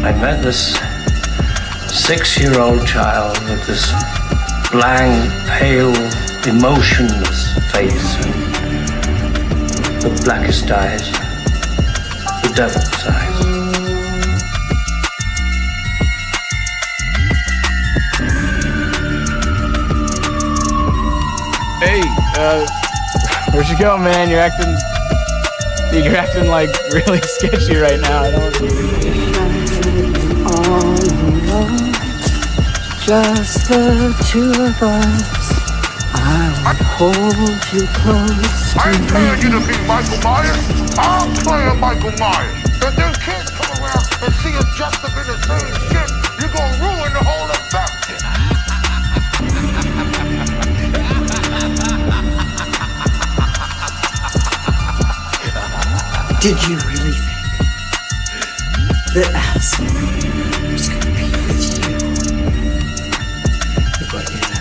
I met this 6-year-old child with this blank, pale, emotionless face and the blackest eyes, the devil's eyes. Hey, where'd you go, man? You're acting like really sketchy right now. I don't. All alone, just the two of us. I would hold you close. I ain't paying you to be Michael Myers. I'm playing Michael Myers. And then kids come around and see us dressed up in the same shit. You're gonna ruin the whole effect. Did you really think that Allison was gonna be with you? But you never.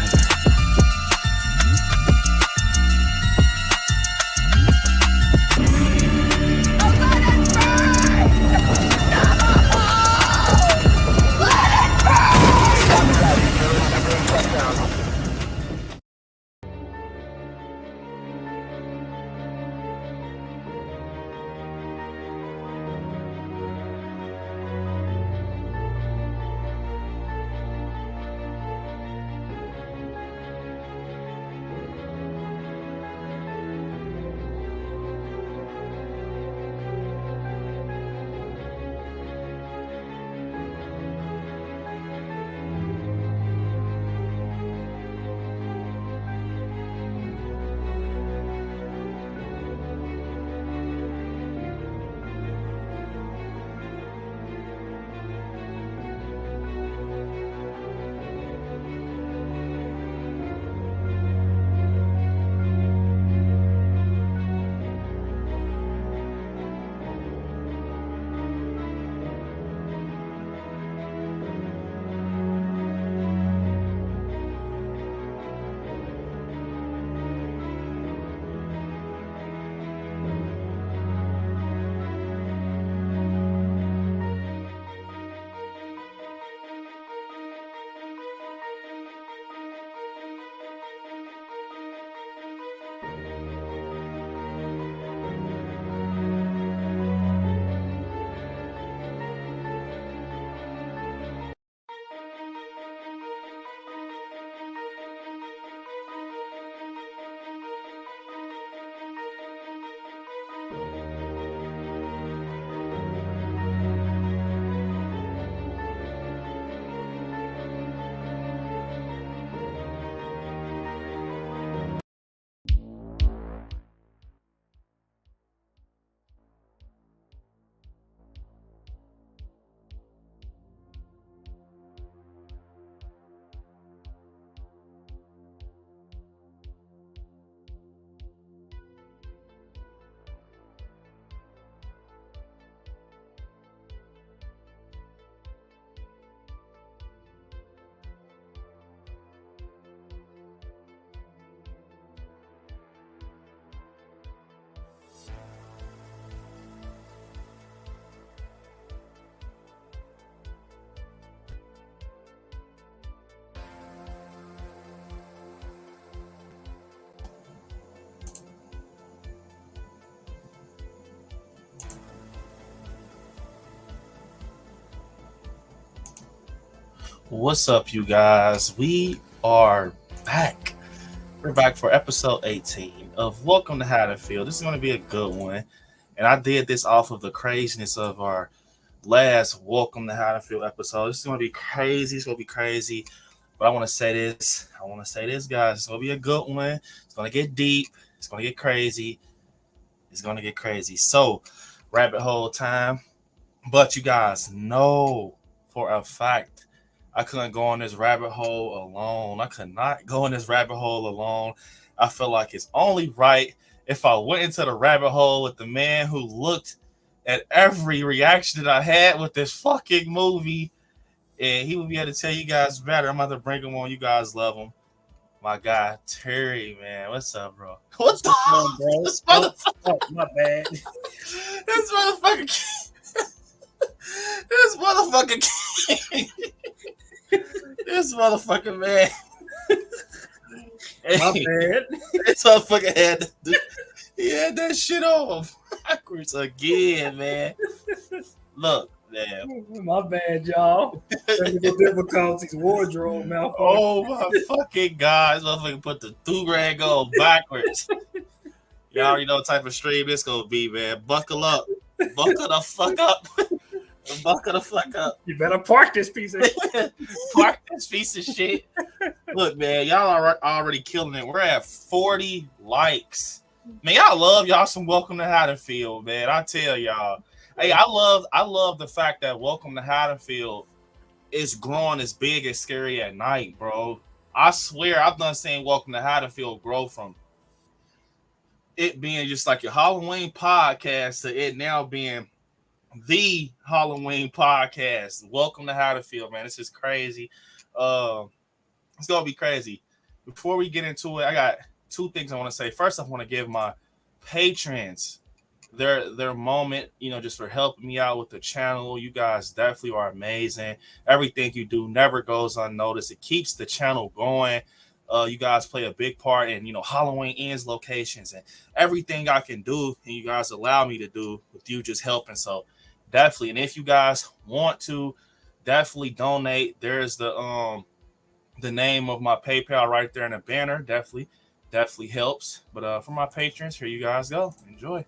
What's up, you guys? We are back. We're back for episode 18 of Welcome to Haddonfield. This is going to be a good one. And I did this off of the craziness of our last Welcome to Haddonfield episode. This is going to be crazy. It's going to be crazy. But I want to say this. Guys. It's going to be a good one. It's going to get deep. It's going to get crazy. So, rabbit hole time. But you guys know for a fact, I couldn't go on this rabbit hole alone. I could not go in this rabbit hole alone. I feel like it's only right if I went into the rabbit hole with the man who looked at every reaction that I had with this fucking movie, and he would be able to tell you guys better. I'm about to bring him on. You guys love him. My guy, Terry, man. What's up, bro? What's up, bro? This motherfucker. Oh, my bad. This motherfucker motherfucker. This motherfucker, man. My bad. This motherfucker he had that shit on backwards again, man. Look, man. My bad, y'all. Technical difficulties, wardrobe malfunction. Oh my fucking God. This motherfucker put the do-rag on backwards. Y'all already know what type of stream this gonna be, man. Buckle up. Buckle the fuck up. Buckle the fuck up. You better park this piece of shit. Park this piece of shit. Look, man, y'all are already killing it. We're at 40 likes. Man, y'all love y'all some Welcome to Haddonfield, man. I tell y'all. Hey, I love the fact that Welcome to Haddonfield is growing as big as Scary at Night, bro. I swear I've done seeing Welcome to Haddonfield grow from it being just like your Halloween podcast to it now being the Halloween podcast. Welcome to Haddonfield, man. This is crazy. It's gonna be crazy. Before we get into it, I got two things I want to say. First, I want to give my patrons their moment, just for helping me out with the channel. You guys definitely are amazing. Everything you do never goes unnoticed. It keeps the channel going. You guys play a big part in, Halloween Ends locations and everything I can do, and you guys allow me to do with you just helping. So definitely, and if you guys want to definitely donate, there's the name of my PayPal right there in the banner. Definitely helps. But for my patrons, here you guys go. Enjoy.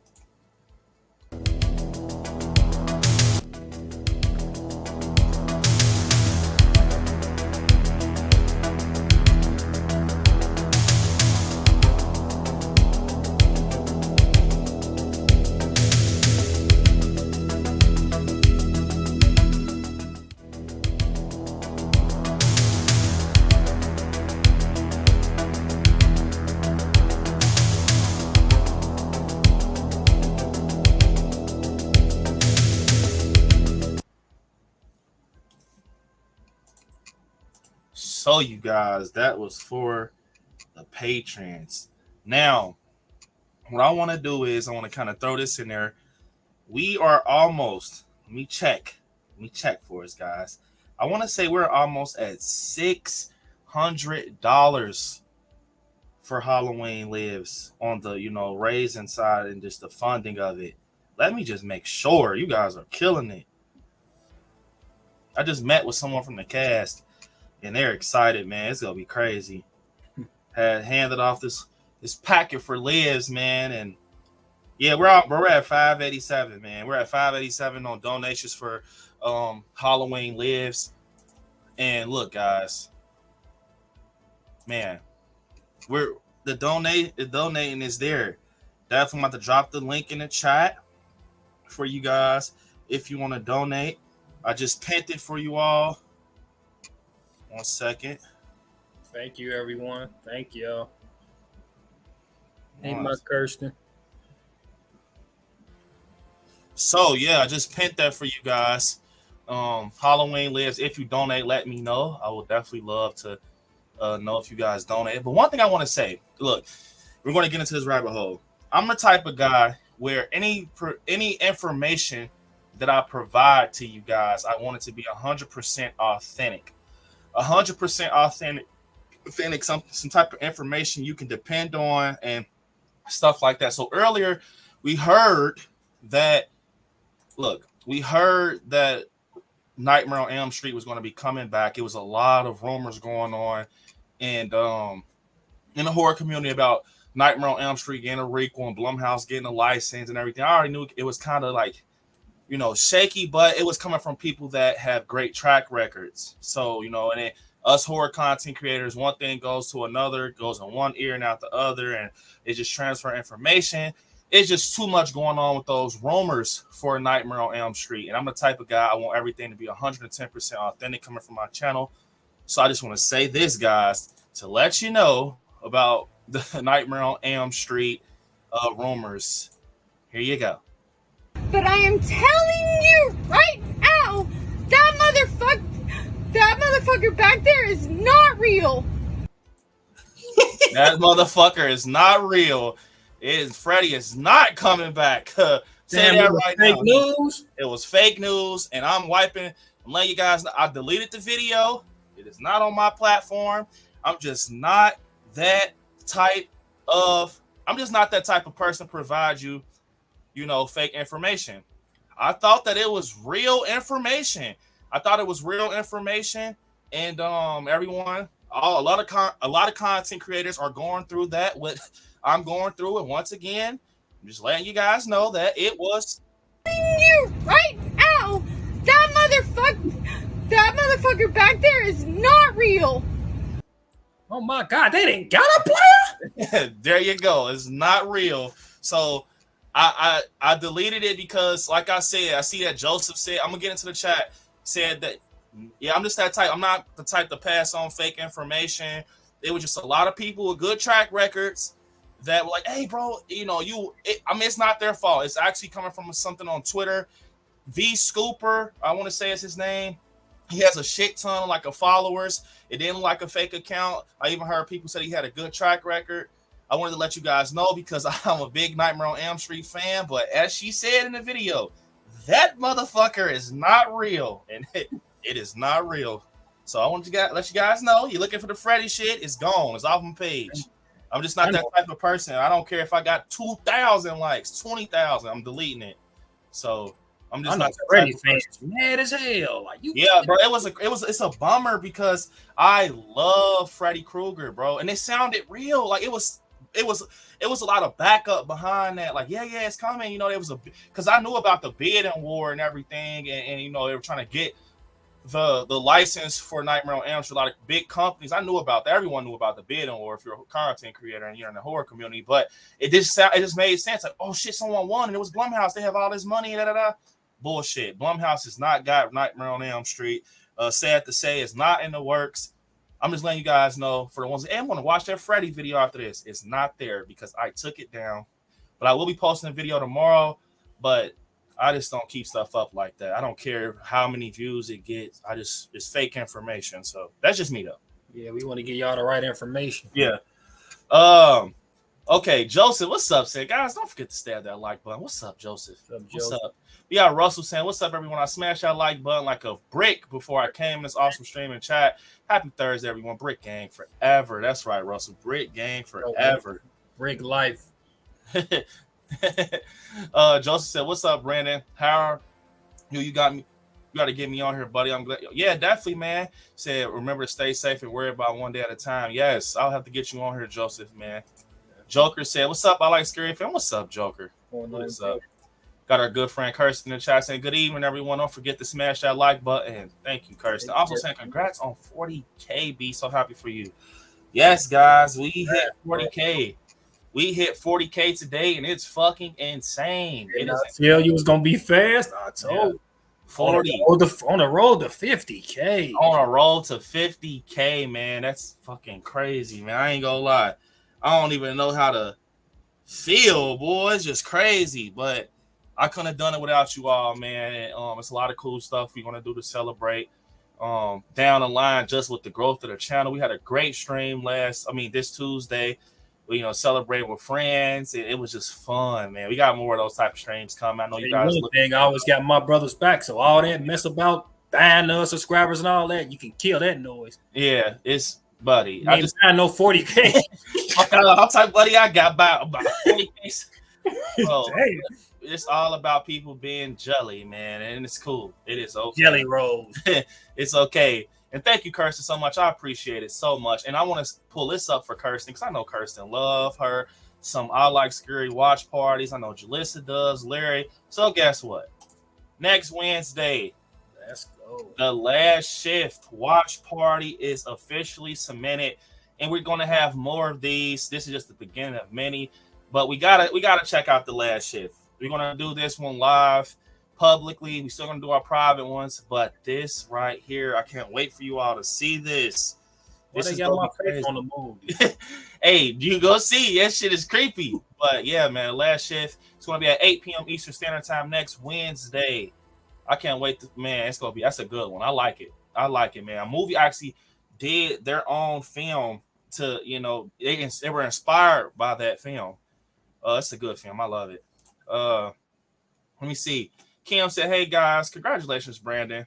So you guys, that was for the patrons. Now, what I want to do is I want to kind of throw this in there. We are almost, let me check for us, guys. I want to say we're almost at $600 for Halloween Lives on the, raising side and just the funding of it. Let me just make sure you guys are killing it. I just met with someone from the cast, and they're excited, man. It's gonna be crazy. Had handed off this packet for Lives, man, and yeah, we're at 587, man. We're at 587 on donations for Halloween Lives. And look, guys, man, the donating is there. Definitely about to drop the link in the chat for you guys if you want to donate. I just pinned it for you all. 1 second. Thank you, everyone. Thank y'all. Ain't my Kirsten. So yeah, I just pinned that for you guys. Halloween Lives. If you donate, let me know. I will definitely love to know if you guys donate. But one thing I want to say, look, we're going to get into this rabbit hole. I'm the type of guy where any information that I provide to you guys, I want it to be 100% authentic. 100% authentic, some type of information you can depend on and stuff like that. So earlier we heard that Nightmare on Elm Street was going to be coming back. It was a lot of rumors going on and in the horror community about Nightmare on Elm Street getting a requel and Blumhouse getting a license and everything. I already knew it was kind of like, shaky, but it was coming from people that have great track records. So, and then us horror content creators, one thing goes to another, goes in one ear and out the other, and it just transfer information. It's just too much going on with those rumors for Nightmare on Elm Street. And I'm the type of guy, I want everything to be 110% authentic coming from my channel. So I just want to say this, guys, to let you know about the Nightmare on Elm Street rumors. Here you go. But I am telling you right now, that motherfucker back there is not real. That motherfucker is not real. Freddy is not coming back. Say that right now. News. It was fake news, and I'm wiping I'm letting you guys know I deleted the video. It is not on my platform. I'm just not that type of person to provide you, fake information. I thought that it was real information. And everyone, a lot of content creators are going through that. What I'm going through, and once again, I'm just letting you guys know that it was. You right now, that motherfucker back there is not real. Oh my God, they didn't got a player? There you go. It's not real. So I deleted it because, like I said, I see that Joseph said, I'm gonna get into the chat, said that, yeah, I'm just that type. I'm not the type to pass on fake information. It was just a lot of people with good track records that were like, hey, bro, it's not their fault. It's actually coming from something on Twitter. V Scooper, I want to say is his name. He has a shit ton of followers. It didn't look like a fake account. I even heard people say he had a good track record. I wanted to let you guys know because I'm a big Nightmare on Elm Street fan. But as she said in the video, that motherfucker is not real. And it is not real. So I want to let you guys know, you're looking for the Freddy shit, it's gone. It's off my page. I'm just not that type of person. I don't care if I got 2,000 likes, 20,000. I'm deleting it. So I'm just not Freddy fans mad as hell. Bro. It's a bummer because I love Freddy Krueger, bro, and it sounded real. Like it was a lot of backup behind that. Like yeah, it's coming. There was because I knew about the bidding war and everything, and they were trying to get the license for Nightmare on Elm Street. A lot of big companies. I knew about that. Everyone knew about the bidding war if you're a content creator and you're in the horror community. But it just made sense. Like, oh shit, someone won, and it was Blumhouse. They have all this money. Bullshit. Blumhouse has not got Nightmare on Elm Street. Sad to say, it's not in the works. I'm just letting you guys know for the ones that want to watch that Freddy video after this. It's not there because I took it down. But I will be posting a video tomorrow. But I just don't keep stuff up like that. I don't care how many views it gets. It's fake information. So that's just me though. Yeah, we want to get y'all the right information. Yeah. Okay, Joseph, what's up, say guys? Don't forget to stab that like button. What's up, Joseph? What's up? We got Russell saying, what's up, everyone? I smashed that like button like a brick before I came in this awesome stream and chat. Happy Thursday, everyone. Brick gang forever. That's right, Russell. Brick gang forever. Brick life. Joseph said, what's up, Brandon? How you got me? You got to get me on here, buddy. I'm glad. Yeah, definitely, man. Said, remember to stay safe and worry about one day at a time. Yes, I'll have to get you on here, Joseph, man. Joker said, what's up? I like Scary Film. What's up, Joker? What's up? Got our good friend Kirsten in the chat saying, good evening, everyone. Don't forget to smash that like button. Thank you, Kirsten. Also saying, congrats on 40K. Be so happy for you. Yes, guys, we hit 40K. We hit 40K today, and it's fucking insane. I tell you was going to be fast. I told you. 40. On the road to 50K. On a roll to 50K, man. That's fucking crazy, man. I ain't gonna lie. I don't even know how to feel, boy. It's just crazy. But I couldn't have done it without you all, man. It's a lot of cool stuff we're gonna do to celebrate down the line just with the growth of the channel. We had a great stream this Tuesday. We celebrating with friends. It was just fun, man. We got more of those type of streams coming. I know you guys. I always got my brother's back, so all that mess about buying us subscribers and all that, you can kill that noise. Yeah, it's buddy. I just know 40K. I'll tell you, buddy, I got about 40K. So, it's all about people being jelly, man, and it's cool. It is okay. Jelly rolls. It's okay. And thank you, Kirsten, so much. I appreciate it so much. And I want to pull this up for Kirsten because I know Kirsten love her some I Like Scary watch parties. I know Jalissa does, Larry. So guess what? Next Wednesday, let's go. The Last Shift watch party is officially cemented, and we're going to have more of these. This is just the beginning of many, but we gotta check out The Last Shift. We're going to do this one live. Publicly, we're still gonna do our private ones, but this right here, I can't wait for you all to see this. This is got my face on the move. Hey, you go see that shit is creepy, but yeah, man. Last Shift. It's gonna be at 8 p.m. Eastern Standard Time next Wednesday. I can't wait, man. That's a good one. I like it, man. A movie actually did their own film to, they were inspired by that film. It's a good film. I love it. Let me see. Kim said, hey, guys, congratulations, Brandon.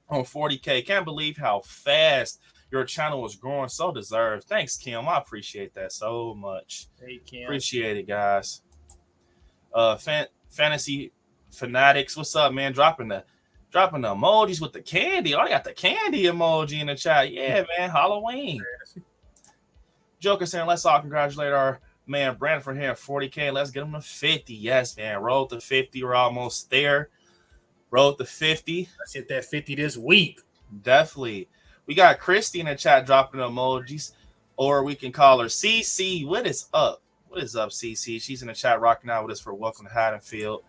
on 40K. Can't believe how fast your channel is growing. So deserved. Thanks, Kim. I appreciate that so much. Hey, Kim. Appreciate it, guys. Fantasy Fanatics, what's up, man? Dropping the emojis with the candy. Oh, I got the candy emoji in the chat. Yeah, man. Halloween. Joker saying, let's all congratulate our man Brandon for hitting 40K. Let's get him to 50. Yes, man. Road to 50. We're almost there. Road to 50. Let's hit that 50 this week. Definitely. We got Christy in the chat dropping emojis, or we can call her CC. What is up? What is up, CC? She's in the chat rocking out with us for Welcome to Haddonfield.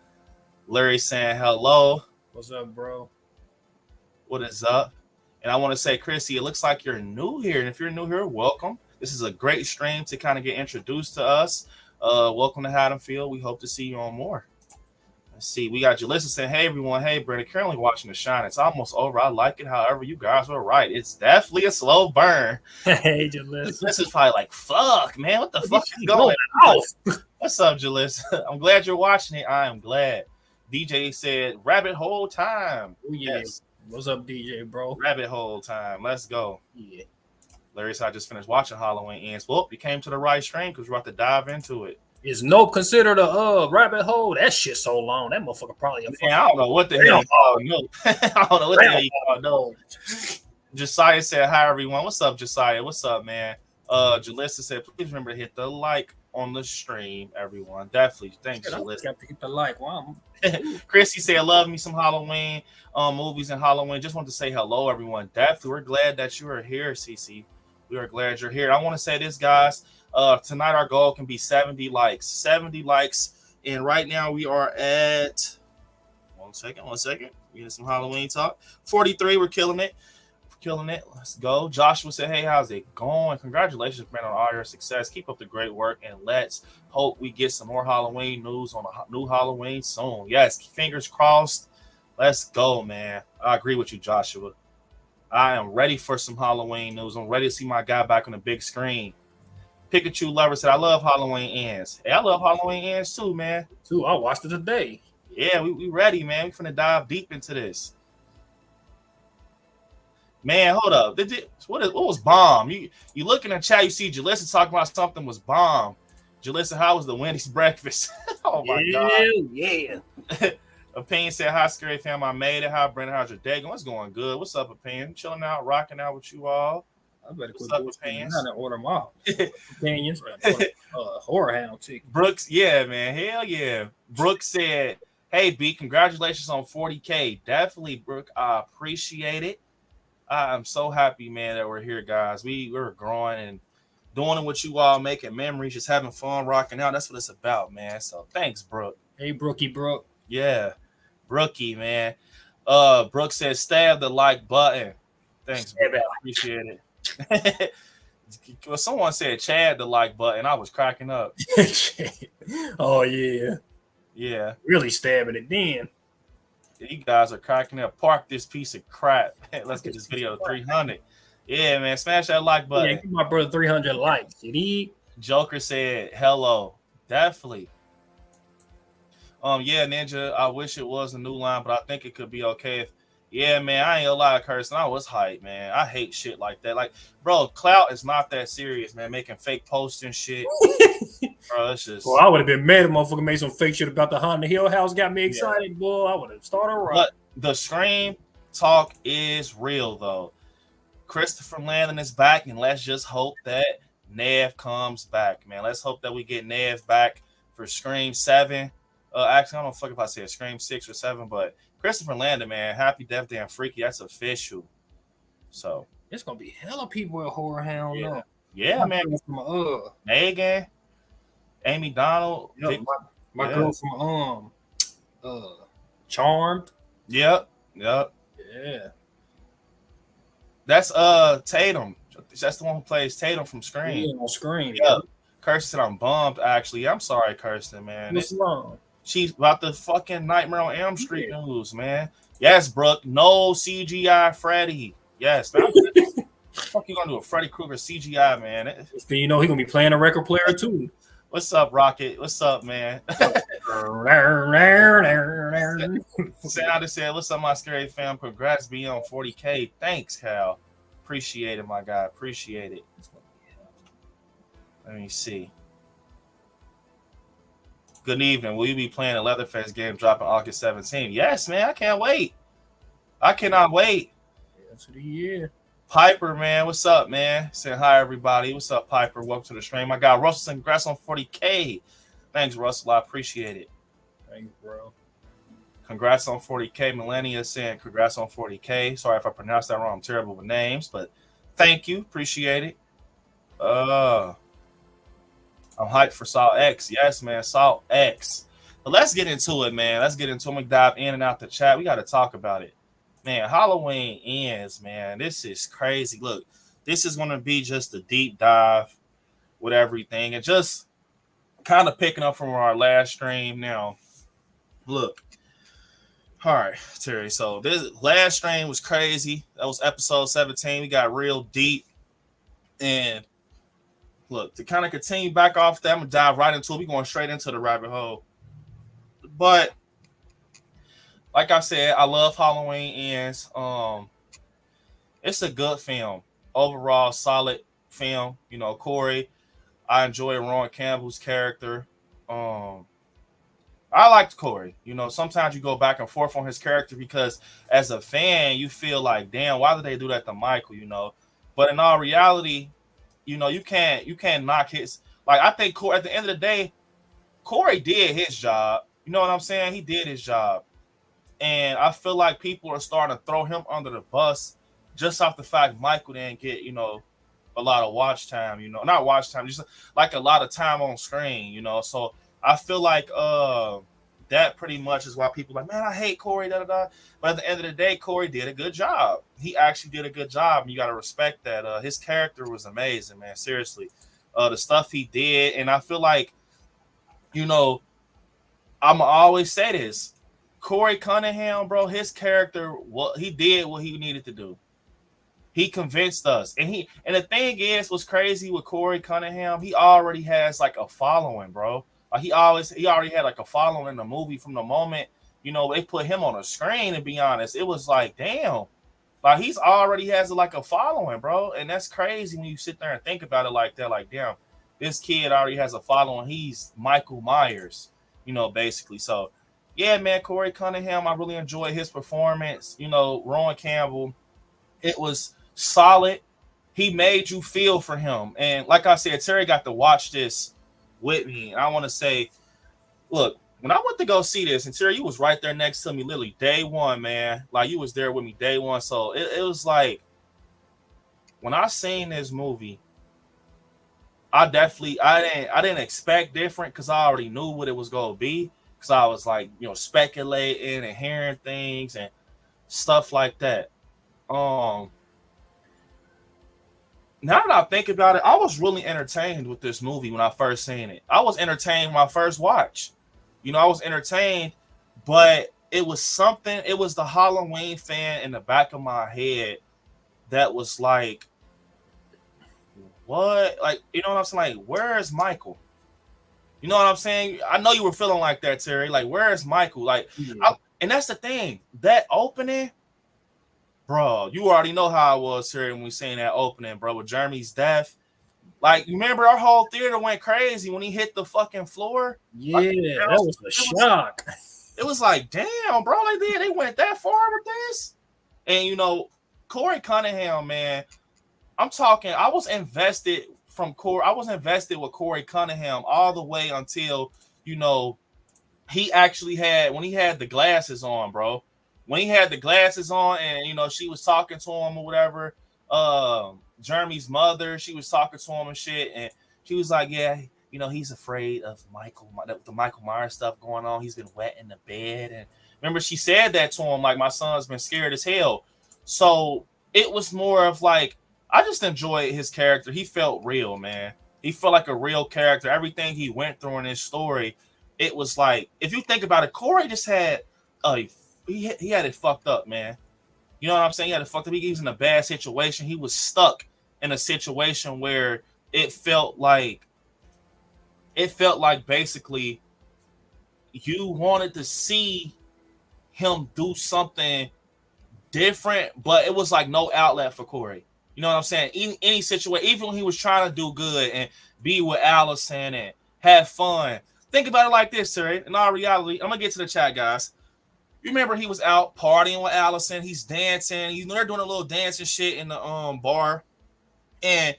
Larry saying hello. What's up, bro? What is up? And I want to say, Christy, it looks like you're new here. And if you're new here, welcome. This is a great stream to kind of get introduced to us. Welcome to Haddonfield. We hope to see you on more. Let's see. We got Jalissa saying, hey, everyone. Hey, Brandon. Currently watching The Shine. It's almost over. I like it. However, you guys were right. It's definitely a slow burn. Hey, Jalissa. This is probably like, fuck, man. What the fuck is going on? What's up, Jalissa? I'm glad you're watching it. I am glad. DJ said, rabbit hole time. Oh, yeah. Yes. What's up, DJ, bro? Rabbit hole time. Let's go. Yeah. Larry said, I just finished watching Halloween Ends. Well, you came to the right stream because we're about to dive into it. Is Nope considered a rabbit hole? That shit so long. That motherfucker probably I don't know what the hell you call Nope. I don't know what the hell you call Nope. Josiah said, hi, everyone. What's up, Josiah? What's up, man? Jalissa said, please remember to hit the like on the stream, everyone. Definitely. Thanks, Jalissa. Got to hit the like. Wow. Chrissy said, love me some Halloween movies and Halloween. Just want to say hello, everyone. Definitely. We're glad that you are here, CC. We are glad you're here. I want to say this, guys. Tonight our goal can be 70 likes. 70 likes. And right now we are at one second. We get some Halloween talk. 43. We're killing it. Let's go. Joshua said, hey, how's it going? Congratulations, man, on all your success. Keep up the great work, and let's hope we get some more Halloween news on a new Halloween soon. Yes, fingers crossed. Let's go, man. I agree with you, Joshua. I am ready for some Halloween news. I'm ready to see my guy back on the big screen. Pikachu Lover said, I love Halloween Ends. Hey, I love Halloween Ends too, man. I watched it today. Yeah, we ready, man. We finna dive deep into this. Man, hold up. What was bomb? You look in the chat, you see Jalissa talking about something was bomb. Jalissa, how was the Wendy's breakfast? Oh, my God. Yeah. Opinion said, hi, Scary Fam. I made it. Hi, Brandon. How's your day going? What's going good? What's up, Opinion? Chilling out, rocking out with you all. I better quit Opinions. I'm gonna order them all. Opinions. Horror Hound ticket. Brooks, yeah, man. Hell yeah. Brooks said, hey, B, congratulations on 40K. Definitely, Brooke. I appreciate it. I'm so happy, man, that we're here, guys. We're growing and doing what you all, making memories, just having fun, rocking out. That's what it's about, man. So thanks, Brooke. Hey, Brookie, Brooke. Yeah, Brookie, man. Brooke says, stab the like button. Thanks, Brooke. I appreciate it. Well, someone said Chad the like button. I was cracking up. Oh, yeah. Yeah. Really stabbing it then. You guys are cracking up. Park this piece of crap. Let's get this video to 300. Yeah, man. Smash that like button. Yeah, give my brother 300 likes. Joker said, hello. Definitely. Yeah, Ninja, I wish it was a new line, but I think it could be okay if, yeah, man, I ain't gonna lie, Kirsten. I was hyped, man. I hate shit like that. Like, bro, clout is not that serious, man. Making fake posts and shit. Bro, it's just. Well, I would have been mad if motherfucker made some fake shit about the Haunted Hill House. Got me excited, yeah. Boy. I would have started right. But the stream talk is real, though. Christopher Landon is back, and let's just hope that Nev comes back, man. Let's hope that we get Nev back for Scream 7. Actually, I don't know if I said Scream 6 or 7, but Christopher Landon, man, Happy Death Day and Freaky, that's official. So it's gonna be hella people at Horror Hound. Yeah, yeah, man. Megan, Amy Donald, my girl from Charmed. Yep. Yeah. That's Tatum. That's the one who plays Tatum from Scream. Yeah, on Scream. Yeah. Kirsten, I'm bummed. Actually, I'm sorry, Kirsten, man. What's wrong? She's about the fucking Nightmare on Elm Street news, man. Yes, Brooke. No CGI Freddy. Yes. What the fuck you gonna do a Freddy Krueger CGI, man? You know he's gonna be playing a record player too. What's up, Rocket? What's up, man? Sound said, "What's up, my scary fam? Congrats, be on 40K. Thanks, Cal. Appreciate it, my guy. Appreciate it." Let me see. Good evening. Will you be playing a Leatherface game dropping August 17th? Yes, man. I can't wait. I cannot wait. That's the year. Piper, man. What's up, man? Saying hi, everybody. What's up, Piper? Welcome to the stream. My guy, Russell, congrats on 40K. Thanks, Russell. I appreciate it. Thanks, bro. Congrats on 40K. Millennia saying congrats on 40K. Sorry if I pronounced that wrong. I'm terrible with names, but thank you. Appreciate it. I'm hyped for Salt X. Yes, man. Salt X. But let's get into it, man. Let's get into it. I'm going to dive in and out the chat. We got to talk about it. Man, Halloween ends, man. This is crazy. Look, this is going to be just a deep dive with everything. And just kind of picking up from our last stream now. Look. All right, Terry. So this last stream was crazy. That was episode 17. We got real deep. And look, to kind of continue back off that, I'm going to dive right into it. We're going straight into the rabbit hole. But like I said, I love Halloween Ends. It's a good film. Overall, solid film. You know, Corey, I enjoy Ron Campbell's character. I liked Corey. You know, sometimes you go back and forth on his character because as a fan, you feel like, damn, why did they do that to Michael, you know? But in all reality, you know, you can't knock his, like, I think Corey, at the end of the day, Corey did his job. You know what I'm saying? He did his job. And I feel like people are starting to throw him under the bus just off the fact Michael didn't get, you know, a lot of watch time, you know, not watch time, just like a lot of time on screen, you know. So I feel like that pretty much is why people are like, man, I hate Corey, da da da. But at the end of the day, Corey did a good job. He actually did a good job, and you got to respect that. His character was amazing, man. Seriously, the stuff he did, and I feel like, you know, I'm always say this: Corey Cunningham, bro, his character, he did what he needed to do. He convinced us, and the thing is, what's crazy with Corey Cunningham, he already has like a following, bro. Like he already had like a following in the movie from the moment, you know, they put him on a screen. To be honest, it was like, damn, like he's already has like a following, bro. And that's crazy when you sit there and think about it like that. Like, damn, this kid already has a following. He's Michael Myers, you know, basically. So, yeah, man, Corey Cunningham, I really enjoyed his performance. You know, Rowan Campbell, it was solid. He made you feel for him. And like I said, Terry got to watch this with me, and I want to say, look, when I went to go see this, and Terry, you was right there next to me, literally day one, man. Like you was there with me day one. So it was like when I seen this movie, I didn't expect different because I already knew what it was gonna be. Because I was like, you know, speculating and hearing things and stuff like that. Now that I think about it, I was really entertained with this movie when I first seen it. I was entertained when I first watched. You know, I was entertained, but it was something, it was the Halloween fan in the back of my head that was like, what? Like, you know what I'm saying? Like, where is Michael? You know what I'm saying? I know you were feeling like that, Terry. Like, where is Michael? Like, and that's the thing. That opening, bro, you already know how I was, Terry, when we seen that opening, bro, with Jeremy's death. Like, you remember our whole theater went crazy when he hit the fucking floor? Yeah, like, that was a shock. It was like, damn, bro, they went that far with this? And, you know, Corey Cunningham, man, I'm talking, I was invested with Corey Cunningham all the way until, you know, he actually had, when he had the glasses on, bro. When he had the glasses on and, you know, she was talking to him or whatever, Jeremy's mother, she was talking to him and shit, and she was like, yeah, you know, he's afraid of the Michael Myers stuff going on. He's been wet in the bed. And remember, she said that to him, like, my son's been scared as hell. So it was more of like, I just enjoyed his character. He felt real, man. He felt like a real character. Everything he went through in his story, it was like, if you think about it, Corey just had he had it fucked up, man. You know what I'm saying? He had it fucked up. He was in a bad situation. He was stuck in a situation where it felt like it felt like basically you wanted to see him do something different, but it was like no outlet for Corey. You know what I'm saying? Any situation, even when he was trying to do good and be with Allison and have fun. Think about it like this, Terry. In all reality, I'm gonna get to the chat, guys. You remember he was out partying with Allison. He's dancing. They're doing a little dancing shit in the bar. And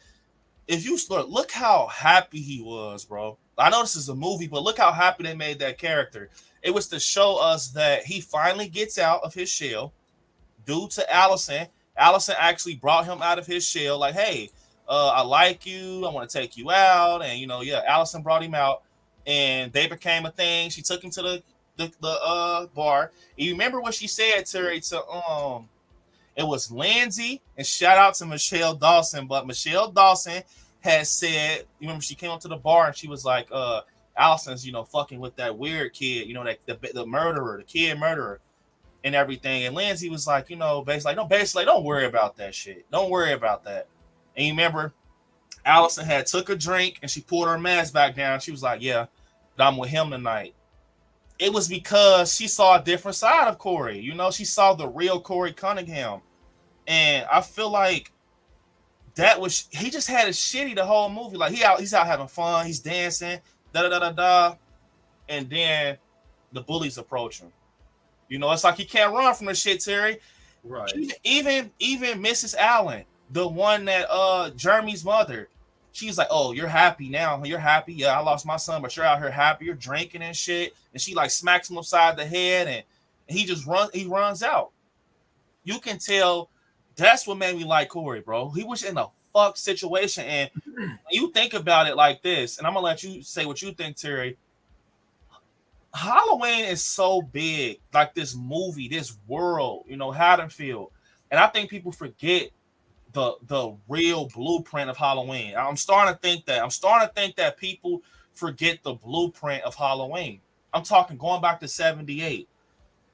if you look how happy he was, bro. I know this is a movie, but look how happy they made that character. It was to show us that he finally gets out of his shell due to Allison. Allison actually brought him out of his shell. Like, hey, I like you. I want to take you out. And, Allison brought him out. And they became a thing. She took him to the bar. And you remember what she said, Terry, to it was Lindsay, and shout out to Michelle Dawson. But Michelle Dawson had said, you remember she came up to the bar and she was like, Allison's, fucking with that weird kid, like the murderer, the kid murderer and everything. And Lindsay was like, basically, don't worry about that shit. Don't worry about that. And you remember Allison had took a drink and she pulled her mask back down. She was like, yeah, but I'm with him tonight. It was because she saw a different side of Corey. She saw the real Corey Cunningham. And I feel like he just had it shitty the whole movie. Like he's out having fun, he's dancing, and then the bullies approach him. It's like he can't run from the shit, Terry. Right. Even Mrs. Allen, the one that Jeremy's mother, she's like, oh, you're happy now. You're happy. Yeah, I lost my son, but you're out here happy. You're drinking and shit. And she like smacks him upside the head and he just runs out. You can tell that's what made me like Corey, bro. He was in a fuck situation. And you think about it like this, and I'm gonna let you say what you think, Terry. Halloween is so big, like this movie, this world, Haddonfield. And I think people forget the real blueprint of Halloween. I'm starting to think that people forget the blueprint of Halloween. I'm talking going back to 78.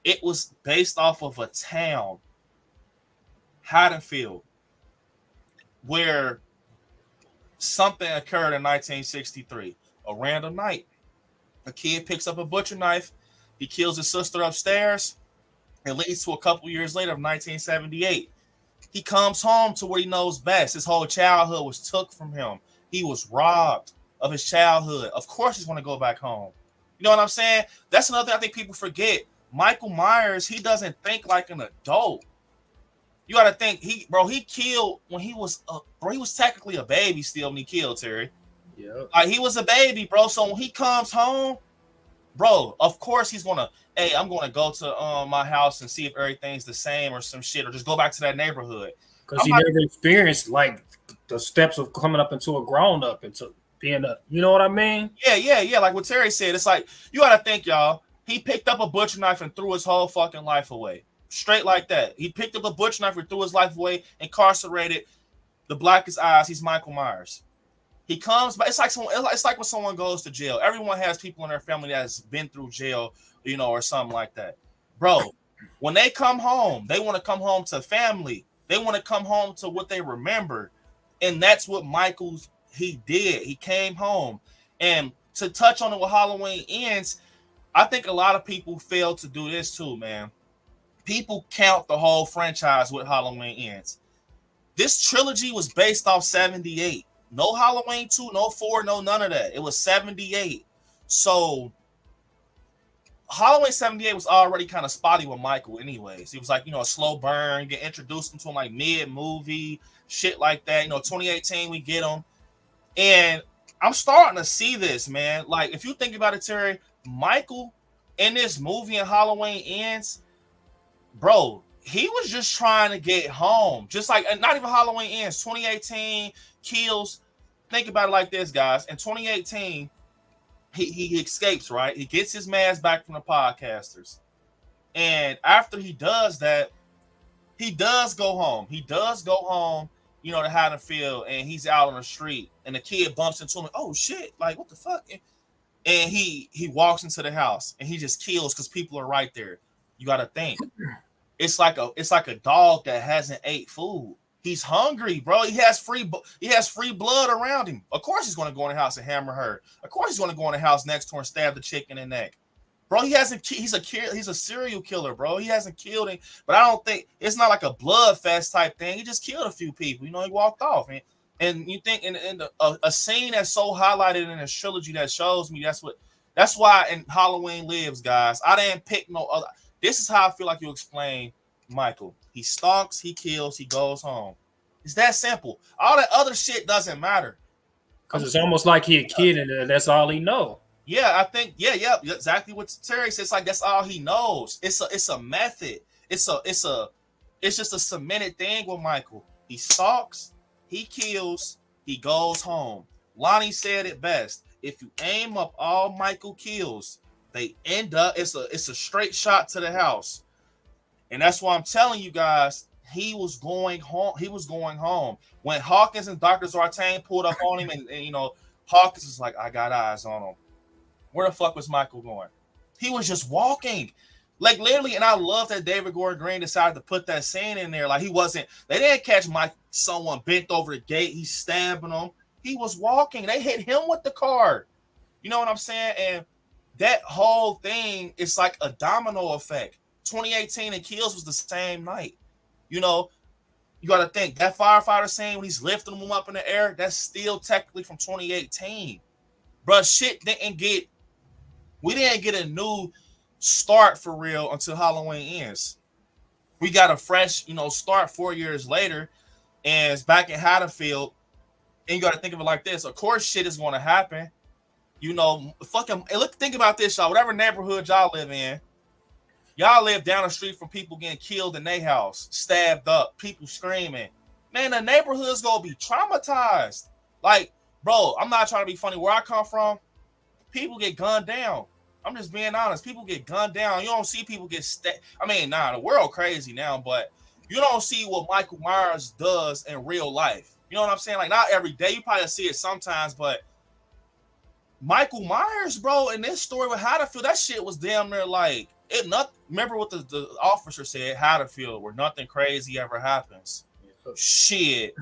It was based off of a town, Haddonfield, where something occurred in 1963. A random night. A kid picks up a butcher knife. He kills his sister upstairs. It leads to a couple years later of 1978. He comes home to what he knows best. His whole childhood was took from him. He was robbed of his childhood. Of course he's going to go back home. You know what I'm saying? That's another thing I think people forget. Michael Myers, he doesn't think like an adult. You got to think, he killed when he was technically a baby still when he killed, Terry. Yeah. Like, he was a baby, bro. So when he comes home, bro, of course he's going to, hey, I'm going to go to my house and see if everything's the same or some shit, or just go back to that neighborhood. Because he never experienced, like, the steps of coming up into a grown-up, into being a, you know what I mean? Yeah. Like what Terry said, it's like, you got to think, y'all, he picked up a butcher knife and threw his whole fucking life away. Straight like that. He picked up a butcher knife and threw his life away, incarcerated, the blackest eyes. He's Michael Myers. He comes, but it's like when someone goes to jail. Everyone has people in their family that has been through jail, or something like that. Bro, when they come home, they want to come home to family. They want to come home to what they remember. And that's what he did. He came home. And to touch on it with Halloween Ends, I think a lot of people fail to do this too, man. People count the whole franchise with Halloween Ends. This trilogy was based off 78. No Halloween 2, no 4, no none of that. It was 78. So Halloween 78 was already kind of spotty with Michael anyways. He was like, a slow burn, get introduced into him like mid-movie, shit like that. 2018, we get him. And I'm starting to see this, man. Like, if you think about it, Terry, Michael in this movie and Halloween Ends, bro, he was just trying to get home. Just like, not even Halloween Ends, 2018 kills. Think about it like this, guys. In 2018, he escapes, right? He gets his mask back from the podcasters. And after he does that, he does go home. He does go home, to Haddonfield, and he's out on the street. And the kid bumps into him. Oh, shit. Like, what the fuck? And he walks into the house, and he just kills because people are right there. You got to think. It's like a dog that hasn't ate food. He's hungry, bro. He has free blood around him. Of course he's going to go in the house and hammer her. Of course he's going to go in the house next to her and stab the chick in the neck. Bro, he's a serial killer, bro. He hasn't killed him, but I don't think it's not like a blood fest type thing. He just killed a few people. You know, he walked off. And you think a scene that's so highlighted in this trilogy that shows me that's why in Halloween Lives, guys, I didn't pick no other. This is how I feel like you explain Michael. He stalks, he kills, he goes home. It's that simple. All that other shit doesn't matter. Because it's almost like he a kid and that's all he know. Yeah, I think, yeah, exactly what Terry says. It's like that's all he knows. It's a method. It's just a cemented thing with Michael. He stalks, he kills, he goes home. Lonnie said it best. If you aim up all Michael kills, they end up, it's a straight shot to the house. And that's why I'm telling you guys, he was going home. When Hawkins and Dr. Zartane pulled up on him, and you know, Hawkins is like, I got eyes on him. Where the fuck was Michael going? He was just walking. Like literally, and I love that David Gordon Green decided to put that scene in there. Like they didn't catch someone bent over the gate, he's stabbing him. He was walking. They hit him with the car. You know what I'm saying? And that whole thing is like a domino effect. 2018 and Kills was the same night. You know, you got to think that firefighter scene when he's lifting them up in the air, that's still technically from 2018. Bruh, we didn't get a new start for real until Halloween Ends. We got a fresh, start 4 years later, and it's back in Haddonfield. And you got to think of it like this. Of course, shit is going to happen. Think about this, y'all. Whatever neighborhood y'all live in, y'all live down the street from people getting killed in their house, stabbed up, people screaming. Man, the neighborhood's going to be traumatized. Like, bro, I'm not trying to be funny. Where I come from, people get gunned down. I'm just being honest. People get gunned down. You don't see people get stabbed. I mean, the world crazy now, but you don't see what Michael Myers does in real life. You know what I'm saying? Like, not every day. You probably see it sometimes, but Michael Myers, bro, in this story with Haddonfield, that shit was damn near like it. Remember what the officer said? Haddonfield, where nothing crazy ever happens. Shit.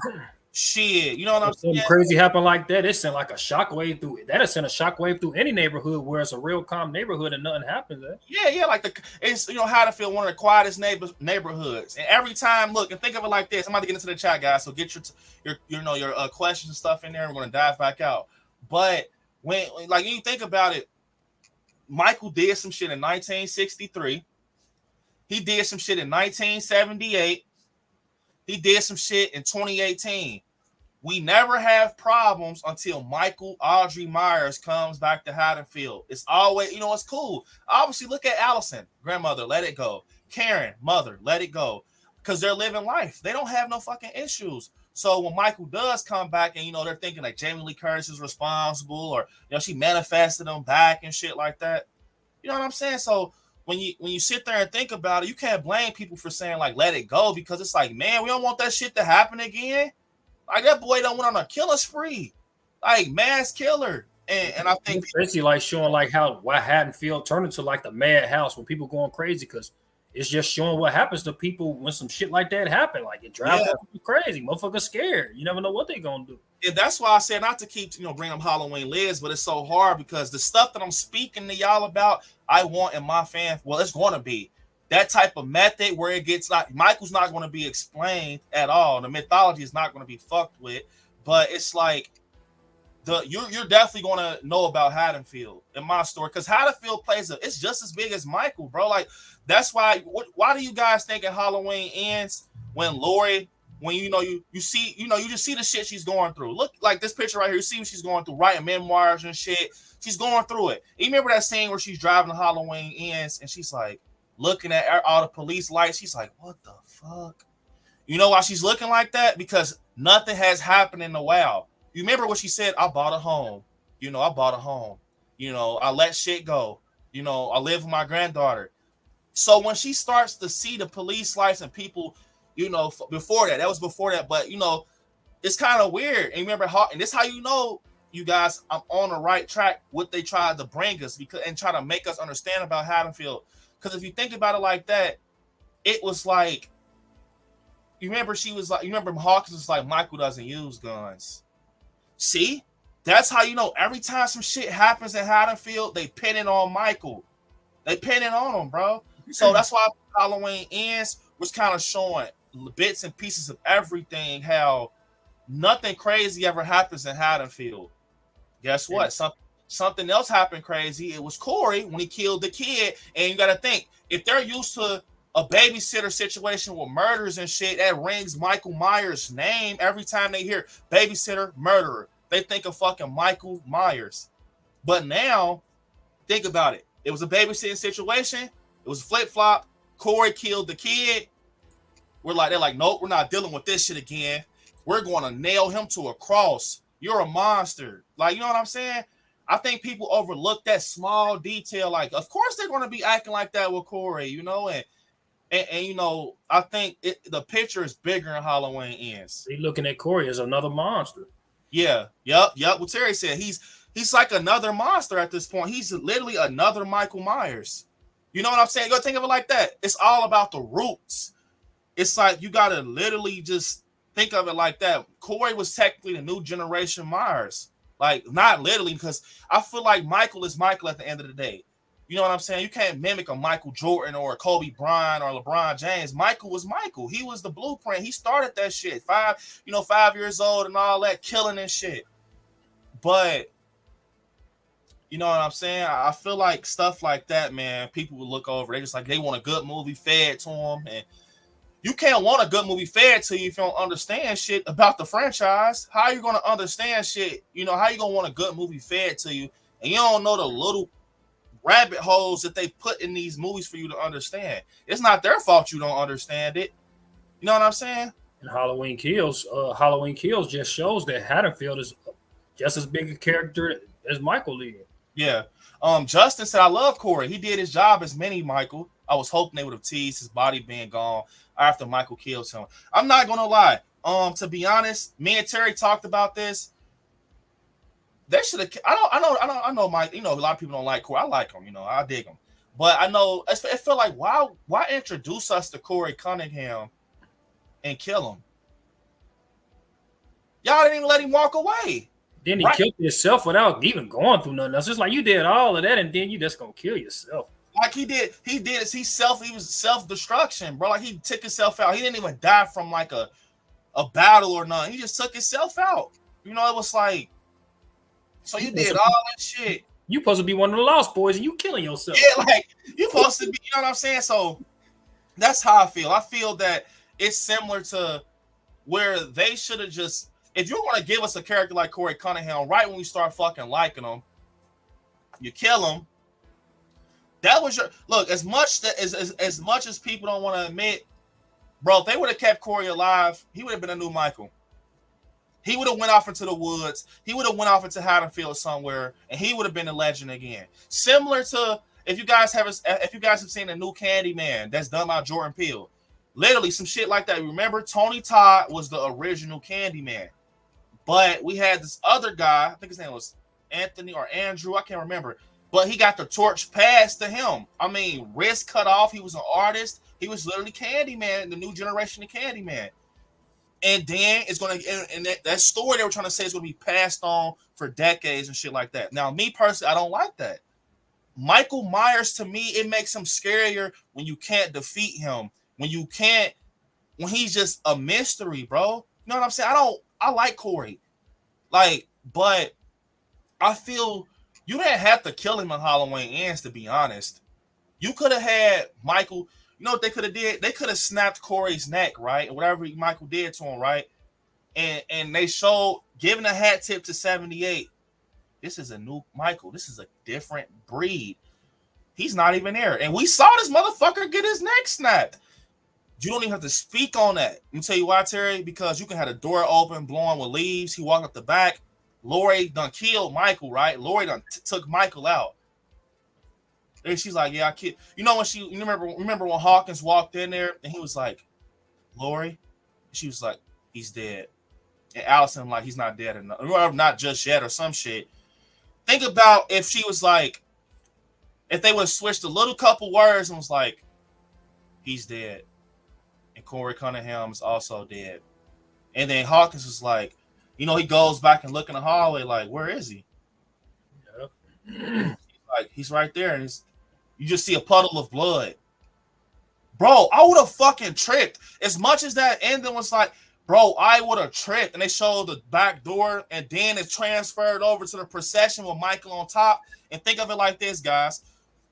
You know what I'm saying? Something crazy happened like that. It sent like a shockwave through it. That has sent a shockwave through any neighborhood where it's a real calm neighborhood and nothing happens. Yeah. Like it's Haddonfield, one of the quietest neighborhoods. And every time, look, and think of it like this. I'm about to get into the chat, guys. So get your questions and stuff in there. We're gonna dive back out. But when you think about it, Michael did some shit in 1963. He did some shit in 1978. He did some shit in 2018. We never have problems until Michael Audrey Myers comes back to Haddonfield. It's always, it's cool. Obviously, look at Allison, grandmother, let it go. Karen, mother, let it go. Because they're living life. They don't have no fucking issues. So when Michael does come back and, they're thinking like Jamie Lee Curtis is responsible or, she manifested him back and shit like that. You know what I'm saying? So when you sit there and think about it, you can't blame people for saying like, let it go, because it's like, man, we don't want that shit to happen again. Like that boy don't went on a killer spree, like mass killer. And I think it's basically like showing like why Haddonfield turned into like the madhouse when people going crazy, because it's just showing what happens to people when some shit like that happen. Like it drives them crazy. Motherfuckers scared. You never know what they're gonna do. And that's why I said not to keep bringing up Halloween Lives, but it's so hard because the stuff that I'm speaking to y'all about, I want in my fan. Well, it's going to be that type of method where it gets like Michael's not going to be explained at all. The mythology is not going to be fucked with, but it's like you're definitely going to know about Haddonfield in my story, because Haddonfield it's just as big as Michael, bro. Like that's why. Why do you guys think Halloween Ends when Lori? When you just see the shit she's going through. Look, like this picture right here, you see what she's going through, writing memoirs and shit. She's going through it. You remember that scene where she's driving to Halloween Ends and she's like looking at all the police lights. She's like, what the fuck? You know why she's looking like that? Because nothing has happened in a while. You remember what she said? I bought a home. I bought a home. I let shit go. I live with my granddaughter. So when she starts to see the police lights and people, before that was before that, but it's kind of weird. And remember and this how you guys, I'm on the right track. What they tried to bring us and try to make us understand about Haddonfield. Because if you think about it like that, it was like, you remember Hawkins was like, Michael doesn't use guns. See, that's how you know every time some shit happens in Haddonfield, they pin it on Michael. They pin it on him, bro. So that's why Halloween Ends was kind of showing bits and pieces of everything, how nothing crazy ever happens in Haddonfield. Guess what? Something else happened crazy. It was Corey when he killed the kid. And you got to think, if they're used to a babysitter situation with murders and shit, that rings Michael Myers' name every time they hear babysitter, murderer. They think of fucking Michael Myers. But now, think about it. It was a babysitting situation. It was flip-flop. Corey killed the kid. They're like, nope, we're not dealing with this shit again. We're going to nail him to a cross. You're a monster. Like, you know what I'm saying? I think people overlook that small detail. Like, of course they're going to be acting like that with Corey, you know? And you know, I think the picture is bigger in Halloween Ends. They looking at Corey as another monster. Yeah. Yep. What Terry said. He's like another monster at this point. He's literally another Michael Myers. You know what I'm saying? Go think of it like that. It's all about the roots. It's like you got to literally just think of it like that. Corey was technically the new generation Myers. Like, not literally, because I feel like Michael is Michael at the end of the day. You know what I'm saying? You can't mimic a Michael Jordan or a Kobe Bryant or LeBron James. Michael was Michael. He was the blueprint. He started that shit. 5 years old and all that, killing and shit. But, you know what I'm saying? I feel like stuff like that, man, people will look over. They want a good movie fed to them. And you can't want a good movie fed to you if you don't understand shit about the franchise. How are you going to understand shit? You know, how you going to want a good movie fed to you and you don't know the little rabbit holes that they put in these movies for you to understand? It's not their fault you don't understand it. You know what I'm saying? And Halloween Kills just shows that Haddonfield is just as big a character as Michael is. Yeah. Justin said, I love Corey. He did his job as mini Michael. I was hoping they would have teased his body being gone after Michael kills him. I'm not gonna lie. To be honest, me and Terry talked about this. They should have. I know. Mike. You know, a lot of people don't like Corey. I like him. You know, I dig him. But I know it felt like why introduce us to Corey Cunningham and kill him? Y'all didn't even let him walk away. Then he killed himself without even going through nothing else. It's like you did all of that, and then you just gonna kill yourself. Like he was self-destruction, bro. Like he took himself out. He didn't even die from like a battle or nothing. He just took himself out. You know, it was like, so you did all that shit. You supposed to be one of the Lost Boys and you killing yourself. Yeah, like you supposed to be, you know what I'm saying? So that's how I feel. I feel that it's similar to where they should have just, if you're going to give us a character like Corey Cunningham, right when we start fucking liking him, you kill him. That was your look. As much as people don't want to admit, bro, if they would have kept Corey alive, he would have been a new Michael. He would have went off into the woods. He would have went off into Haddonfield somewhere, and he would have been a legend again. Similar to if you guys have seen a new Candyman that's done by Jordan Peele, literally some shit like that. Remember, Tony Todd was the original Candyman, but we had this other guy. I think his name was Anthony or Andrew. I can't remember. But he got the torch passed to him. I mean, wrist cut off. He was an artist. He was literally Candyman, the new generation of Candyman. And then it's going to, and that story they were trying to say is going to be passed on for decades and shit like that. Now, me personally, I don't like that. Michael Myers, to me, it makes him scarier when you can't defeat him. When he's just a mystery, bro. You know what I'm saying? I like Corey. Like, but I feel you didn't have to kill him in Halloween Ends, to be honest. You could have had Michael, you know what they could have did? They could have snapped Corey's neck, right? Or whatever Michael did to him, right? And they showed, giving a hat tip to 78. This is a new Michael. This is a different breed. He's not even there. And we saw this motherfucker get his neck snapped. You don't even have to speak on that. Let me tell you why, Terry. Because you can have the door open, blowing with leaves. He walked up the back. Lori done killed Michael, right? Lori done took Michael out. And she's like, yeah, I killed. You know when you remember when Hawkins walked in there and he was like, Lori? She was like, he's dead. And Allison like, he's not dead enough. Or not just yet or some shit. Think about if she was like, if they would have switched a little couple words and was like, he's dead. and Corey Cunningham is also dead. And then Hawkins is like, he goes back and look in the hallway like, where is he? Yep. He's right there, and you just see a puddle of blood. Bro, I would have fucking tripped. As much as that ending was like, bro, I would have tripped. And they showed the back door, and then it transferred over to the procession with Michael on top. And think of it like this, guys.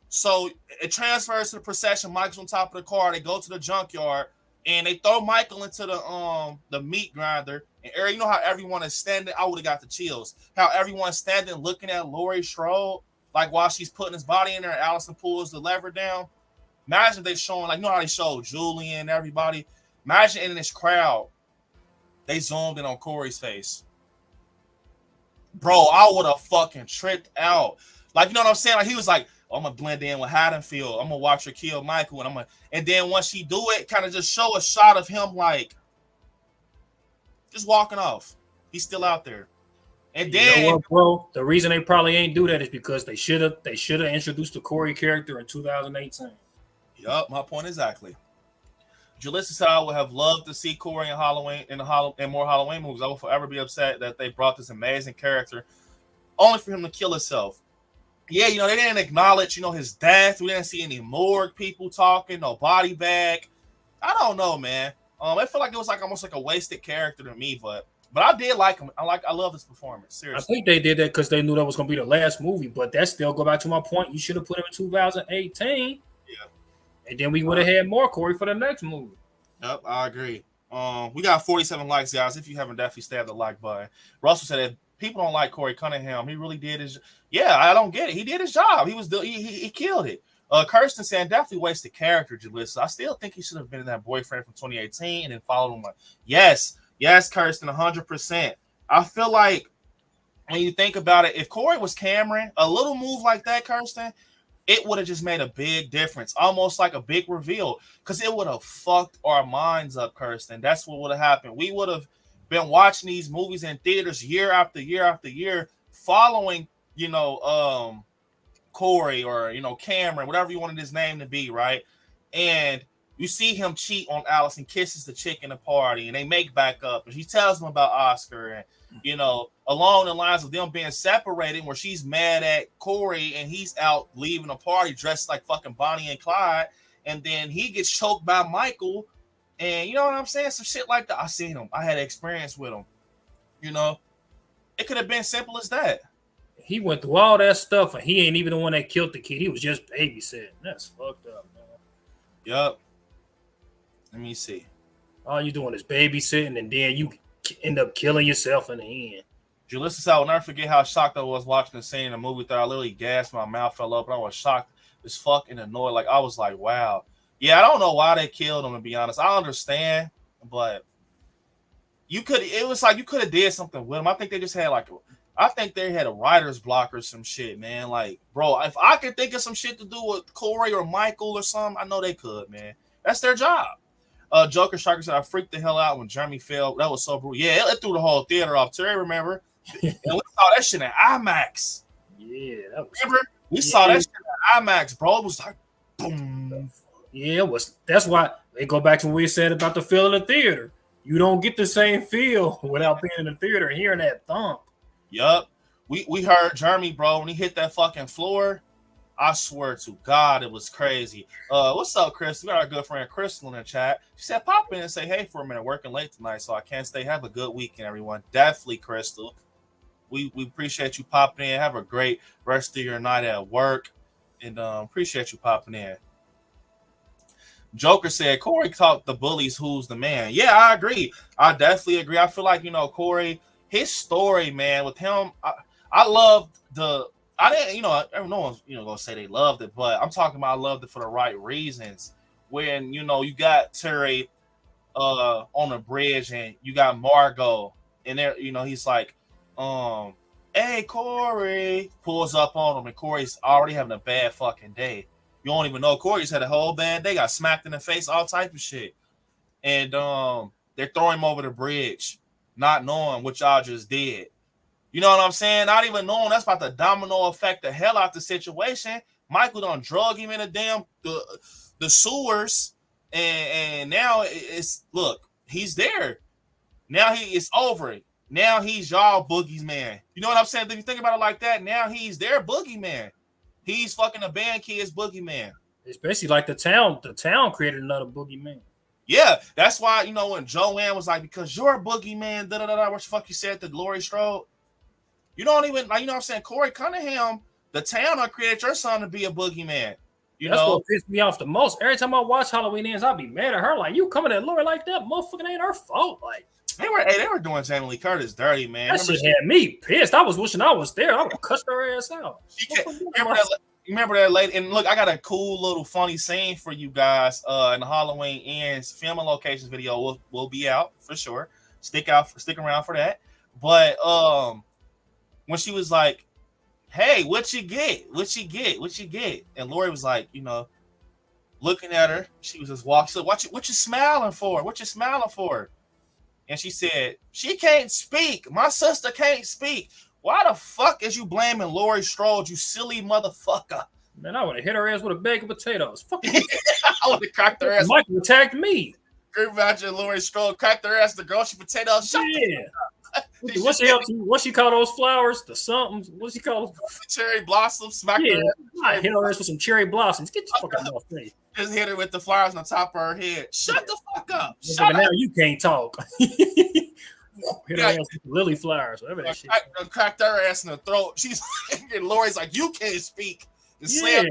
So it transfers to the procession. Michael's on top of the car. They go to the junkyard, and they throw Michael into the meat grinder. And Eric, you know how everyone is standing? I would have got the chills. How everyone's standing looking at Laurie Strode, like while she's putting his body in there, and Allison pulls the lever down. Imagine they showing, like, you know how they showed Julian and everybody? Imagine in this crowd, they zoomed in on Corey's face. Bro, I would have fucking tripped out. Like, you know what I'm saying? Like, he was like, oh, I'm going to blend in with Haddonfield. I'm going to watch her kill Michael. And then once she do it, kind of just show a shot of him, like, just walking off. He's still out there. And then, you know what, bro? The reason they probably ain't do that is because they should have introduced the Corey character in 2018. Yup, my point exactly. Jalissa I would have loved to see Corey in Halloween in more Halloween movies. I will forever be upset that they brought this amazing character only for him to kill himself. Yeah, they didn't acknowledge, his death. We didn't see any morgue people talking, no body bag. I don't know, man. I feel like it was like almost like a wasted character to me, but I did like him. I love his performance. Seriously. I think they did that because they knew that was going to be the last movie, but that still go back to my point. You should have put him in 2018. Yeah. And then we would have had more Corey for the next movie. Yep, I agree. We got 47 likes, guys. If you haven't, definitely stab the like button. Russell said if people don't like Corey Cunningham, he really did his. Yeah, I don't get it. He did his job. He killed it. Kirsten saying definitely wasted character, Jalissa. I still think he should have been in that boyfriend from 2018 and then followed him. Like, yes, Kirsten, 100%. I feel like when you think about it, if Corey was Cameron, a little move like that, Kirsten, it would have just made a big difference, almost like a big reveal, because it would have fucked our minds up, Kirsten. That's what would have happened. We would have been watching these movies in theaters year after year after year, following, Corey or, Cameron, whatever you wanted his name to be, right? And you see him cheat on Allison, kisses the chick in the party, and they make back up, and she tells him about Oscar, and along the lines of them being separated, where she's mad at Corey and he's out leaving a party dressed like fucking Bonnie and Clyde, and then he gets choked by Michael, and you know what I'm saying? Some shit like that. I seen him. I had experience with him. It could have been simple as that. He went through all that stuff, and he ain't even the one that killed the kid. He was just babysitting. That's fucked up, man. Yup. Let me see. All you doing is babysitting, and then you end up killing yourself in the end. Jalissa, I will never forget how shocked I was watching the scene in the movie theater. I literally gasped, my mouth fell up, and I was shocked as fuck and annoyed. Like, I was like, wow. Yeah, I don't know why they killed him, to be honest. I understand, but it was like you could have did something with him. I think they just had a writer's block or some shit, man. Like, bro, if I could think of some shit to do with Corey or Michael or something, I know they could, man. That's their job. Joker Sharker said, I freaked the hell out when Jeremy fell. That was so brutal. Yeah, it threw the whole theater off. Terry, remember? And we saw that shit in IMAX. Yeah, that was. Remember? We saw that shit in IMAX, bro. It was like, boom. Yeah, it was. That's why they go back to what we said about the feel of the theater. You don't get the same feel without being in the theater and hearing that thump. Yup. We heard Jeremy, bro, when he hit that fucking floor. I swear to God, it was crazy. What's up, Chris? We got our good friend Crystal in the chat. She said, pop in and say hey for a minute. Working late tonight, so I can't stay. Have a good weekend, everyone. Definitely, Crystal. We appreciate you popping in. Have a great rest of your night at work. And appreciate you popping in. Joker said, Corey taught the bullies who's the man. Yeah, I agree. I definitely agree. I feel like, Corey, his story, man, with him, I loved I didn't, no one's, gonna say they loved it, but I'm talking about I loved it for the right reasons. When, you got Terry on the bridge and you got Margot and there, he's like, hey, Corey, pulls up on him, and Corey's already having a bad fucking day. You don't even know Corey's had a whole bad day, got smacked in the face, all type of shit. And they're throwing him over the bridge, not knowing what y'all just did. You know what I'm saying? Not even knowing that's about to domino effect the hell out the situation. Michael done drug him in the damn the sewers, and now it's look, he's there. Now it's over. Now he's y'all boogie's man. You know what I'm saying? If you think about it like that, now he's their boogeyman. He's fucking a band kid's boogeyman. It's basically like the town created another boogeyman. Yeah, that's why, you know, when Joanne was like, because you're a boogeyman, what the fuck you said to Laurie Strode. You don't even, like, you know what I'm saying? Corey Cunningham, the town created your son to be a boogeyman. That's what pissed me off the most. Every time I watch Halloween Ends, I'll be mad at her. Like, you coming at Laurie like that? Motherfucking ain't her fault. Like, they were doing Jamie Lee Curtis dirty, man. That shit had me pissed. I was wishing I was there. I would cuss her ass out. Remember that lady? And look, I got a cool little funny scene for you guys in the Halloween Ends filming locations video. Will be out for sure. Stick around for that. But when she was like, "Hey, what you get? What you get? What you get?" and Laurie was like, you know, looking at her, she was just walking. She said, "What you smiling for? What you smiling for?" And she said, "She can't speak. My sister can't speak." Why the fuck is you blaming Laurie Strode, you silly motherfucker? Man, I would have hit her ass with a bag of potatoes. Fuck you. I would have cracked her ass. Michael attacked me. Scream about your Laurie Strode, cracked her ass, the grocery potatoes. Shut What she call those flowers? The somethings? What she call them? Cherry blossoms. Smack her ass. I hit her ass with some cherry blossoms. Get the fuck out of my face. Just hit her with the flowers on the top of her head. Shut the fuck up. Shut up. Now you can't talk. Hit her ass with lily flowers. Whatever that shit. Cracked her ass in the throat. She's and Laurie's like, "You can't speak." And slammed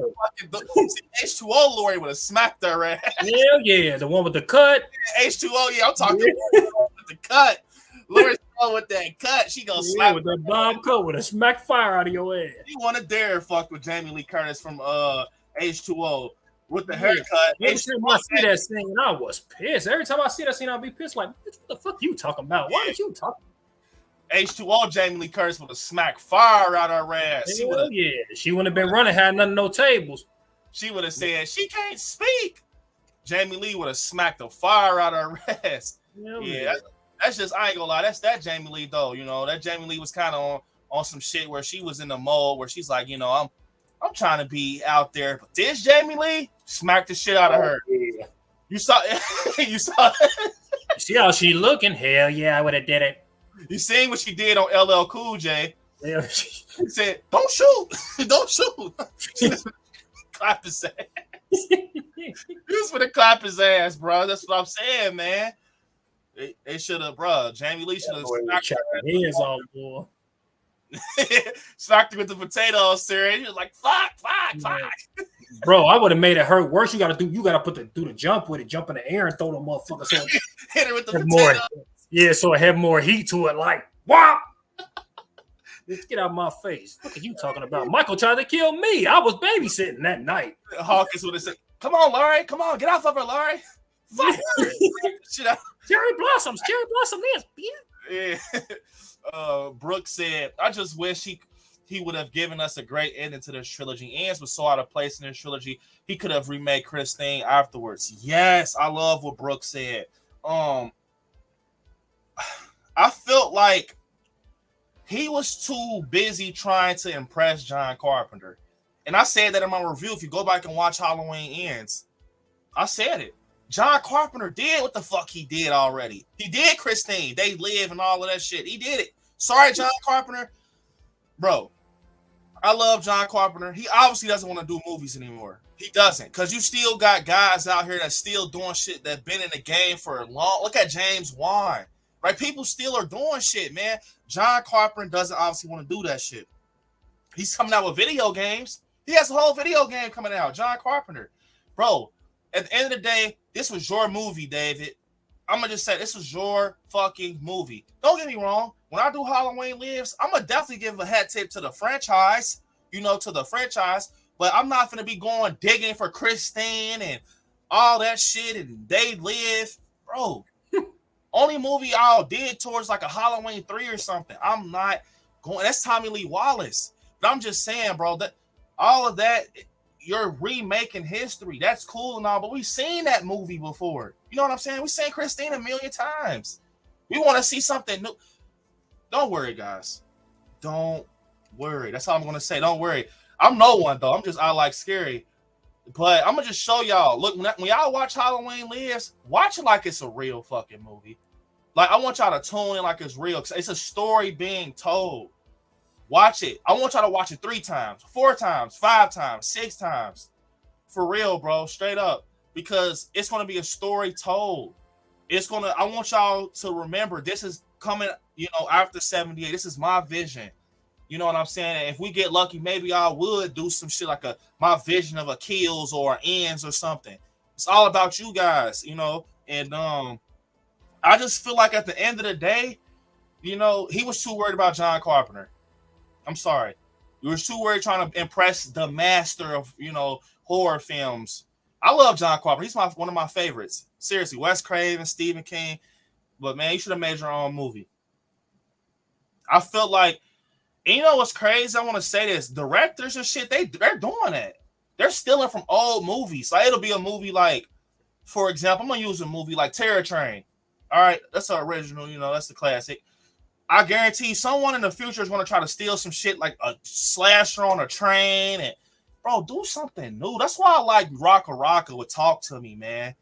the fucking H2O. Laurie would have smacked her ass. Hell yeah, the one with the cut. H2O. Yeah, I'm talking with the cut. Laurie with that cut. She gonna slap with that bomb cut with a smack fire out of your ass. You want to dare fuck with Jamie Lee Curtis from H2O with the haircut. Every time I see that scene, I was pissed. Every time I see that scene, I'll be pissed. Like, what the fuck you talking about? Why did you talk? H2O Jamie Lee Curtis would have smacked fire out her ass. She wouldn't have been running, had none of no tables. She would have said, "She can't speak." Jamie Lee would have smacked the fire out her ass. That's just, I ain't gonna lie. That's that Jamie Lee though. You know, that Jamie Lee was kind of on some shit where she was in the mode where she's like, you know, I'm trying to be out there, but this Jamie Lee smacked the shit out of her. Yeah. You saw you saw you see how she looking? Hell yeah, I would have did it. You seen what she did on LL Cool J? Yeah. She said, "Don't shoot, don't shoot." Clap his ass. He was for the clap his ass, bro. That's what I'm saying, man. They should have, bro. Jamie Lee should have smacked her hands on, boy. Smacked her with the potatoes, sir. He was like, "Fuck." Bro, I would have made it hurt worse. You gotta do the jump with it, jump in the air and throw the motherfucker. So hit her with the potatoes. So it had more heat to it, like, wow. Let's get out of my face. What are you talking about? Michael tried to kill me. I was babysitting that night. Hawkins would have said, "Come on, Laurie. Come on, get off of her, Laurie." Fuck her. Cherry blossoms, this, yeah. Brooke said, "I just wish he would have given us a great ending to this trilogy. Ends was so out of place in this trilogy. He could have remade Christine afterwards." Yes, I love what Brooke said. I felt like he was too busy trying to impress John Carpenter. And I said that in my review. If you go back and watch Halloween Ends, I said it. John Carpenter did what the fuck he did already. He did Christine, They Live, and all of that shit. He did it. Sorry, John Carpenter. Bro, I love John Carpenter. He obviously doesn't want to do movies anymore. He doesn't. Because you still got guys out here that's still doing shit that been in the game for long. Look at James Wan. Right? People still are doing shit, man. John Carpenter doesn't obviously want to do that shit. He's coming out with video games. He has a whole video game coming out. John Carpenter. Bro, at the end of the day, this was your movie, David. I'm going to just say this was your fucking movie. Don't get me wrong. When I do Halloween Lives, I'm going to definitely give a hat tip to the franchise. But I'm not going to be going digging for Christine and all that shit and They Live. Bro, only movie I did towards like a Halloween 3 or something. I'm not going. That's Tommy Lee Wallace. But I'm just saying, bro, that all of that, you're remaking history. That's cool and all, but we've seen that movie before. You know what I'm saying? We've seen Christine a million times. We want to see something new. Don't worry, guys. Don't worry. That's all I'm going to say. Don't worry. I'm no one, though. I'm just ILIKESCARY. But I'm gonna just show y'all. Look, when y'all watch Halloween Lives, watch it like it's a real fucking movie. Like I want y'all to tune in like it's real. It's a story being told. Watch it. I want y'all to watch it 3 times, 4 times, 5 times, 6 times. For real, bro. Straight up. Because it's gonna be a story told. I want y'all to remember this is coming, after 78. This is my vision. You know what I'm saying? And if we get lucky, maybe I would do some shit like my vision of a Kills or an Ends or something. It's all about you guys, and I just feel like at the end of the day, he was too worried about John Carpenter. I'm sorry. He was too worried trying to impress the master of, horror films. I love John Carpenter. He's one of my favorites. Seriously, Wes Craven, Stephen King. But man, you should have made your own movie. I felt like, and you know what's crazy? I want to say this. Directors and shit, they're doing that. They're stealing from old movies. Like it'll be a movie like, for example, I'm going to use a movie like Terror Train. All right, that's our original, that's the classic. I guarantee someone in the future is going to try to steal some shit like a slasher on a train. And bro, do something new. That's why I like Rocka would talk to me, man.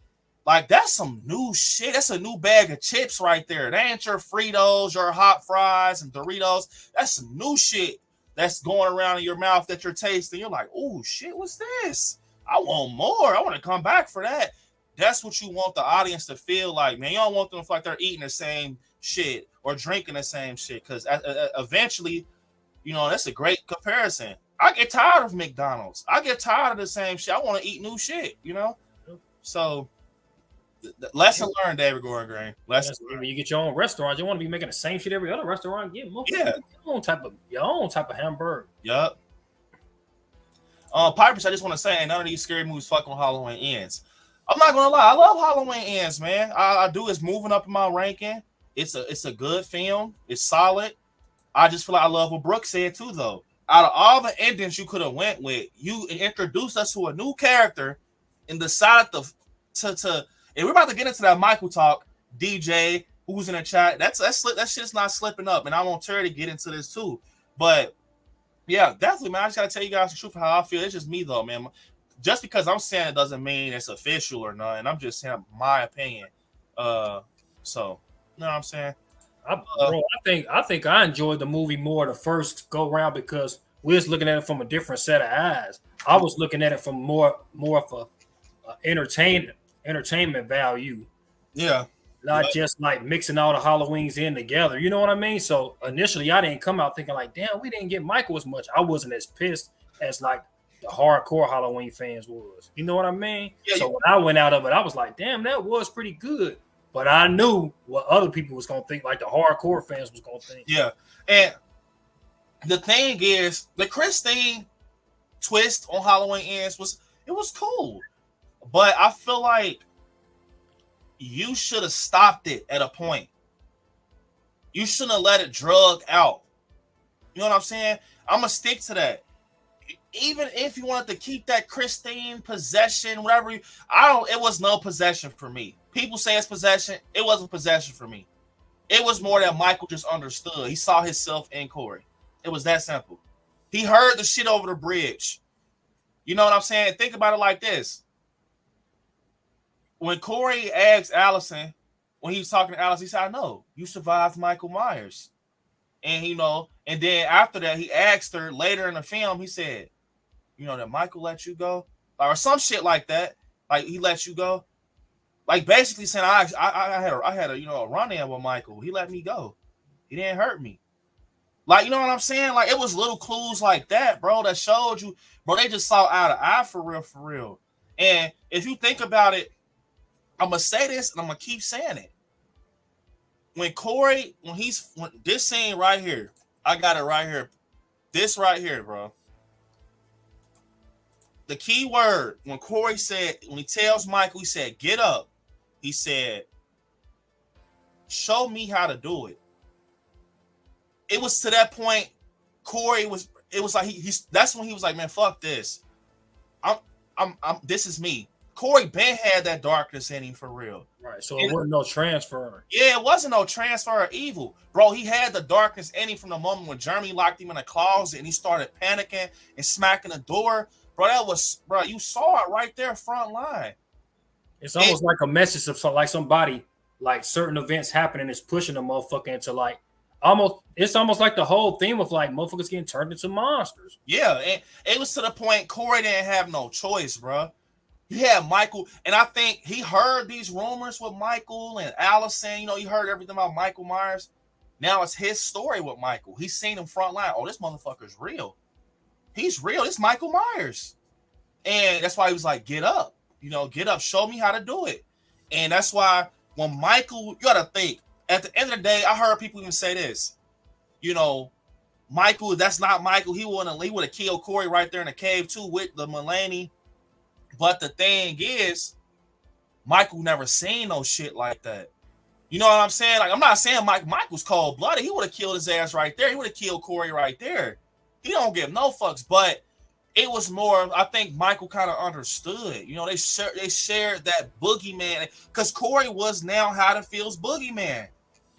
Like that's some new shit. That's a new bag of chips right there. That ain't your Fritos, your hot fries and Doritos. That's some new shit that's going around in your mouth that you're tasting. You're like, oh shit, what's this? I want more. I want to come back for that. That's what you want the audience to feel like, man. You don't want them to feel like they're eating the same shit or drinking the same shit, because eventually, that's a great comparison. I get tired of McDonald's. I get tired of the same shit. I want to eat new shit, So, lesson learned, David Gordon Green. When you get your own restaurant, you want to be making the same shit every other restaurant. Get your own type of hamburger. Yup. Pipers, I just want to say, ain't none of these scary movies fucking with Halloween Ends. I'm not gonna lie, I love Halloween Ends, man. I do. It's moving up in my ranking. It's a good film. It's solid. I just feel like I love what Brooke said too, though. Out of all the endings you could have went with, you introduced us to a new character and decided to. And we're about to get into that Michael talk. DJ, who's in the chat, that shit's not slipping up, and I want Terry to get into this too. But yeah, definitely, man. I just gotta tell you guys the truth of how I feel. It's just me though, man. Just because I'm saying it doesn't mean it's official or nothing. I'm just saying my opinion. So you know what I'm saying? I think I enjoyed the movie more the first go round because we was looking at it from a different set of eyes. I was looking at it from more of a entertainment value. Yeah. Not just like mixing all the Halloweens in together. You know what I mean? So initially I didn't come out thinking like, damn, we didn't get Michael as much. I wasn't as pissed as like the hardcore Halloween fans was. You know what I mean? Yeah, so when I went out of it, I was like, damn, that was pretty good. But I knew what other people was going to think, like the hardcore fans was going to think. Yeah. And the thing is, the Christine twist on Halloween Ends was cool. But I feel like you should have stopped it at a point. You shouldn't have let it drug out. You know what I'm saying? I'm going to stick to that. Even if you wanted to keep that Christine possession, whatever, it was no possession for me. People say it's possession. It wasn't possession for me. It was more that Michael just understood. He saw himself in Corey. It was that simple. He heard the shit over the bridge. You know what I'm saying? Think about it like this. When Corey asked Allison, when he was talking to Allison, he said, I know, you survived Michael Myers. And, and then after that, he asked her later in the film, he said, that Michael let you go? Or some shit like that. Like, he let you go. Like, basically saying, I had a run-in with Michael. He let me go. He didn't hurt me. Like, you know what I'm saying? Like, it was little clues like that, bro, that showed you. Bro, they just saw eye to eye for real. And if you think about it, I'm going to say this, and I'm going to keep saying it. When this scene right here, I got it right here. This right here, bro. The key word, when Corey said, when he tells Michael, he said, get up. He said, show me how to do it. It was to that point, it was like, that's when he was like, man, fuck this. This is me. Corey Ben had that darkness in him for real. Right. So it wasn't no transfer. Yeah, it wasn't no transfer of evil. Bro, he had the darkness in him from the moment when Jeremy locked him in a closet and he started panicking and smacking the door. bro. That was, bro. You saw it right there, front line. It's almost like a message of like somebody, like certain events happening is pushing a motherfucker into like it's almost like the whole theme of like motherfuckers getting turned into monsters. Yeah, and it was to the point Corey didn't have no choice, bro. He had Michael, and I think he heard these rumors with Michael and Allison. You know, he heard everything about Michael Myers. Now it's his story with Michael. He's seen him front line. Oh, this motherfucker's real. He's real. It's Michael Myers. And that's why he was like, get up. You know, get up. Show me how to do it. And that's why when Michael, you got to think, at the end of the day, I heard people even say this. You know, Michael, that's not Michael. He would have killed Corey right there in the cave too with the Mulaney. But the thing is, Michael never seen no shit like that. You know what I'm saying? Like, I'm not saying Michael's cold-blooded. He would have killed his ass right there. He would have killed Corey right there. He don't give no fucks. But it was more, I think Michael kind of understood. You know, they shared that boogeyman. Because Corey was now Haddonfield's boogeyman.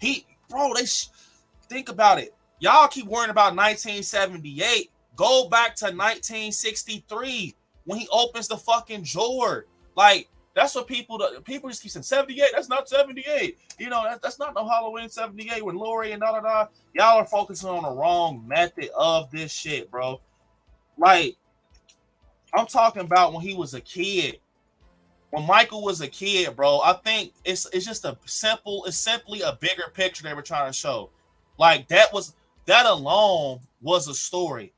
Think about it. Y'all keep worrying about 1978. Go back to 1963 when he opens the fucking drawer. Like, that's what people just keep saying, 78, that's not 78. You know, that's not no Halloween 78 with Lori and da-da-da. Y'all are focusing on the wrong method of this shit, bro. Like, I'm talking about when he was a kid. When Michael was a kid, bro, I think it's just simply a bigger picture they were trying to show. Like, that alone was a story.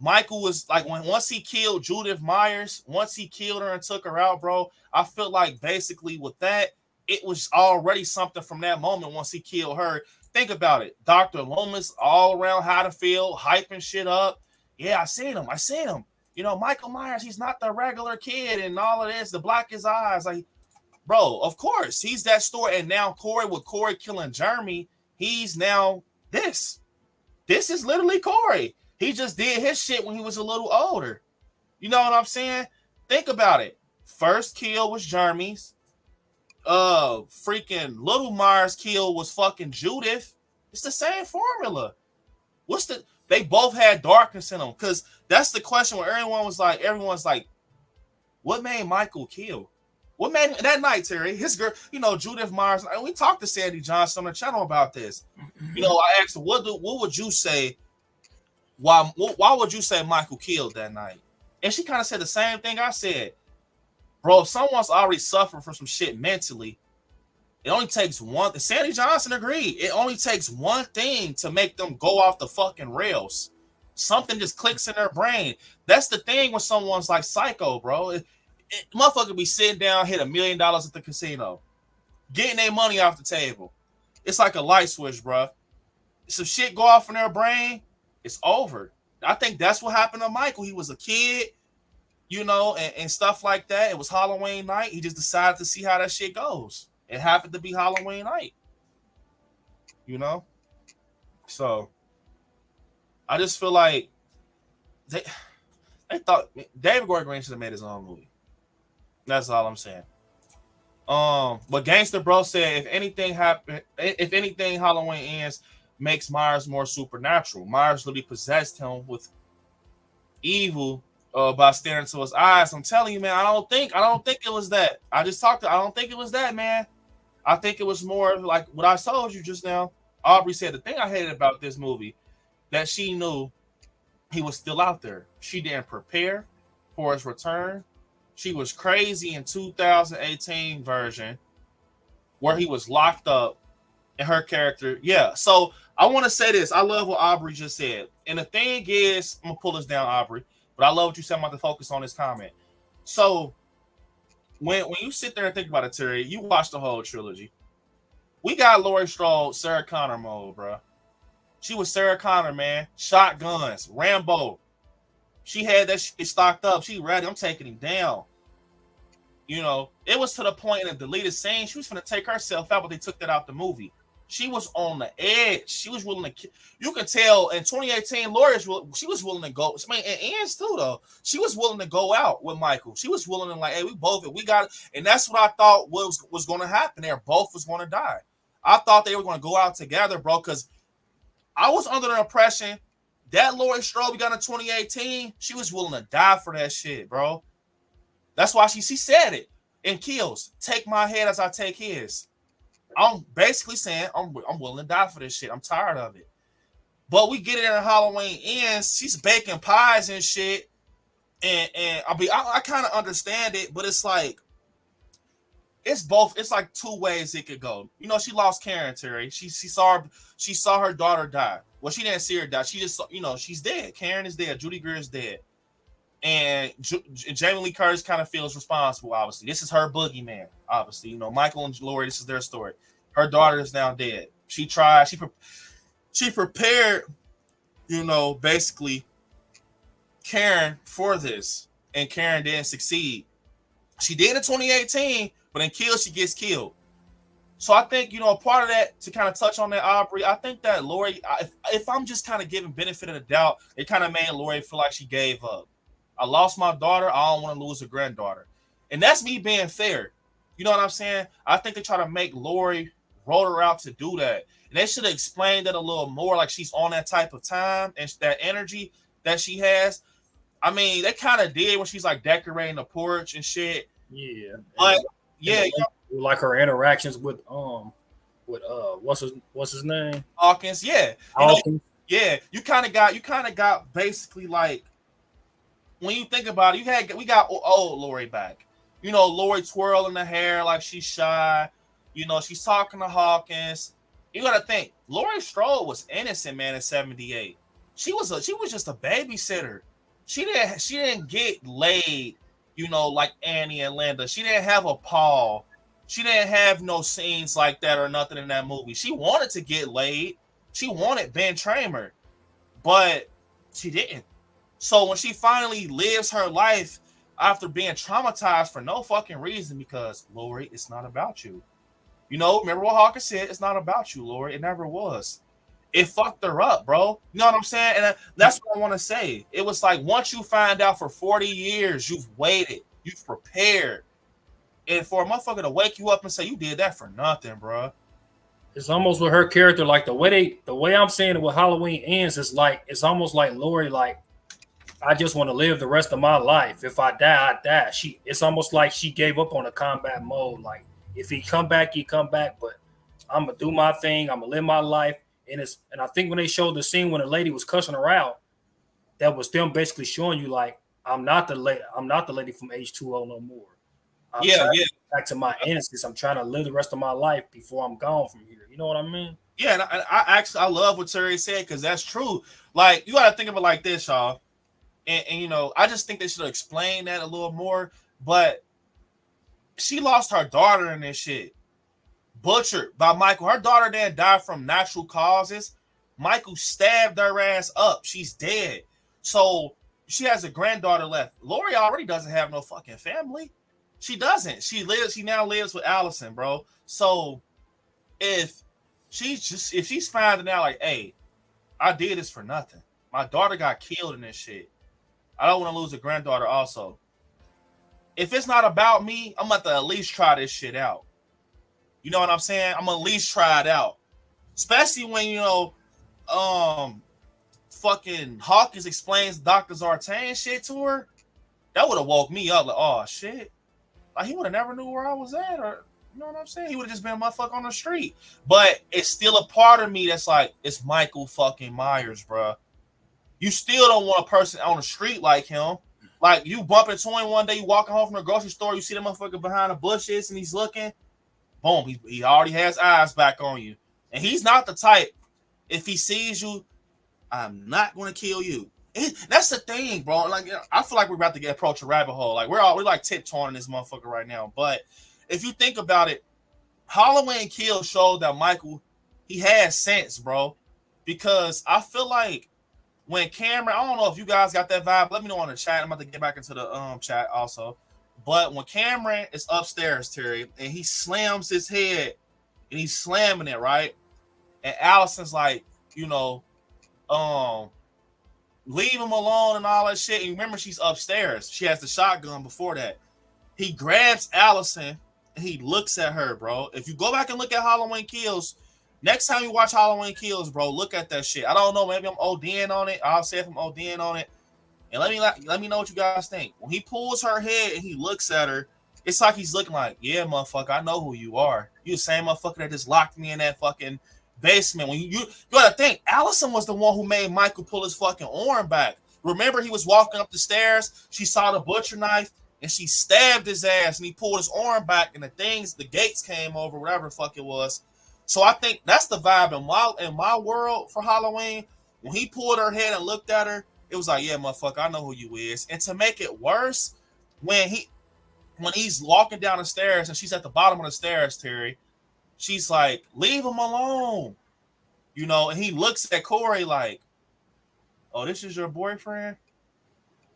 Michael was like, once he killed Judith Myers, once he killed her and took her out, bro, I feel like basically with that, it was already something from that moment once he killed her. Think about it. Dr. Loomis all around Haddonfield, hyping shit up. Yeah, I seen him. You know, Michael Myers, he's not the regular kid and all of this, the blackest eyes. Like, bro, of course, he's that story. And now Corey killing Jeremy, he's now this. This is literally Corey. He just did his shit when he was a little older. You know what I'm saying? Think about it. First kill was Jeremy's. Freaking Little Myers kill was fucking Judith. It's the same formula. They both had darkness in them. Because that's the question where everyone's like, what made Michael kill? What made that night, Terry? His girl, you know, Judith Myers. We talked to Sandy Johnson on the channel about this. You know, I asked her, what would you say? Why would you say Michael killed that night? And she kind of said the same thing I said. Bro, if someone's already suffering from some shit mentally, it only takes one. Sandy Johnson agreed. It only takes one thing to make them go off the fucking rails. Something just clicks in their brain. That's the thing when someone's like psycho, bro. Motherfucker be sitting down, hit $1 million at the casino, getting their money off the table. It's like a light switch, bro. Some shit go off in their brain, it's over. I think that's what happened to Michael. He was a kid, you know, and stuff like that. It was Halloween night. He just decided to see how that shit goes. It happened to be Halloween night, you know? So I just feel like they thought David Gordon Green should have made his own movie. That's all I'm saying. But Gangster Bro said, if anything, Halloween ends, makes Myers more supernatural. Myers literally possessed him with evil by staring into his eyes. I'm telling you, man, I don't think it was that. I don't think it was that, man. I think it was more like what I told you just now. Aubrey said the thing I hated about this movie, that she knew he was still out there. She didn't prepare for his return. She was crazy in 2018 version where he was locked up and her character. Yeah. So I want to say this. I love what Aubrey just said. And the thing is, I'm going to pull this down, Aubrey, but I love what you said. I'm about to focus on this comment. So when you sit there and think about it, Terry, you watch the whole trilogy. We got Laurie Strode, Sarah Connor mode, bro. She was Sarah Connor, man. Shotguns, Rambo. She had that shit stocked up. She ready. I'm taking him down. You know, it was to the point in the deleted scene, she was going to take herself out, but they took that out the movie. She was on the edge. She was willing to. You can tell in 2018, she was willing to go. I mean, and Ann's too, though. She was willing to go out with Michael. She was willing to, like, hey, we got it. And that's what I thought was going to happen there. Both was going to die. I thought they were going to go out together, bro, because I was under the impression that Laurie Strode we got in 2018, she was willing to die for that shit, bro. That's why she said it in Kills. Take my head as I take his. I'm basically saying I'm willing to die for this shit. I'm tired of it. But we get it in Halloween Ends. She's baking pies and shit. And I kind of understand it, but it's like it's both. It's like two ways it could go. You know, she lost Karen, Terry. She saw her daughter die. Well, she didn't see her die. She just saw, you know, she's dead. Karen is dead. Judy Greer is dead. And Jamie Lee Curtis kind of feels responsible, obviously. This is her boogeyman, obviously. You know, Michael and Laurie, this is their story. Her daughter is now dead. She prepared, you know, basically Karen for this. And Karen didn't succeed. She did in 2018, but in Kill, she gets killed. So I think, you know, part of that, to kind of touch on that, Aubrey, I think that Laurie, if I'm just kind of giving benefit of the doubt, it kind of made Laurie feel like she gave up. I lost my daughter. I don't want to lose a granddaughter. And that's me being fair. You know what I'm saying? I think they try to make Laurie roll her out to do that. And they should have explained that a little more, like she's on that type of time and that energy that she has. I mean, they kind of did when she's like decorating the porch and shit. Yeah. But yeah, like her interactions with what's his name? Hawkins. Yeah. Hawkins. You kind of got basically like, when you think about it, we got old Laurie back. You know, Laurie twirling the hair like she's shy. You know, she's talking to Hawkins. You got to think, Laurie Strode was innocent, man, in 78. She was just a babysitter. She didn't get laid, you know, like Annie and Linda. She didn't have a Paul. She didn't have no scenes like that or nothing in that movie. She wanted to get laid. She wanted Ben Tramer, but she didn't. So when she finally lives her life after being traumatized for no fucking reason, because Laurie, it's not about you. You know, remember what Hawkins said? It's not about you, Laurie. It never was. It fucked her up, bro. You know what I'm saying? And that's what I want to say. It was like, once you find out for 40 years, you've waited, you've prepared. And for a motherfucker to wake you up and say you did that for nothing, bro. It's almost with her character, like the way I'm saying it with Halloween Ends, it's almost like Laurie, like, I just want to live the rest of my life. If I die, I die. It's almost like she gave up on the combat mode. Like, if he come back, but I'm gonna do my thing. I'm gonna live my life. And I think when they showed the scene when the lady was cussing her out, that was them basically showing you, like, I'm not the lady from H2O no more. I'm back to my innocence. I'm trying to live the rest of my life before I'm gone from here. You know what I mean? Yeah, and I love what Terry said, because that's true. Like, you got to think of it like this, y'all. And you know, I just think they should have explained that a little more. But she lost her daughter in this shit. Butchered by Michael. Her daughter didn't die from natural causes. Michael stabbed her ass up. She's dead. So she has a granddaughter left. Laurie already doesn't have no fucking family. She doesn't. She now lives with Allison, bro. So if she's finding out, like, hey, I did this for nothing. My daughter got killed in this shit. I don't want to lose a granddaughter also. If it's not about me, I'm about to at least try this shit out. You know what I'm saying? I'm gonna at least try it out. Especially when, you know, fucking Hawkins explains Dr. Zartan shit to her. That would have woke me up like, oh shit. Like, he would have never knew where I was at, or you know what I'm saying? He would have just been a motherfucker on the street. But it's still a part of me that's like, it's Michael fucking Myers, bro. You still don't want a person on the street like him. Like, you bump into him one day, you walking home from the grocery store, you see the motherfucker behind the bushes and he's looking. Boom, he already has eyes back on you. And he's not the type, if he sees you, I'm not going to kill you. That's the thing, bro. Like, you know, I feel like we're about to approach a rabbit hole. Like, we're like tiptoeing this motherfucker right now. But if you think about it, Halloween Kills showed that Michael, he has sense, bro. Because I feel like when Cameron, I don't know if you guys got that vibe. Let me know on the chat. I'm about to get back into the chat also. But when Cameron is upstairs, Terry, and he slams his head, and he's slamming it, right? And Allison's like, you know, leave him alone and all that shit. And remember, she's upstairs. She has the shotgun before that. He grabs Allison, and he looks at her, bro. If you go back and look at Halloween Kills, Next time you watch Halloween Kills, bro, look at that shit. I don't know, maybe I'm ODing on it. I'll say if I'm ODing on it. And let me know what you guys think. When he pulls her head and he looks at her, it's like he's looking like, yeah, motherfucker, I know who you are. You the same motherfucker that just locked me in that fucking basement. When you gotta think, Allison was the one who made Michael pull his fucking arm back. Remember, he was walking up the stairs. She saw the butcher knife and she stabbed his ass and he pulled his arm back and the gates came over, whatever the fuck it was. So I think that's the vibe in my world for Halloween. When he pulled her head and looked at her, it was like, yeah, motherfucker, I know who you is. And to make it worse, when he's walking down the stairs and she's at the bottom of the stairs, Terry, she's like, leave him alone. You know, and he looks at Corey like, oh, this is your boyfriend?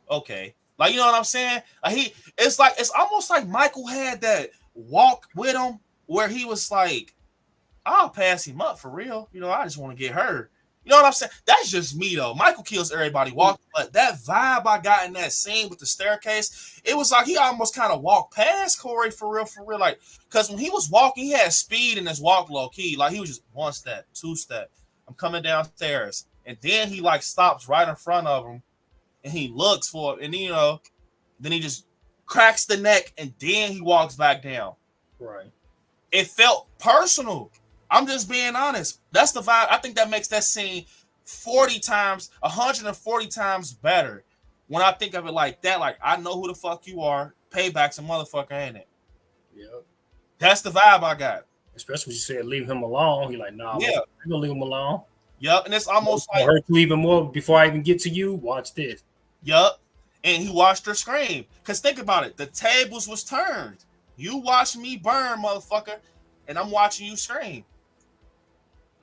Okay. Like, you know what I'm saying? Like it's almost like Michael had that walk with him where he was like, I'll pass him up for real. You know, I just want to get her. You know what I'm saying? That's just me, though. Michael kills everybody walking, but that vibe I got in that scene with the staircase, it was like he almost kind of walked past Corey for real. Like, because when he was walking, he had speed in his walk low key. Like, he was just 1 step, 2 step. I'm coming downstairs. And then he, like, stops right in front of him, and he looks for it. And, you know, then he just cracks the neck, and then he walks back down. Right. It felt personal. I'm just being honest. That's the vibe. I think that makes that scene 140 times better. When I think of it like that, like, I know who the fuck you are. Payback's a motherfucker, ain't it? Yep. That's the vibe I got. Especially when you said leave him alone. He like, nah, yeah, I'm gonna leave him alone. Yep, and it's almost like hurt you even more before I even get to you. Watch this. Yep. And he watched her scream. Because think about it, the tables was turned. You watch me burn, motherfucker, and I'm watching you scream.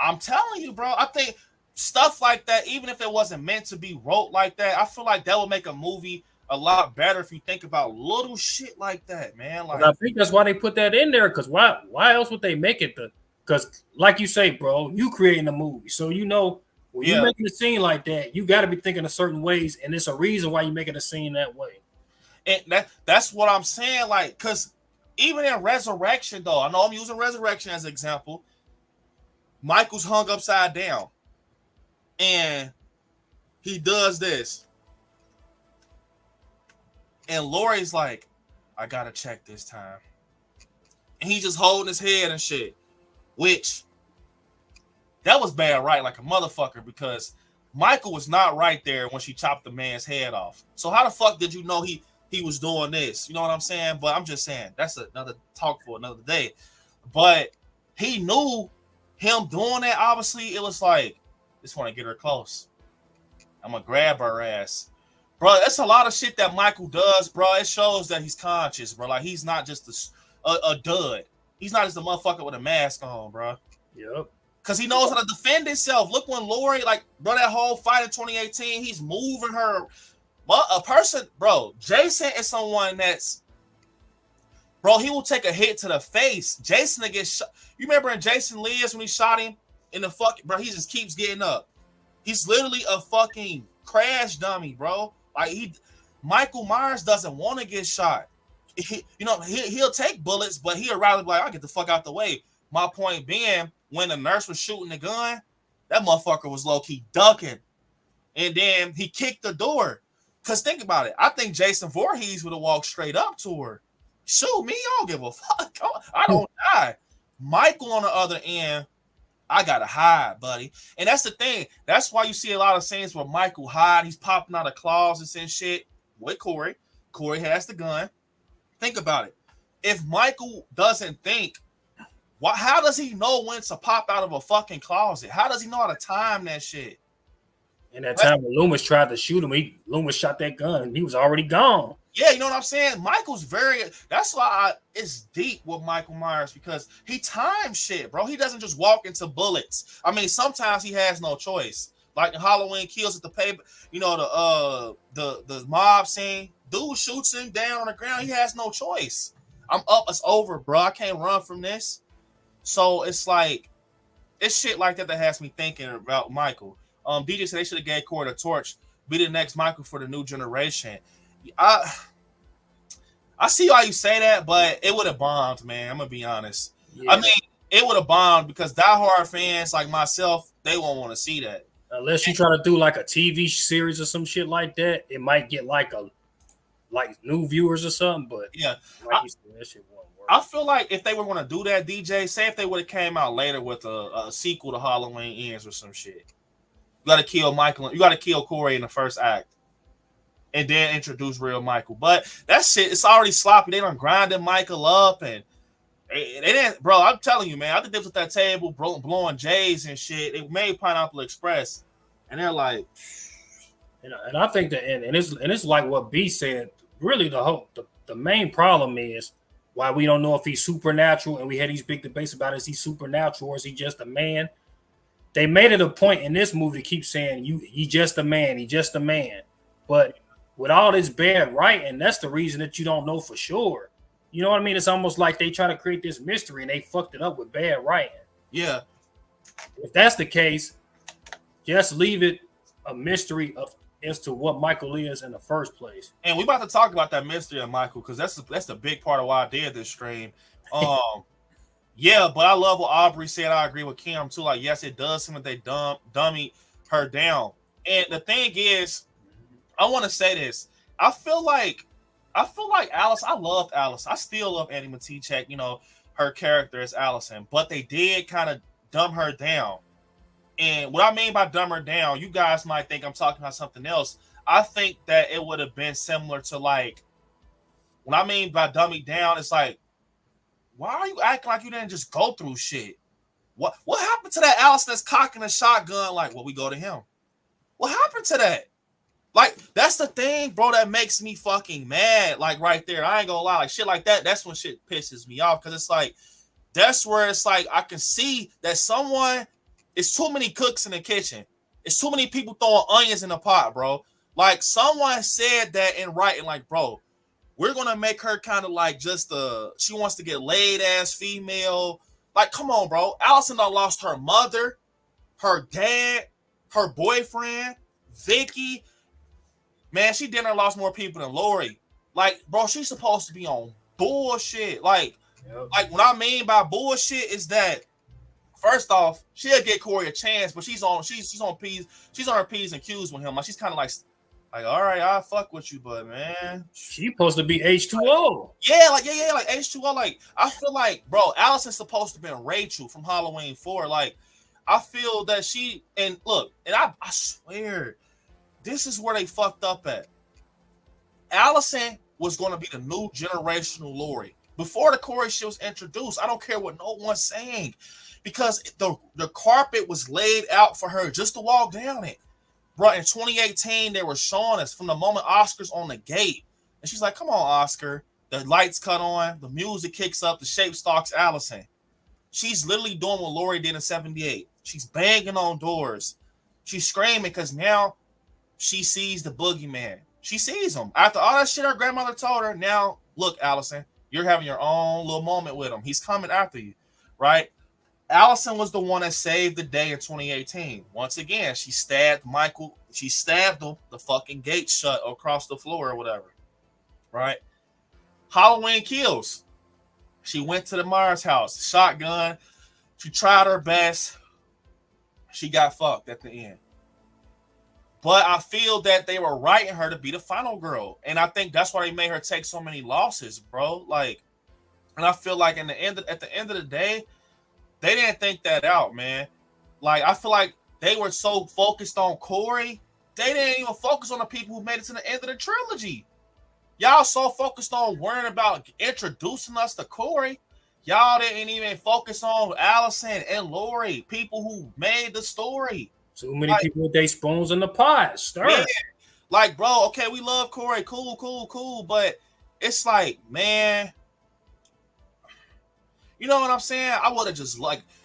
I'm telling you, bro. I think stuff like that, even if it wasn't meant to be wrote like that, I feel like that would make a movie a lot better if you think about little shit like that, man. Like, I think that's why they put that in there. Because why else would they make it? Because, like you say, bro, you creating a movie, so you know when you're making a scene like that, you got to be thinking of certain ways, and it's a reason why you're making a scene that way. And that's what I'm saying. Like, because even in Resurrection, though, I know I'm using Resurrection as an example. Michael's hung upside down, and he does this, and Lori's like, I gotta check this time, and he's just holding his head and shit, which that was bad, right? Like a motherfucker, because Michael was not right there when she chopped the man's head off. So how the fuck did you know he was doing this? You know what I'm saying? But I'm just saying that's another talk for another day. But he knew. Him doing that, obviously, it was like, just want to get her close. I'm going to grab her ass. Bro, that's a lot of shit that Michael does, bro. It shows that he's conscious, bro. Like, he's not just a dud. He's not just a motherfucker with a mask on, bro. Yep. Because he knows how to defend himself. Look when Lori, like, bro, that whole fight in 2018, he's moving her. Well, a person, bro, Jason is someone that's, bro, he will take a hit to the face. Jason will get shot. You remember in Jason Lives when he shot him in the fucking, bro, he just keeps getting up. He's literally a fucking crash dummy, bro. Like, Michael Myers doesn't want to get shot. He'll take bullets, but he'll rather be like, I'll get the fuck out the way. My point being, when the nurse was shooting the gun, that motherfucker was low-key ducking. And then he kicked the door. Because think about it. I think Jason Voorhees would have walked straight up to her. Shoot me, I don't give a fuck. I don't die. Michael on the other end, I gotta hide, buddy. And that's the thing. That's why you see a lot of scenes where Michael hide. He's popping out of closets and shit with Corey. Corey has the gun. Think about it. If Michael doesn't think, how does he know when to pop out of a fucking closet? How does he know how to time that shit? In that time when Loomis tried to shoot him, Loomis shot that gun and he was already gone. Yeah, you know what I'm saying? Michael's that's why it's deep with Michael Myers, because he times shit, bro. He doesn't just walk into bullets. I mean, sometimes he has no choice. Like in Halloween Kills at the paper, you know, the mob scene, dude shoots him down on the ground. He has no choice. I'm up, it's over, bro. I can't run from this. So it's like, it's shit like that has me thinking about Michael. DJ said they should have gave Corey the torch, be the next Michael for the new generation. I see why you say that, but it would have bombed, man. I'm gonna be honest. Yeah. I mean, it would have bombed because diehard fans like myself, they won't want to see that. Unless you try to do like a TV series or some shit like that, it might get like new viewers or something. But yeah, like you said, that shit won't work. I feel like if they were going to do that, DJ, say if they would have came out later with a sequel to Halloween Ends or some shit, you got to kill Michael. You got to kill Corey in the first act, and then introduce real Michael. But that shit, it's already sloppy. They done grinded Michael up, and they didn't, bro. I'm telling you, man. I think they was at that table blowing J's and shit. It made Pineapple Express, and they're like, and I think that, and it's like what B said. Really, the main problem is why we don't know if he's supernatural, and we had these big debates about is he supernatural or is he just a man? They made it a point in this movie to keep saying he just a man, he just a man. But with all this bad writing, that's the reason that you don't know for sure. You know what I mean? It's almost like they try to create this mystery and they fucked it up with bad writing. Yeah. If that's the case, just leave it a mystery as to what Michael is in the first place. And we about to talk about that mystery of Michael because that's the big part of why I did this stream. Yeah, but I love what Aubrey said. I agree with Kim too. Like, yes, it does seem like they dummy her down. And the thing is, I want to say this. I feel like Alice. I loved Alice. I still love Annie Matichak. You know, her character is Allison, but they did kind of dumb her down. And what I mean by dumb her down, you guys might think I'm talking about something else. I think that it would have been similar to like, what I mean by dummy down, it's like, why are you acting like you didn't just go through shit? What happened to that Alice that's cocking a shotgun? Like, well, we go to him. What happened to that? Like, that's the thing, bro, that makes me fucking mad. Like, right there, I ain't gonna lie. Like, shit like that, that's when shit pisses me off. Because it's like, that's where it's like, I can see that someone, it's too many cooks in the kitchen. It's too many people throwing onions in the pot, bro. Like, someone said that in writing, like, bro, we're gonna make her kind of like just she wants to get laid ass female. Like, come on, bro. Allison done lost her mother, her dad, her boyfriend, Vicky. Man, she done lost more people than Lori. Like, bro, she's supposed to be on bullshit. Like, like what I mean by bullshit is that, first off, she'll get Corey a chance, but she's on her P's and Q's with him. Like, she's kind of like, all right, I'll fuck with you, but man, she supposed to be H2O. Yeah, like H2O. Like, I feel like, bro, Allison's supposed to have been Rachel from Halloween 4. Like, I feel that she, and look, and I swear, this is where they fucked up at. Allison was going to be the new generational Lori. Before the Corey shit was introduced, I don't care what no one's saying, because the carpet was laid out for her just to walk down it. Bro, in 2018, they were showing us from the moment Oscar's on the gate. And she's like, come on, Oscar. The lights cut on, the music kicks up, the shape stalks Allison. She's literally doing what Lori did in 78. She's banging on doors. She's screaming because now she sees the boogeyman. She sees him. After all that shit her grandmother told her, now, look, Allison, you're having your own little moment with him. He's coming after you, right? Allison was the one that saved the day in 2018. Once again, she stabbed Michael. She stabbed the fucking gate shut across the floor or whatever, right? Halloween Kills. She went to the Myers house, shotgun. She tried her best. She got fucked at the end. But I feel that they were writing her to be the final girl. And I think that's why they made her take so many losses, bro. Like, and I feel like at the end of the day, they didn't think that out, man. Like, I feel like they were so focused on Corey, they didn't even focus on the people who made it to the end of the trilogy. Y'all so focused on worrying about introducing us to Corey, y'all didn't even focus on Allison and Lori, people who made the story. Too many people with their spoons in the pot. Yeah. Like, bro, okay, we love Corey, cool, but it's like, man, you know what I'm saying? I would have just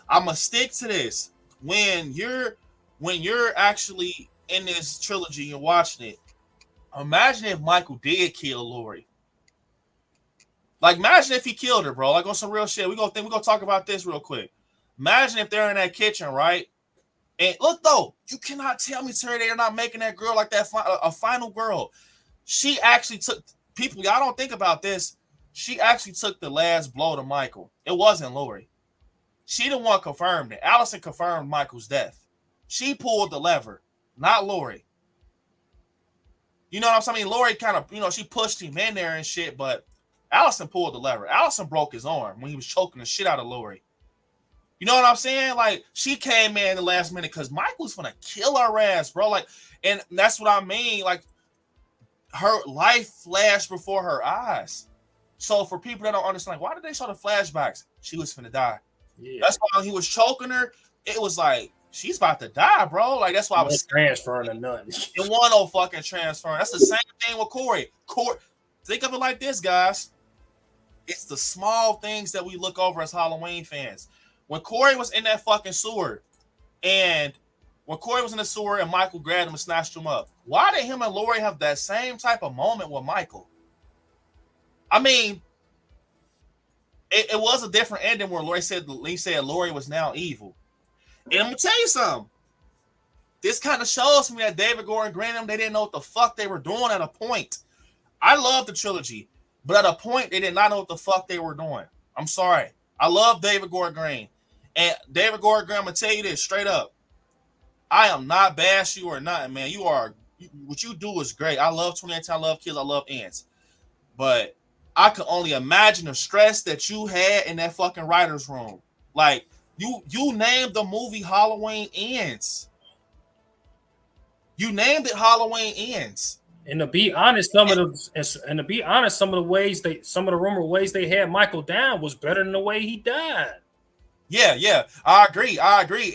I'm gonna stick to this. When you're actually in this trilogy, you're watching it. Imagine if Michael did kill Lori. Like, imagine if he killed her, bro. Like, on some real shit. We're gonna talk about this real quick. Imagine if they're in that kitchen, right? And look, though, you cannot tell me, Terry, they're not making that girl like that a final girl. She actually took people. Y'all don't think about this. She actually took the last blow to Michael. It wasn't Lori. She the one confirmed it. Allison confirmed Michael's death. She pulled the lever, not Lori. You know what I'm saying? I mean, Lori kind of, she pushed him in there and shit, but Allison pulled the lever. Allison broke his arm when he was choking the shit out of Lori. You know what I'm saying? Like, she came in the last minute because Michael's gonna kill her ass, bro. Like, and that's what I mean. Like, her life flashed before her eyes. So for people that don't understand, like, why did they show the flashbacks? She was finna die. Yeah. That's why when he was choking her, it was like, she's about to die, bro. Like, that's why I was transferring or nothing. It wasn't no fucking transferring. That's the same thing with Corey. Think of it like this, guys. It's the small things that we look over as Halloween fans. When Corey was in that fucking sewer, and Michael grabbed him and snatched him up, why did him and Lori have that same type of moment with Michael? I mean, it was a different ending where Lori said Lori was now evil. And I'm gonna tell you something. This kind of shows me that David Gordon Green, they didn't know what the fuck they were doing at a point. I love the trilogy, but at a point they did not know what the fuck they were doing. I'm sorry. I love David Gordon Green. And David Gordon Green, I'm gonna tell you this straight up. I am not bash you or nothing, man. What you do is great. I love 28 I love kids, I love ants. But I can only imagine the stress that you had in that fucking writer's room. Like, you named the movie Halloween Ends. You named it Halloween Ends. And to be honest, some of the rumor ways they had Michael down was better than the way he died. Yeah, I agree.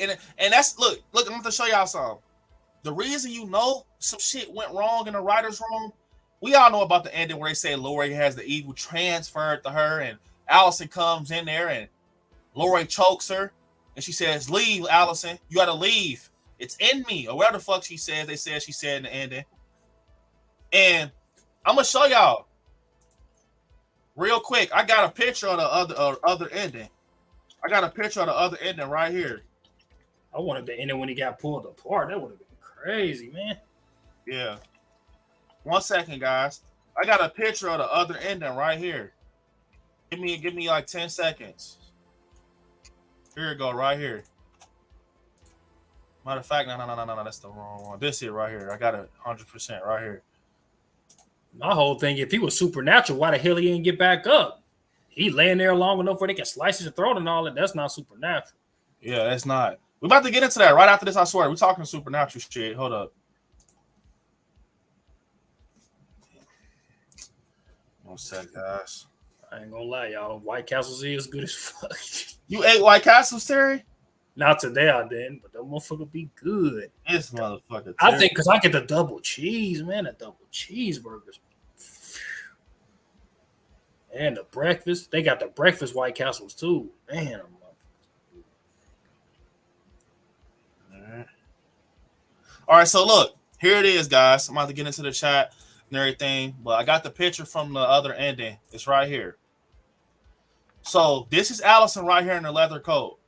And that's look, I'm going to show y'all something. The reason some shit went wrong in the writer's room, we all know about the ending where they say Lori has the evil transferred to her, and Allison comes in there and Lori chokes her, and she says, "Leave, Allison. You got to leave. It's in me," or whatever the fuck she said. She said in the ending. And I'm gonna show y'all real quick. I got a picture of the other ending. I got a picture of the other ending right here. I wanted the ending when he got pulled apart. That would have been crazy, man. Yeah. 1 second, guys. I got a picture of the other ending right here. Give me like 10 seconds. Here you go, right here. Matter of fact, no, that's the wrong one. This here right here. I got it 100% right here. My whole thing, if he was supernatural, why the hell he didn't get back up? He laying there long enough where they can slice his throat and all that. That's not supernatural. Yeah, that's not. We're about to get into that right after this, I swear. We're talking supernatural shit. Hold up. 1 sec, guys. I ain't gonna lie, y'all. White Castles is good as fuck. You ate White Castles, Terry? Not today, I didn't, but that motherfucker be good. This motherfucker. I think because I get the double cheese, man. The double cheeseburgers. And the breakfast. They got the breakfast White Castles too. Man. All right, so look. Here it is, guys. I'm about to get into the chat and everything, but I got the picture from the other ending. It's right here. So this is Allison right here in the leather coat.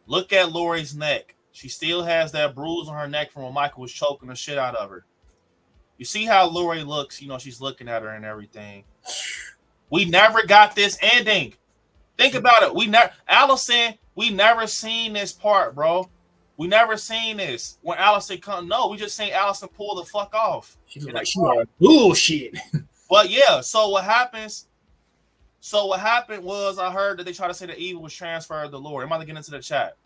Look at Lori's neck. She still has that bruise on her neck from when Michael was choking the shit out of her. You see how Lori looks? She's looking at her and everything. We never got this ending. Think about it. Allison, we never seen this part, bro. We never seen this. When Allison come, no, we just seen Allison pull the fuck off. She's like, she are bullshit. But yeah, so what happened was I heard that they tried to say the evil was transferred to Lori. I'm about to get into the chat.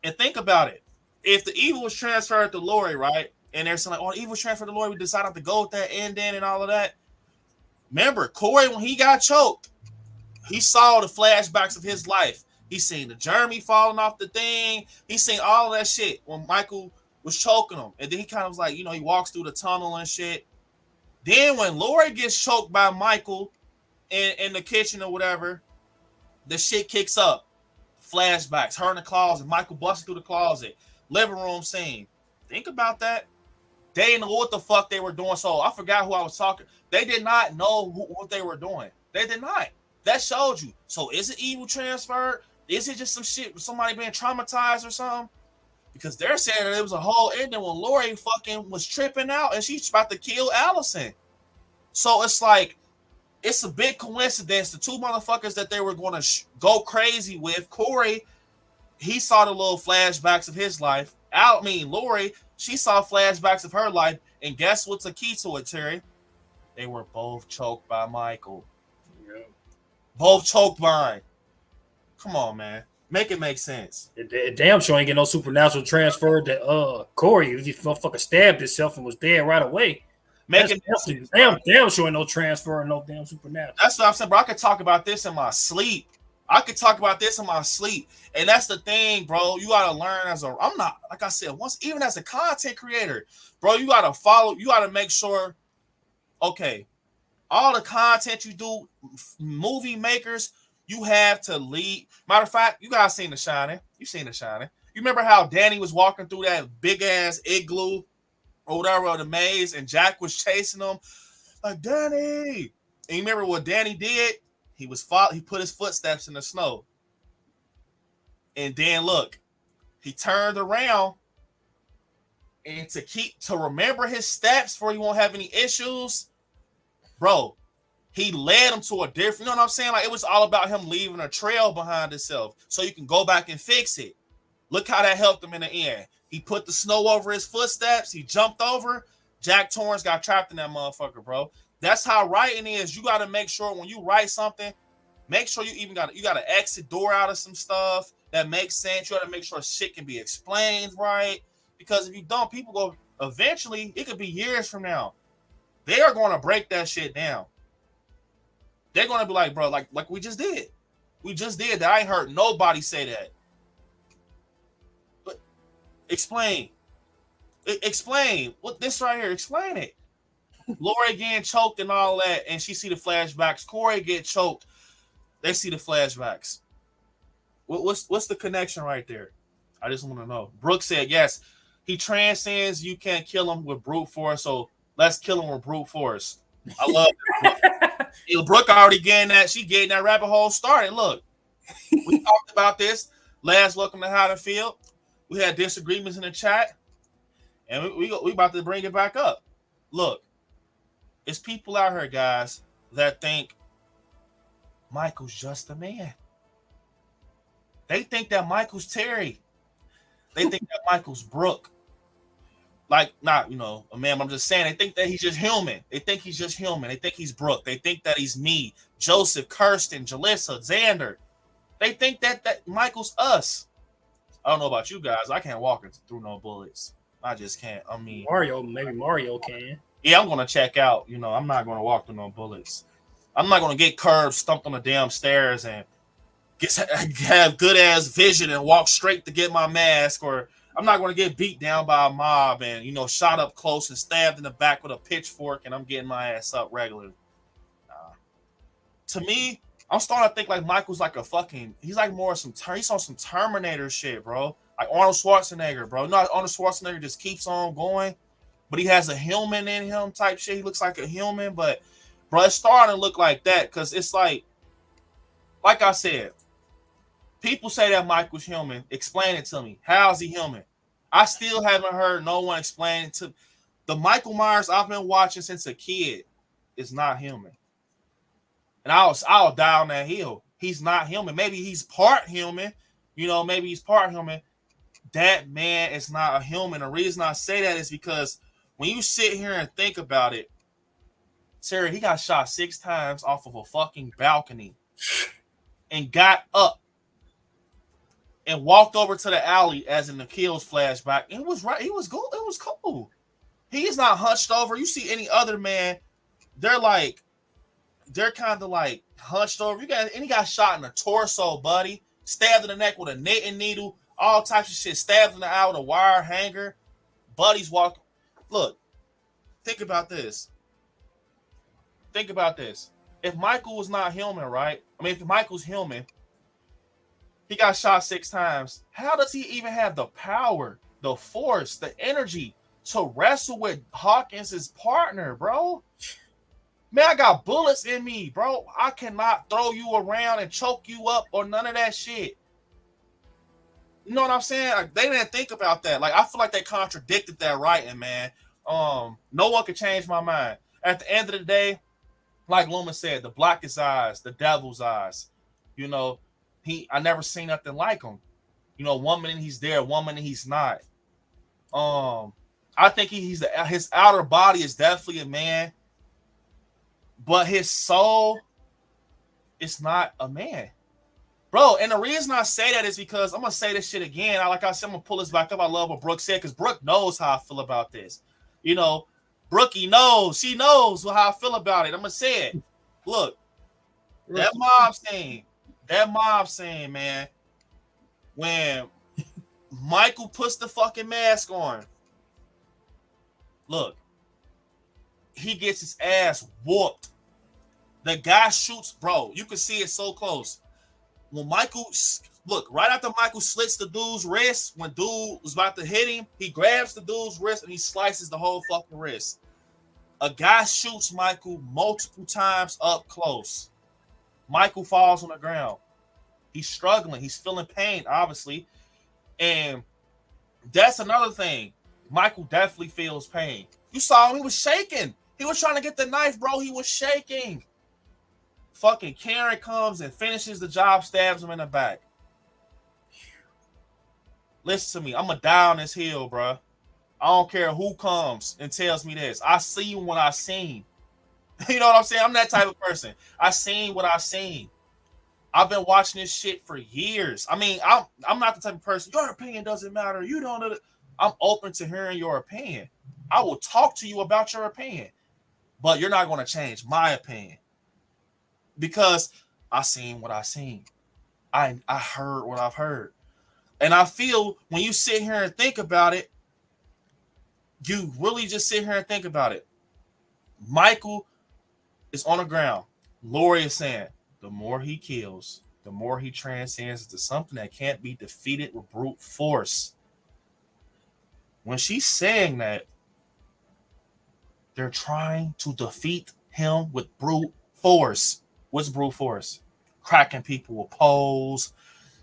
And think about it. If the evil was transferred to Lori, right? And they're saying, like, oh, the evil was transferred to Lori. We decided to go with that ending and all of that. Remember, Corey, when he got choked, he saw the flashbacks of his life. He seen the Jeremy falling off the thing. He seen all of that shit when Michael was choking him. And then he kind of was like, he walks through the tunnel and shit. Then when Lori gets choked by Michael in the kitchen or whatever, the shit kicks up. Flashbacks, her in the closet, Michael busting through the closet, living room scene. Think about that. They didn't know what the fuck they were doing. So I forgot who I was talking. They did not know what they were doing. They did not. That showed you. So is it evil transferred? Is it just some shit with somebody being traumatized or something? Because they're saying that it was a whole ending when Lori fucking was tripping out and she's about to kill Allison. So it's like, it's a big coincidence. The two motherfuckers that they were going to go crazy with, Corey, he saw the little flashbacks of his life. Lori, she saw flashbacks of her life. And guess what's the key to it, Terry? They were both choked by Michael. Yeah. Both choked by him. Come on, man. Make it make sense. Damn sure ain't get no supernatural transfer that Corey, if he motherfucker stabbed himself and was dead right away. Make it sense. Damn sure ain't no transfer and no damn supernatural. That's what I'm saying, bro. I could talk about this in my sleep. And that's the thing, bro. You gotta learn I'm not, like I said, even as a content creator, bro, you gotta make sure, okay, all the content you do, movie makers, you have to lead. Matter of fact, you guys seen The Shining. You seen The Shining. You remember how Danny was walking through that big ass igloo or whatever, the maze, and Jack was chasing him like, Danny. And you remember what Danny did? He put his footsteps in the snow. And then look, he turned around, and to remember his steps before he won't have any issues, bro, he led him to a different, you know what I'm saying? Like, it was all about him leaving a trail behind himself so you can go back and fix it. Look how that helped him in the end. He put the snow over his footsteps. He jumped over. Jack Torrance got trapped in that motherfucker, bro. That's how writing is. You got to make sure when you write something, make sure you got to exit door out of some stuff that makes sense. You got to make sure shit can be explained right. Because if you don't, people go, eventually, it could be years from now, they are going to break that shit down. They're going to be like, bro, like we just did. We just did that. I ain't heard nobody say that. But explain. Explain. What this right here, explain it. Lori getting choked and all that, and she see the flashbacks. Corey get choked. They see the flashbacks. What's the connection right there? I just want to know. Brooke said, yes, he transcends. You can't kill him with brute force, so let's kill him with brute force. I love it. Brooke already getting that. She getting that rabbit hole started. Look, we talked about this last Welcome to Haddonfield. We had disagreements in the chat, and we about to bring it back up. Look, it's people out here, guys, that think Michael's just a man. They think that Michael's Terry. They think that Michael's Brooke. Like, not, a man, I'm just saying, they think that he's just human. They think he's just human. They think he's Brooke. They think that he's me, Joseph, Kirsten, Jalissa, Xander. They think that Michael's us. I don't know about you guys. I can't walk through no bullets. I just can't. I mean, maybe Mario can. Yeah, I'm going to check out. I'm not going to walk through no bullets. I'm not going to get curved, stumped on the damn stairs, and have good-ass vision and walk straight to get my mask, or I'm not going to get beat down by a mob and, shot up close and stabbed in the back with a pitchfork, and I'm getting my ass up regularly. To me, I'm starting to think like Michael's like he's like more he's on some Terminator shit, bro. Like Arnold Schwarzenegger, bro. Arnold Schwarzenegger just keeps on going, but he has a human in him type shit. He looks like a human, but, bro, it's starting to look like that because it's like I said, people say that Michael's human. Explain it to me. How is he human? I still haven't heard no one explain it to the Michael Myers I've been watching since a kid is not human. And I'll die on that hill. He's not human. Maybe he's part human. Maybe he's part human. That man is not a human. The reason I say that is because when you sit here and think about it, Terry, he got shot 6 times off of a fucking balcony and got up and walked over to the alley as in the kills flashback. It was right. He was cool. It was cool. He is not hunched over. You see any other man, they're kind of like hunched over. He got shot in the torso, buddy. Stabbed in the neck with a knitting needle. All types of shit. Stabbed in the eye with a wire hanger. Buddy's walking. Look, think about this. If Michael was not human, right? If Michael's human, he got shot 6 times. How does he even have the power, the force, the energy to wrestle with Hawkins' partner, bro? Man, I got bullets in me, bro. I cannot throw you around and choke you up or none of that shit. You know what I'm saying? Like, they didn't think about that. Like, I feel like they contradicted that writing, man. No one could change my mind. At the end of the day, like Loomis said, the blackest eyes, the devil's eyes. You know, I never seen nothing like him. You know, 1 minute he's there, 1 minute he's not. I think his outer body is definitely a man, but his soul is not a man. Bro, and the reason I say that is because I'm gonna say this shit again. Like I said, I'm gonna pull this back up. I love what Brooke said, because Brooke knows how I feel about this. You know, Brookie knows, she knows how I feel about it. I'm gonna say it. Look, that mob saying, man, when Michael puts the fucking mask on, look, he gets his ass whooped. The guy shoots, bro. You can see it so close. When Michael, look, right after Michael slits the dude's wrist, when dude was about to hit him, he grabs the dude's wrist and he slices the whole fucking wrist. A guy shoots Michael multiple times up close. Michael falls on the ground. He's struggling. He's feeling pain, obviously. And that's another thing. Michael definitely feels pain. You saw him. He was shaking. He was trying to get the knife, bro. He was shaking. Fucking Karen comes and finishes the job, stabs him in the back. Listen to me. I'm going to die on this hill, bro. I don't care who comes and tells me this. I see what I seen. You know what I'm saying? I'm that type of person. I seen what I seen. I've been watching this shit for years. I mean, I'm not the type of person, your opinion doesn't matter. You don't know. I'm open to hearing your opinion. I will talk to you about your opinion, but you're not going to change my opinion. Because I seen what I seen. I heard what I've heard. And I feel when you sit here and think about it, you really just sit here and think about it. Michael is on the ground. Lori is saying, the more he kills, the more he transcends into something that can't be defeated with brute force. When she's saying that, they're trying to defeat him with brute force. What's brute force? Cracking people with poles,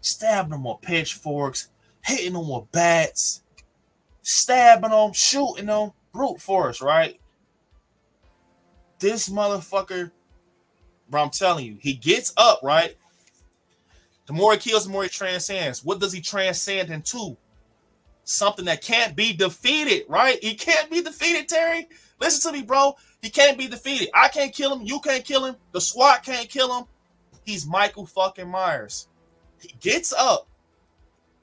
stabbing them with pitchforks, hitting them with bats, stabbing them, shooting them. Brute force, right? This motherfucker, bro, I'm telling you, he gets up, right? The more he kills, the more he transcends. What does he transcend into? Something that can't be defeated, right? He can't be defeated, Terry. Listen to me, bro. He can't be defeated. I can't kill him. You can't kill him. The SWAT can't kill him. He's Michael fucking Myers. He gets up.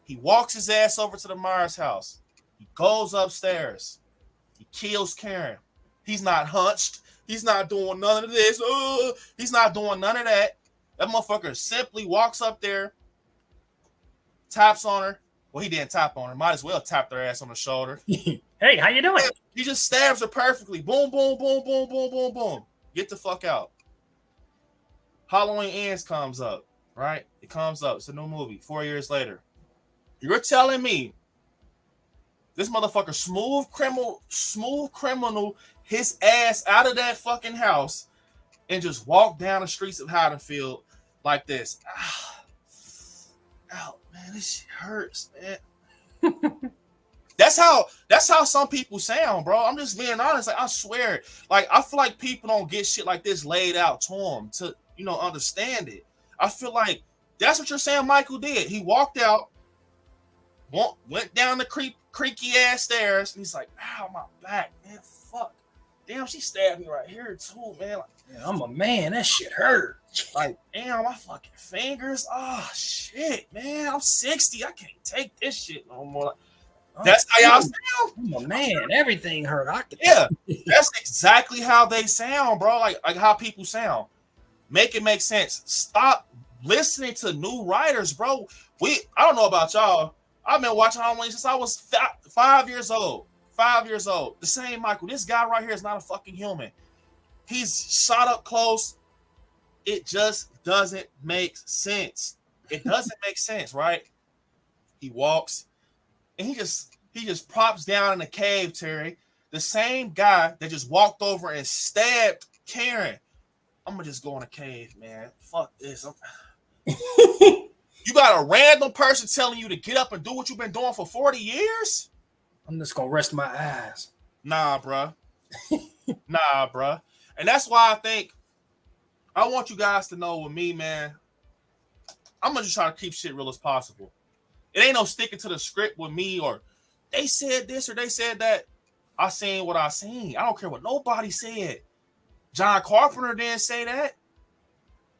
He walks his ass over to the Myers house. He goes upstairs. He kills Karen. He's not hunched. He's not doing none of this. He's not doing none of that. That motherfucker simply walks up there, taps on her. Well, he didn't tap on her. Might as well tap their ass on the shoulder. Hey, how you doing? He just stabs her perfectly. Boom, boom, boom, boom, boom, boom, boom. Get the fuck out. Halloween Ends comes up, right? It comes up. It's a new movie. 4 years later. You're telling me this motherfucker smooth criminal his ass out of that fucking house and just walk down the streets of Haddonfield like this. Ow, man, this shit hurts, man. That's how some people sound, bro. I'm just being honest. Like, I swear, like, I feel like people don't get shit like this laid out to them to, you know, understand it. I feel like that's what you're saying Michael did. He walked out, went down the creaky ass stairs, and he's like, ow, my back, man, fuck. Damn, she stabbed me right here too, man. Like, Yeah, I'm a man. That shit hurt. like, damn, my fucking fingers. Oh shit, man. I'm 60. I can't take this shit no more. Like, that's how y'all sound. I'm a man. Everything hurt. Yeah, that's exactly how they sound, bro. Like how people sound. Make it make sense. Stop listening to new writers, bro. I don't know about y'all. I've been watching Halloween since I was 5 years old. 5 years old. The same Michael. This guy right here is not a fucking human. He's shot up close. It just doesn't make sense. It doesn't make sense, right? He walks and he just props down in the cave, Terry. The same guy that just walked over and stabbed Karen. I'm gonna just go in a cave, man. Fuck this. You got a random person telling you to get up and do what you've been doing for 40 years? I'm just gonna rest my eyes. Nah, bruh. Nah, bruh. And that's why I think I want you guys to know with me, man, I'm gonna just try to keep shit real as possible. It ain't no sticking to the script with me or they said this or they said that. I seen what I seen. I don't care what nobody said. John Carpenter didn't say that.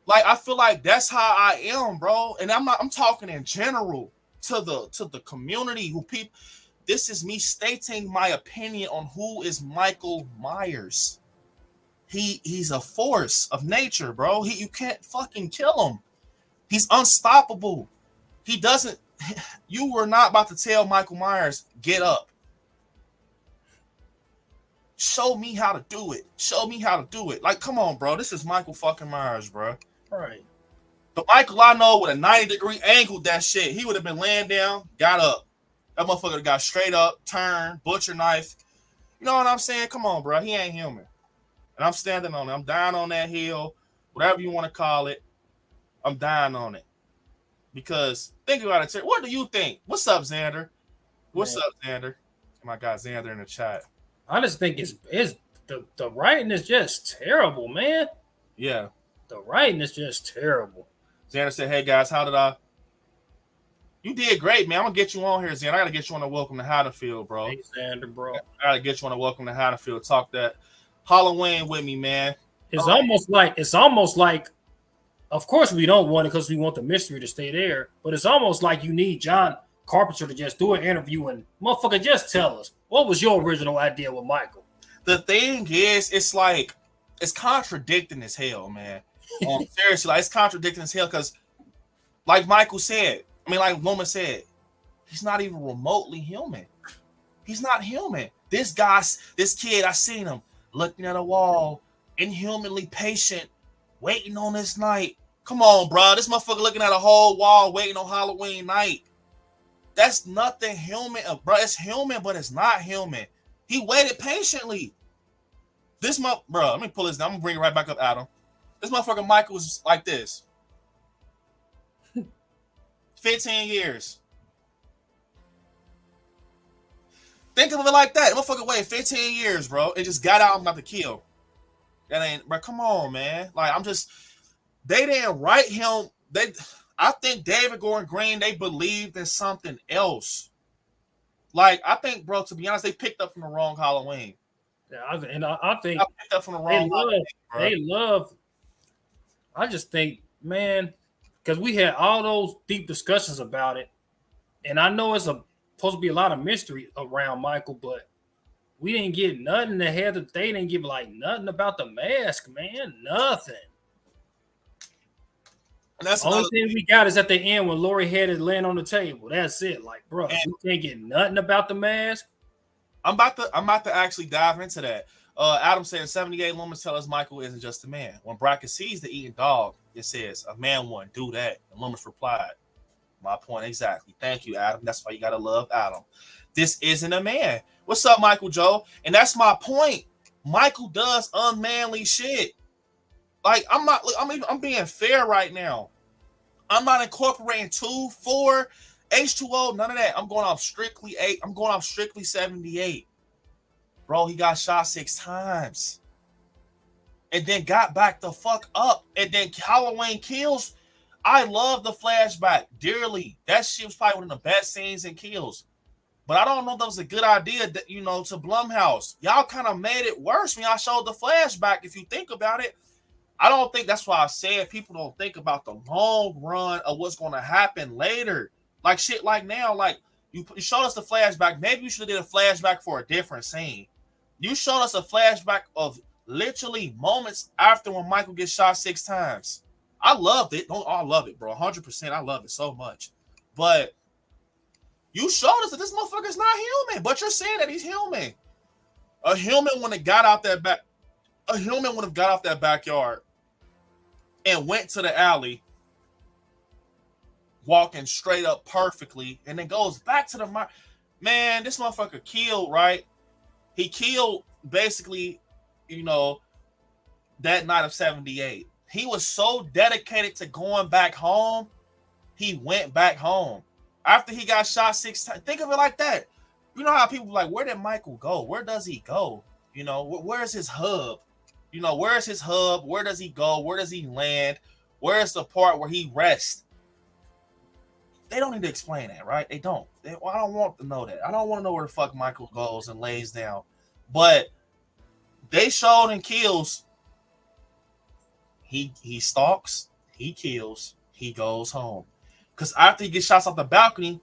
Like, I feel like that's how I am, bro. And I'm talking in general to the community who people. This is me stating my opinion on who is Michael Myers. He's a force of nature, bro. You can't fucking kill him. He's unstoppable. He doesn't. You were not about to tell Michael Myers, get up. Show me how to do it. Show me how to do it. Like, come on, bro. This is Michael fucking Myers, bro. Right. The Michael I know with a 90-degree angle, that shit, he would have been laying down, got up. That motherfucker got straight up, turned, butcher knife. You know what I'm saying? Come on, bro. He ain't human. And I'm standing on it. I'm dying on that hill, whatever you want to call it. I'm dying on it. Because think about it. What do you think? What's up, Xander? What's up, Xander? My guy Xander in the chat. I just think it's the writing is just terrible, man. Yeah. The writing is just terrible. Xander said, hey, guys, how did I? You did great, man. I'm going to get you on here, Xander. I got to get you on the Welcome to Haddonfield, bro. Hey, Xander, bro. I got to get you on the Welcome to Haddonfield. Talk that Halloween with me, man. It's almost like, of course we don't want it because we want the mystery to stay there, but it's almost like you need John Carpenter to just do an interview and motherfucker just tell us, what was your original idea with Michael? The thing is, it's like, it's contradicting as hell, man. Seriously, like, it's contradicting as hell because, like Michael said, like Loma said, he's not even remotely human. He's not human. This kid, I seen him looking at a wall, inhumanly patient, waiting on this night. Come on, bro. This motherfucker looking at a whole wall, waiting on Halloween night. That's nothing human, bro. It's human, but it's not human. He waited patiently. Bro, let me pull this down. I'm gonna bring it right back up, Adam. This motherfucker Michael was like this. 15 years. Think of it like that. Motherfucker waited 15 years, bro. It just got out and got to kill. That ain't, bro. Come on, man. Like, they didn't write him. I think David Gordon Green, they believed in something else. Like, I think, bro, to be honest, they picked up from the wrong Halloween. Yeah, I think I picked up from the wrong Halloween, bro. They love. I just think, man, because we had all those deep discussions about it, and I know it's supposed to be a lot of mystery around Michael, but we didn't get nothing ahead of. They didn't give like nothing about the mask, man. Nothing. And that's the only thing we got is at the end when Lori had it laying on the table. That's it. Like, bro, we can't get nothing about the mask. I'm about to actually dive into that. Adam said 78 Loomis tell us Michael isn't just a man. When Brackett sees the eating dog, it says a man wouldn't do that. And Loomis replied, my point exactly. Thank you, Adam. That's why you gotta love Adam. This isn't a man. What's up, Michael Joe? And that's my point. Michael does unmanly shit. Like, I'm being fair right now. I'm not incorporating 2, 4, H2O, none of that. I'm going off strictly 8. I'm going off strictly 78. Bro, he got shot 6 times. And then got back the fuck up. And then Halloween Kills. I love the flashback dearly. That shit was probably one of the best scenes in Kills. But I don't know if that was a good idea that, to Blumhouse. Y'all kind of made it worse when y'all showed the flashback, if you think about it. I don't think that's why I said people don't think about the long run of what's going to happen later. Like shit like now, like you showed us the flashback. Maybe you should have did a flashback for a different scene. You showed us a flashback of literally moments after when Michael gets shot 6 times. I loved it. I love it, bro. 100%. I love it so much. But you showed us that this motherfucker's not human, but you're saying that he's human. A human would have got out that back. A human would have got off that backyard and went to the alley, walking straight up perfectly, and then goes back to the man. This motherfucker killed, right? He killed basically, that night of 78. He was so dedicated to going back home, he went back home after he got shot 6 times. Think of it like that. You know how people are like, where did Michael go? Where does he go? Where's his hub? You know, where's his hub? Where does he go? Where does he land? Where's the part where he rests? They don't need to explain that, right? They don't. I don't want to know that. I don't want to know where the fuck Michael goes and lays down. But they showed and kills. He stalks, he kills, he goes home. Because after he gets shots off the balcony,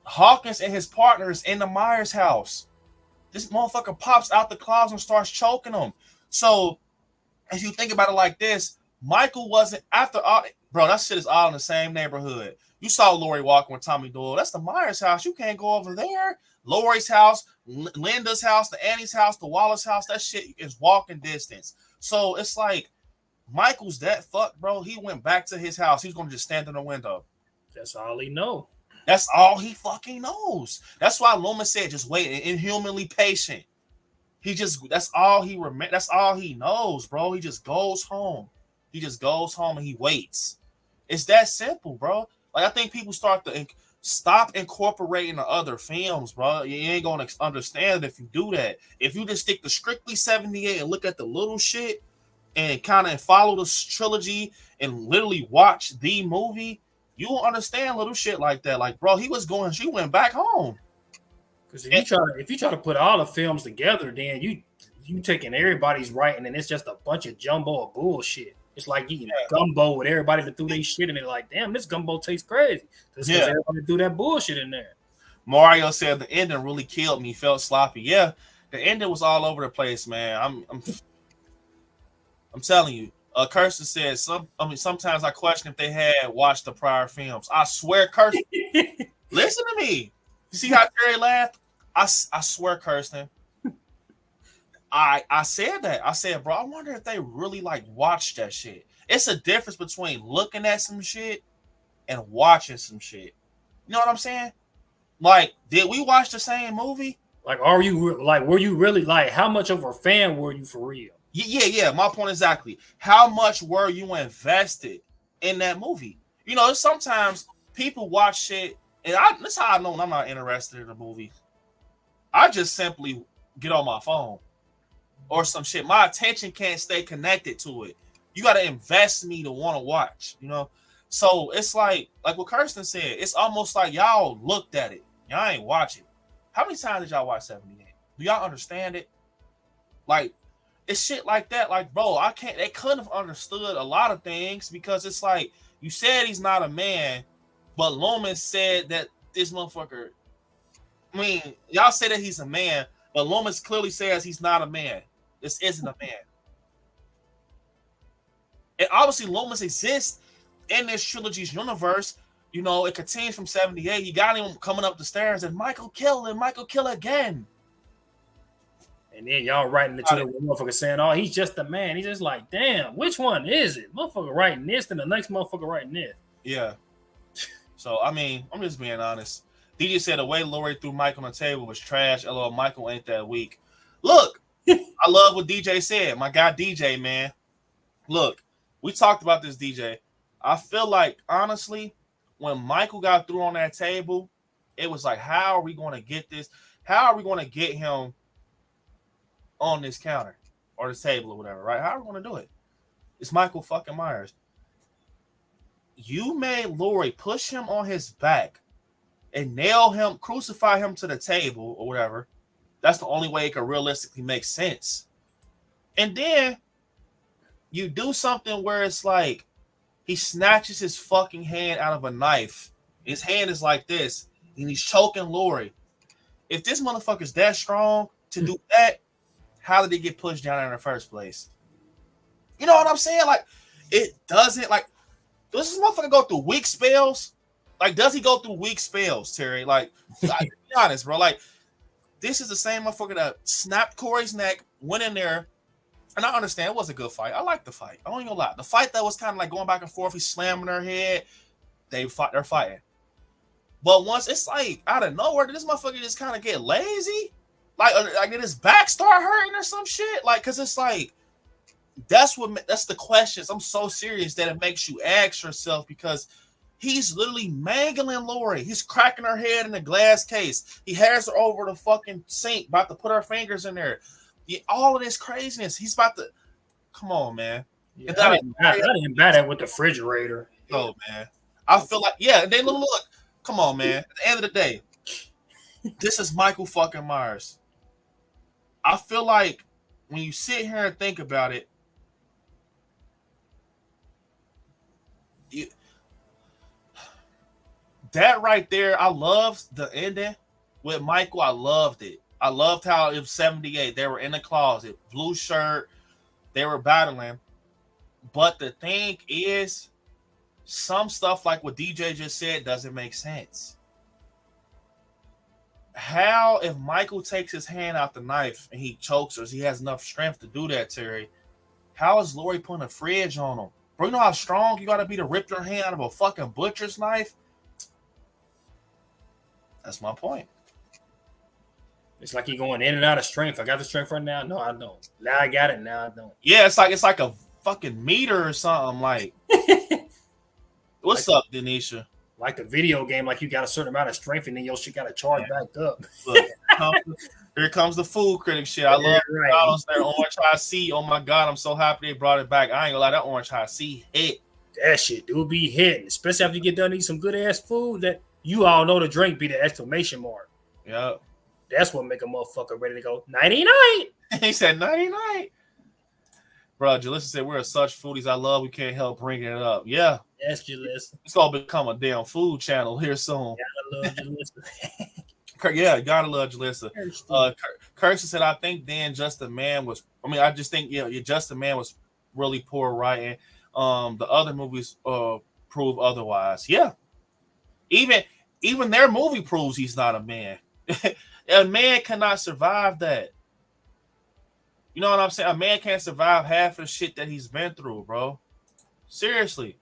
Hawkins and his partners in the Myers house. This motherfucker pops out the closet and starts choking him. So, if you think about it like this, Michael wasn't after all, bro. That shit is all in the same neighborhood. You saw Lori walking with Tommy Doyle. That's the Myers house. You can't go over there. Lori's house, Linda's house, the Annie's house, the Wallace house. That shit is walking distance. So it's like Michael's that fuck, bro. He went back to his house. He's gonna just stand in the window. That's all he know. That's all he fucking knows. That's why Loomis said, just wait, inhumanly patient. That's all he that's all he knows, bro. He just goes home. He just goes home and he waits. It's that simple, bro. Like, I think people start to stop incorporating the other films, bro. You ain't gonna understand if you do that. If you just stick to strictly 78 and look at the little shit and kind of follow the trilogy and literally watch the movie, you will understand little shit like that. Like, bro, she went back home. Because if you try to put all the films together, then you taking everybody's writing and it's just a bunch of jumbo of bullshit. It's like eating gumbo with everybody that threw their shit in it. Like, damn, this gumbo tastes crazy. Because everybody do that bullshit in there. Mario said the ending really killed me. Felt sloppy. Yeah, the ending was all over the place, man. I'm telling you. Kirsten said sometimes I question if they had watched the prior films. I swear, Kirsten, listen to me. You see how Terry laughed? I swear, Kirsten. I said that. I said, bro, I wonder if they really like watched that shit. It's a difference between looking at some shit and watching some shit. You know what I'm saying? Like, did we watch the same movie? Like, were you really like, how much of a fan were you for real? Yeah. My point exactly. How much were you invested in that movie? You know, sometimes people watch shit, and that's how I know I'm not interested in a movie. I just simply get on my phone or some shit. My attention can't stay connected to it. You got to invest me to want to watch, you know? So it's like what Kirsten said, it's almost like y'all looked at it. Y'all ain't watch it. How many times did y'all watch 78? Do y'all understand it? Like, it's shit like that. Like, bro, they couldn't have understood a lot of things because it's like, you said he's not a man, but Loomis said that this motherfucker, I mean, y'all say that he's a man, but Loomis clearly says he's not a man. This isn't a man. And obviously Loomis exists in this trilogy's universe. You know, it continues from 78. You got him coming up the stairs and Michael kill again. And then y'all writing it to the motherfucker saying, oh, he's just a man. He's just like, damn, which one is it? Motherfucker writing this, and the next motherfucker writing this. Yeah. So, I mean, I'm just being honest. DJ said the way Lori threw Mike on the table was trash. LOL, Michael ain't that weak. Look, I love what DJ said. My guy DJ, man. Look, we talked about this, DJ. I feel like, honestly, when Michael got through on that table, it was like, how are we going to get this? How are we going to get him on this counter or the table or whatever, right? How are we going to do it? It's Michael fucking Myers. You made Lori push him on his back and nail him, crucify him to the table or whatever. That's the only way it could realistically make sense. And then you do something where it's like he snatches his fucking hand out of a knife. His hand is like this, and he's choking Lori. If this motherfucker's that strong to do that, how did he get pushed down in the first place? You know what I'm saying? Like, it doesn't, like, does this motherfucker go through weak spells? Like, does he go through weak spells, Terry? Like, be honest, bro. Like, this is the same motherfucker that snapped Corey's neck, went in there, and I understand it was a good fight. I like the fight. I don't even lie. The fight that was kind of like going back and forth, he's slamming her head, they're fighting. But once it's like out of nowhere, did this motherfucker just kind of get lazy? Like did his back start hurting or some shit? Like, cause it's like that's the questions. I'm so serious that it makes you ask yourself because he's literally mangling Lori. He's cracking her head in the glass case. He has her over the fucking sink, about to put her fingers in there. Yeah, all of this craziness. He's about to come on, man. Yeah, I didn't buy that with the refrigerator. Oh man. I feel like, yeah, and then look, come on, man. At the end of the day, this is Michael fucking Myers. I feel like when you sit here and think about it, that right there, I loved the ending with Michael. I loved it. I loved how it was 78. They were in the closet, blue shirt, they were battling. But the thing is, some stuff like what DJ just said doesn't make sense. How, if Michael takes his hand out the knife and he chokes her, he has enough strength to do that, Terry, how is Lori putting a fridge on him? Bro, you know how strong you got to be to rip your hand out of a fucking butcher's knife? That's my point. It's like you're going in and out of strength. I got the strength right now. No, I don't. Now I got it. Now I don't. Yeah, it's like a fucking meter or something. Like, what's up, Denisha? Like the video game, like you got a certain amount of strength and then your shit got to charge back up. Look, here comes the food critic shit. I love McDonald's, their orange high C. Oh my God, I'm so happy they brought it back. I ain't gonna lie, that orange high C hit. That shit do be hitting, especially after you get done eating some good ass food. That you all know the drink be the exclamation mark. Yep. That's what make a motherfucker ready to go 99. He said 99. Bro, Jalissa said we're such foodies I love. We can't help bringing it up. Yeah. Yes, Jalissa. It's gonna become a damn food channel here soon. Yeah, I love Jalissa. Yeah, gotta love Jalissa. Kirsten said, I think then Just a Man was. I mean, I just think Just a Man was really poor writing. The other movies prove otherwise. Yeah. Even their movie proves he's not a man. A man cannot survive that. You know what I'm saying? A man can't survive half of the shit that he's been through, bro. Seriously.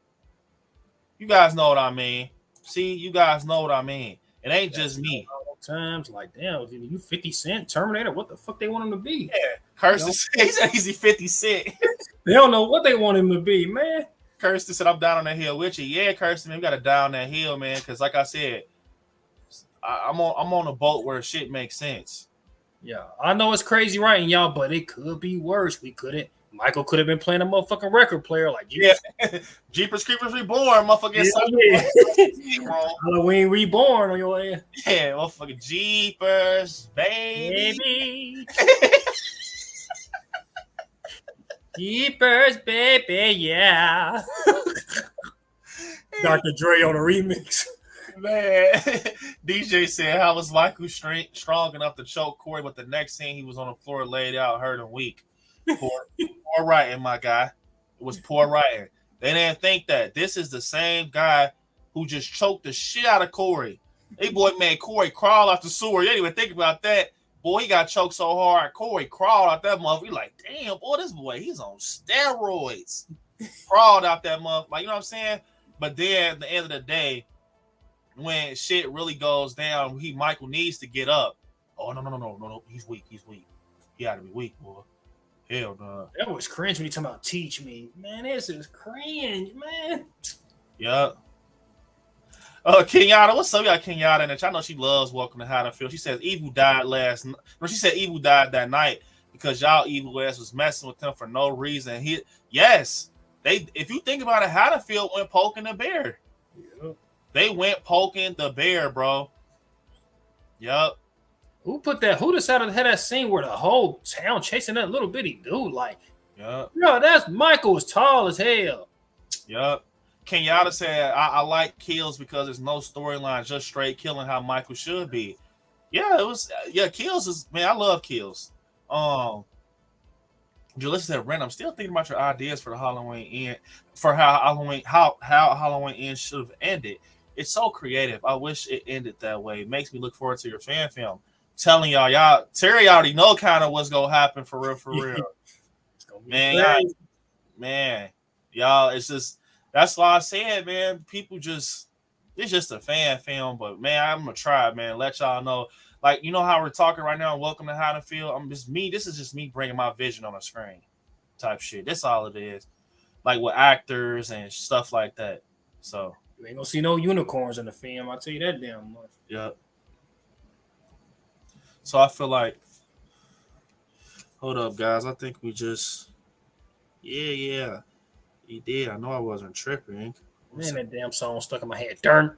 You guys know what I mean. See, you guys know what I mean. It ain't just me. Times like, damn, you 50 Cent Terminator, what the fuck they want him to be? Yeah. Kirsten said he's 50 Cent. They don't know what they want him to be, man. Kirsten said, I'm down on that hill with you. Yeah, Kirsten, man, we got to down that hill, man, because like I said, I'm on a boat where shit makes sense. Yeah, I know it's crazy writing, y'all, but it could be worse. Michael could have been playing a motherfucking record player like Jeepers Creepers Reborn, motherfucking Halloween Reborn on your ass. Yeah, motherfucking Jeepers, baby. Jeepers, baby, yeah. Dr. Dre on a remix. Man, DJ said, how was Michael strong enough to choke Corey, but the next scene he was on the floor laid out, hurt and weak. Poor writing, my guy. It was poor writing. They didn't think that. This is the same guy who just choked the shit out of Corey. Hey, boy made Corey crawl out the sewer. You didn't even think about that. Boy, he got choked so hard. Corey crawled out that motherfucker. We like, damn, boy, this boy, he's on steroids. Crawled out that motherfucker. Like, you know what I'm saying? But then at the end of the day, when shit really goes down, Michael needs to get up. Oh, no. He's weak. He got to be weak, boy. Hell no. That was cringe when you talking about teach me. Man, this is cringe, man. Yeah. Kenyatta, what's up? We got Kenyatta in the chat. I know she loves Welcome to Haddonfield. She says Evil died she said Evil died that night because y'all evil ass was messing with him for no reason. If you think about it, Haddonfield went poking the bear. Yep. They went poking the bear, bro. Yep. Who decided to have that scene where the whole town chasing that little bitty dude? Like, yep. No, that's Michael is tall as hell. Yep. Kenyatta said, I like kills because there's no storyline, just straight killing how Michael should be. Yeah, it was. Yeah, kills is, man, I love kills. Julissa said, Ren, I'm still thinking about your ideas for the Halloween end, for how Halloween end should have ended. It's so creative. I wish it ended that way. It makes me look forward to your fan film. Telling y'all, Terry already know kind of what's gonna happen for real. Man, y'all, it's just, that's why I said, man, people just, it's just a fan film, but man, I'm gonna try it, man. Let y'all know, like, you know how we're talking right now. Welcome to Haddonfield. This is just me bringing my vision on a screen, type shit. That's all it is, like with actors and stuff like that. So you ain't gonna see no unicorns in the film. I'll tell you that damn much. Yeah. So I feel like, Hold up, guys. I think we just. Yeah. He did. I know I wasn't tripping. Man, that damn song stuck in my head. Darn.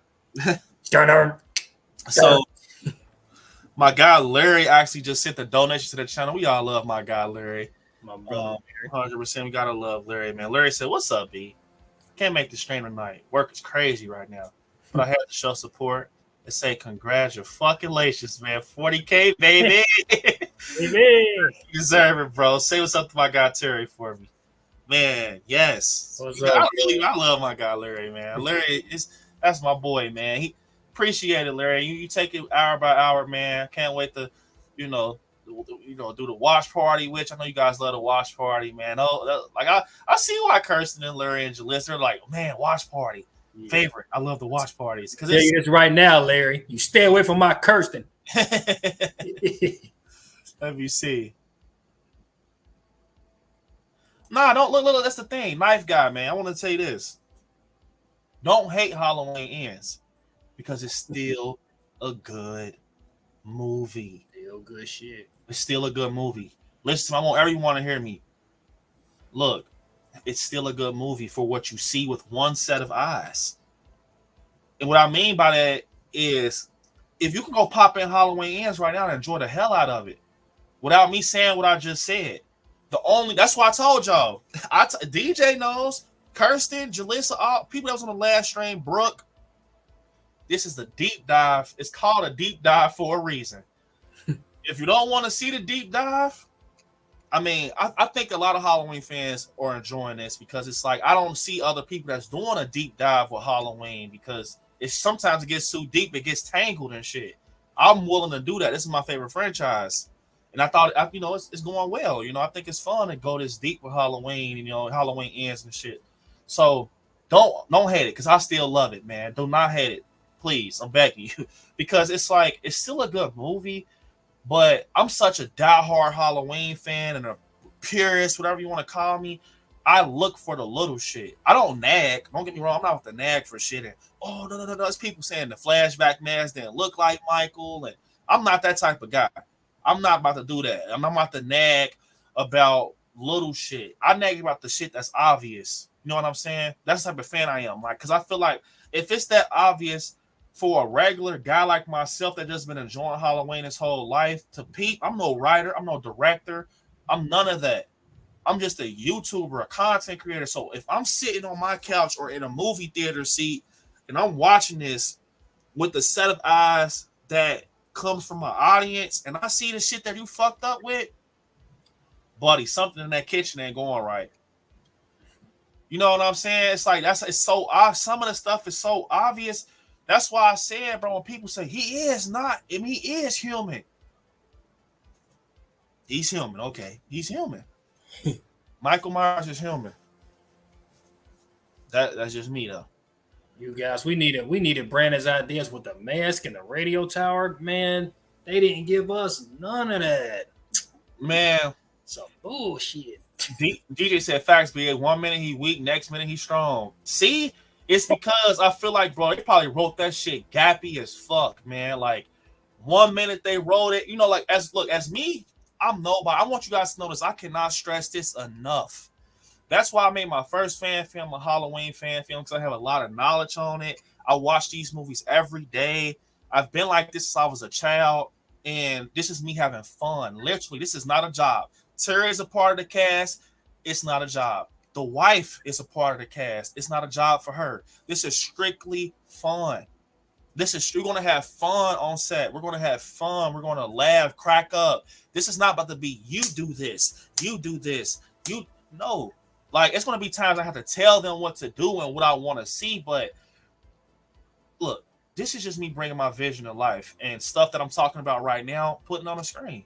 Darn. So, my guy Larry actually just sent the donation to the channel. We all love my guy Larry. My brother. 100%. We gotta love Larry, man. Larry said, "What's up, B? Can't make the stream tonight. Work is crazy right now, but I had to show support and say congratulations, man. 40K, baby. You deserve it, bro. Say what's up to my guy Terry for me, man. Yes, What's I up? love my guy Larry, man. Larry that's my boy, man. He appreciate it, Larry. You take it hour by hour, man. Can't wait to, do the watch party, which I know you guys love the watch party, man. I see why Kirsten and Larry and Jalissa are like, man, watch party. Favorite. I love the watch parties. Tell you this right now, Larry. You stay away from my Kirsten. Let me see. Nah, don't look. That's the thing. Knife guy, man. I want to tell you this. Don't hate Halloween Ends because it's still a good movie. Still good shit. It's still a good movie. Listen, I want everyone to hear me. Look, it's still a good movie for what you see with one set of eyes. And what I mean by that is if you can go pop in Halloween Ends right now and enjoy the hell out of it without me saying what I just said. That's why I told y'all. DJ knows, Kirsten, Jalissa, all people that was on the last stream, Brooke. This is the deep dive. It's called a deep dive for a reason. If you don't want to see the deep dive, I mean, I think a lot of Halloween fans are enjoying this because it's like I don't see other people that's doing a deep dive with Halloween because sometimes it gets too deep, it gets tangled and shit. I'm willing to do that. This is my favorite franchise. And I thought, it's going well. I think it's fun to go this deep with Halloween, Halloween Ends and shit. So don't hate it because I still love it, man. Do not hate it. Please, I'm begging you. Because it's like, it's still a good movie, but I'm such a diehard Halloween fan and a purist, whatever you want to call me. I look for the little shit. I don't nag. Don't get me wrong. I'm not with the nag for shit. And, no. It's people saying the flashback mask didn't look like Michael. And I'm not that type of guy. I'm not about to do that. I'm not about to nag about little shit. I nag about the shit that's obvious. You know what I'm saying? That's the type of fan I am. Like, because I feel like if it's that obvious for a regular guy like myself that just been enjoying Halloween his whole life to peep, I'm no writer. I'm no director. I'm none of that. I'm just a YouTuber, a content creator. So if I'm sitting on my couch or in a movie theater seat and I'm watching this with the set of eyes that comes from my audience and I see the shit that you fucked up with, buddy, something in that kitchen ain't going right. You know what I'm saying? It's like it's so obvious. Some of the stuff is so obvious. That's why I said, bro, when people say he is not, I mean, he is human. He's human, okay. He's human. Michael Myers is human. That's just me though. You guys, we needed Brandon's ideas with the mask and the radio tower. Man, they didn't give us none of that. Man, some bullshit. DJ said facts, be 1 minute he weak, next minute he strong. See, it's because I feel like, bro, they probably wrote that shit gappy as fuck, man. Like 1 minute they wrote it, like as me, I'm nobody. I want you guys to know this. I cannot stress this enough. That's why I made my first fan film a Halloween fan film because I have a lot of knowledge on it. I watch these movies every day. I've been like this since I was a child, and this is me having fun. Literally, this is not a job. Terry is a part of the cast. It's not a job. The wife is a part of the cast. It's not a job for her. This is strictly fun. We're going to have fun on set. We're going to have fun. We're going to laugh, crack up. This is not about to be, you do this, you do this. No. Like, it's going to be times I have to tell them what to do and what I want to see. But look, this is just me bringing my vision to life and stuff that I'm talking about right now, putting on the screen.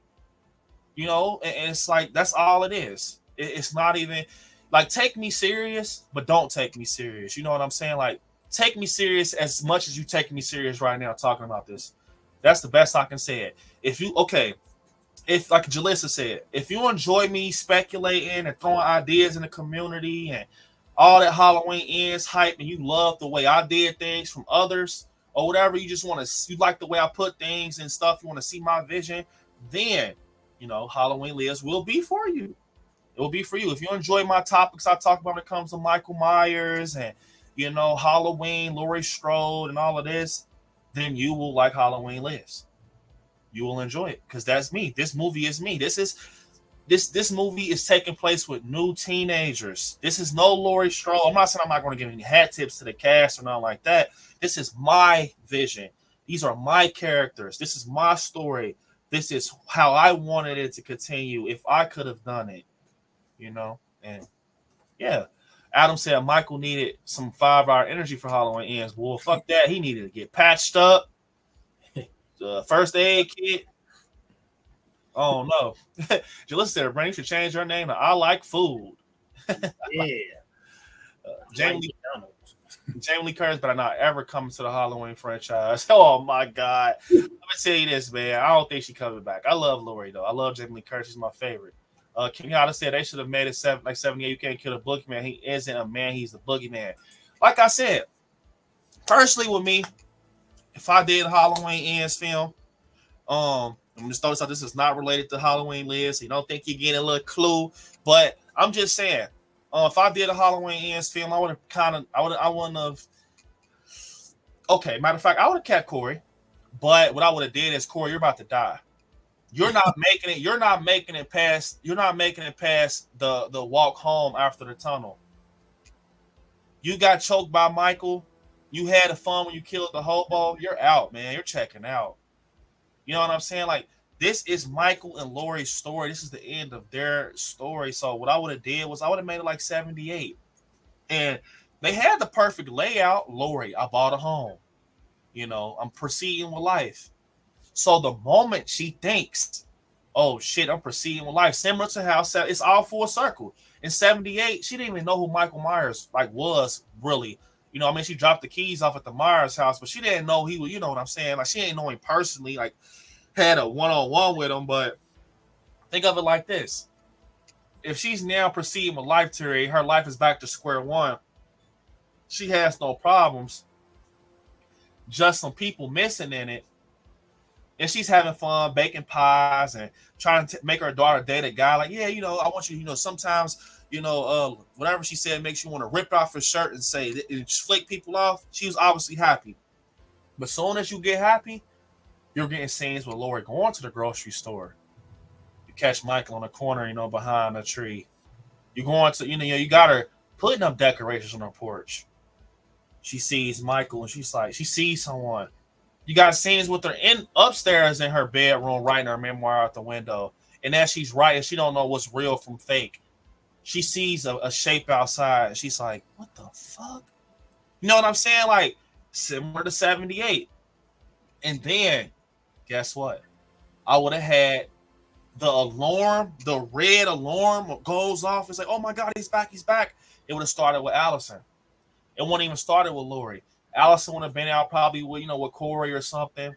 And it's like, that's all it is. It's not even like, take me serious, but don't take me serious. You know what I'm saying? Like, take me serious as much as you take me serious right now talking about this. That's the best I can say it. If like Jalissa said, if you enjoy me speculating and throwing ideas in the community and all that Halloween Ends hype, and you love the way I did things from others or whatever, you like the way I put things and stuff, you want to see my vision, then Halloween Lives will be for you. It will be for you. If you enjoy my topics I talk about when it comes to Michael Myers and, Halloween, Laurie Strode, and all of this, then you will like Halloween Lives. You will enjoy it because that's me. This movie is me. This movie is taking place with new teenagers. This is no Laurie Strode. I'm not saying I'm not going to give any hat tips to the cast or nothing like that. This is my vision. These are my characters. This is my story. This is how I wanted it to continue if I could have done it, And yeah, Adam said Michael needed some 5-hour energy for Halloween Ends. Well, fuck that. He needed to get patched up. The first aid kit. Oh no. Jalissa said, Brandon, you should change your name to I Like Food. Yeah. Jamie Lee Curtis better not ever come to the Halloween franchise. Oh my God. Let me tell you this, man. I don't think she coming back. I love Laurie though. I love Jamie Lee Curtis. She's my favorite. Kenyatta said they should have made it 78. You can't kill the boogeyman. He isn't a man. He's the boogeyman. Like I said, personally with me, if I did a Halloween Ends film, I'm just throw this out. This is not related to Halloween Lives. So you don't think you're getting a little clue, but I'm just saying, if I did a Halloween Ends film, I wouldn't have. Okay, matter of fact, I would have kept Corey, but what I would have did is, Corey, you're about to die. You're not making it. You're not making it past the walk home after the tunnel. You got choked by Michael. You had fun when you killed the hobo. You're out, man. You're checking out. You know what I'm saying? Like, this is Michael and Laurie's story. This is the end of their story. So what I would have did was I would have made it like 78. And they had the perfect layout. Laurie, I bought a home. I'm proceeding with life. So the moment she thinks, oh shit, I'm proceeding with life, similar to how it's all full circle. In 78, she didn't even know who Michael Myers was really. She dropped the keys off at the Myers house, but she didn't know he was, you know what I'm saying? Like, she didn't know him personally, like, had a one-on-one with him. But think of it like this. If she's now proceeding with life theory, her life is back to square one. She has no problems. Just some people missing in it. And she's having fun baking pies and trying to make her daughter date a guy. Like, yeah, I want you, sometimes, whatever she said makes you want to rip off her shirt and say, and flick people off. She was obviously happy. But soon as you get happy, you're getting scenes with Laurie going to the grocery store. You catch Michael on the corner, behind a tree. You going to, you got her putting up decorations on her porch. She sees Michael and she's like, she sees someone. You got scenes with her upstairs in her bedroom, writing her memoir out the window. And as she's writing, she don't know what's real from fake. She sees a shape outside. And she's like, what the fuck? You know what I'm saying? Like, similar to 78. And then, guess what? I would have had the alarm, the red alarm goes off. It's like, oh my God, he's back, he's back. It would have started with Allison. It wouldn't even started with Laurie. Allison would have been out probably with, with Corey or something.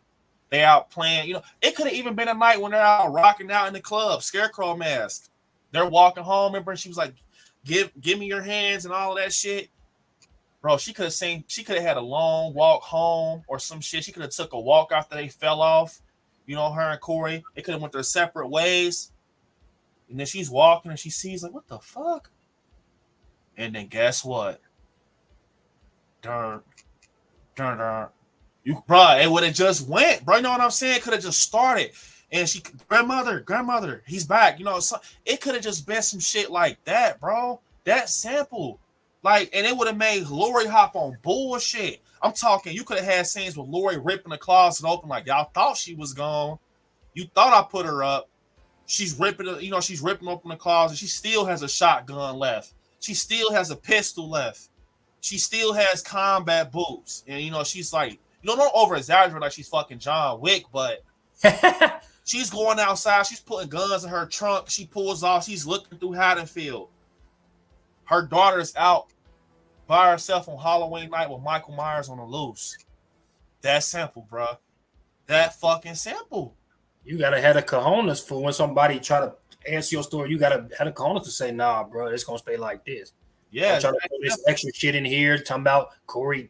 They out playing, it could have even been a night when they're out rocking out in the club, Scarecrow mask. They're walking home. Remember, she was like, give me your hands and all of that shit. Bro, she could have had a long walk home or some shit. She could have took a walk after they fell off. Her and Corey, they could have went their separate ways. And then she's walking and she sees like, what the fuck? And then guess what? Darn. It would have just went, bro. You know what I'm saying? Could have just started. And she, grandmother, he's back. It could have just been some shit like that, bro. That simple. Like, and it would have made Laurie hop on bullshit. I'm talking, you could have had scenes with Laurie ripping the closet open, like, y'all thought she was gone. You thought I put her up. She's ripping open the closet. She still has a shotgun left. She still has a pistol left. She still has combat boots. And, she's like, don't over-exaggerate like she's fucking John Wick, but she's going outside. She's putting guns in her trunk. She pulls off. She's looking through Haddonfield. Her daughter's out by herself on Halloween night with Michael Myers on the loose. That simple, bro. That fucking simple. You gotta have the cojones for when somebody try to answer your story. You gotta have the cojones to say, nah, bro, it's gonna stay like this. Yeah. Trying to put this extra shit in here, talking about Corey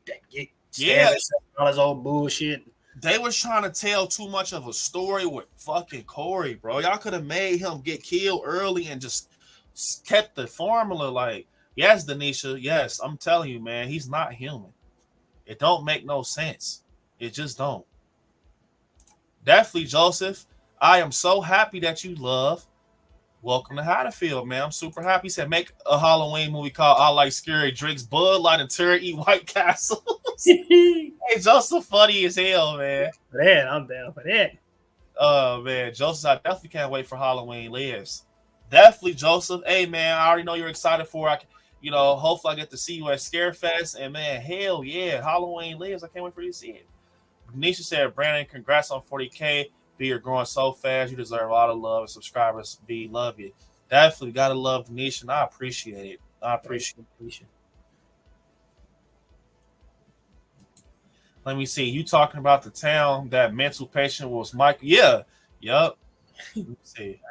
all this old bullshit. They was trying to tell too much of a story with fucking Corey, bro. Y'all could have made him get killed early and just kept the formula. Like, yes, Denisha, yes, I'm telling you, man, he's not human. It don't make no sense. It just don't. Definitely, Joseph. I am so happy that you love. Welcome to Haddonfield, man. I'm super happy. He said, make a Halloween movie called I Like Scary. Drinks Bud Light and Terry eat White Castles. Hey, Joseph funny as hell, man. For that, I'm down for that. Oh, man. Joseph, I definitely can't wait for Halloween Lives. Definitely, Joseph. Hey, man, I already know you're excited for it. Hopefully I get to see you at Scarefest. And, man, hell yeah, Halloween Lives. I can't wait for you to see it. Nisha said, Brandon, congrats on 40K. B, you're growing so fast. You deserve a lot of love and subscribers. B, love you. Definitely got to love Nisha, and I appreciate it. I appreciate it. Let me see. You talking about the town that mental patient was Mike? Yeah. Yup. Let me see.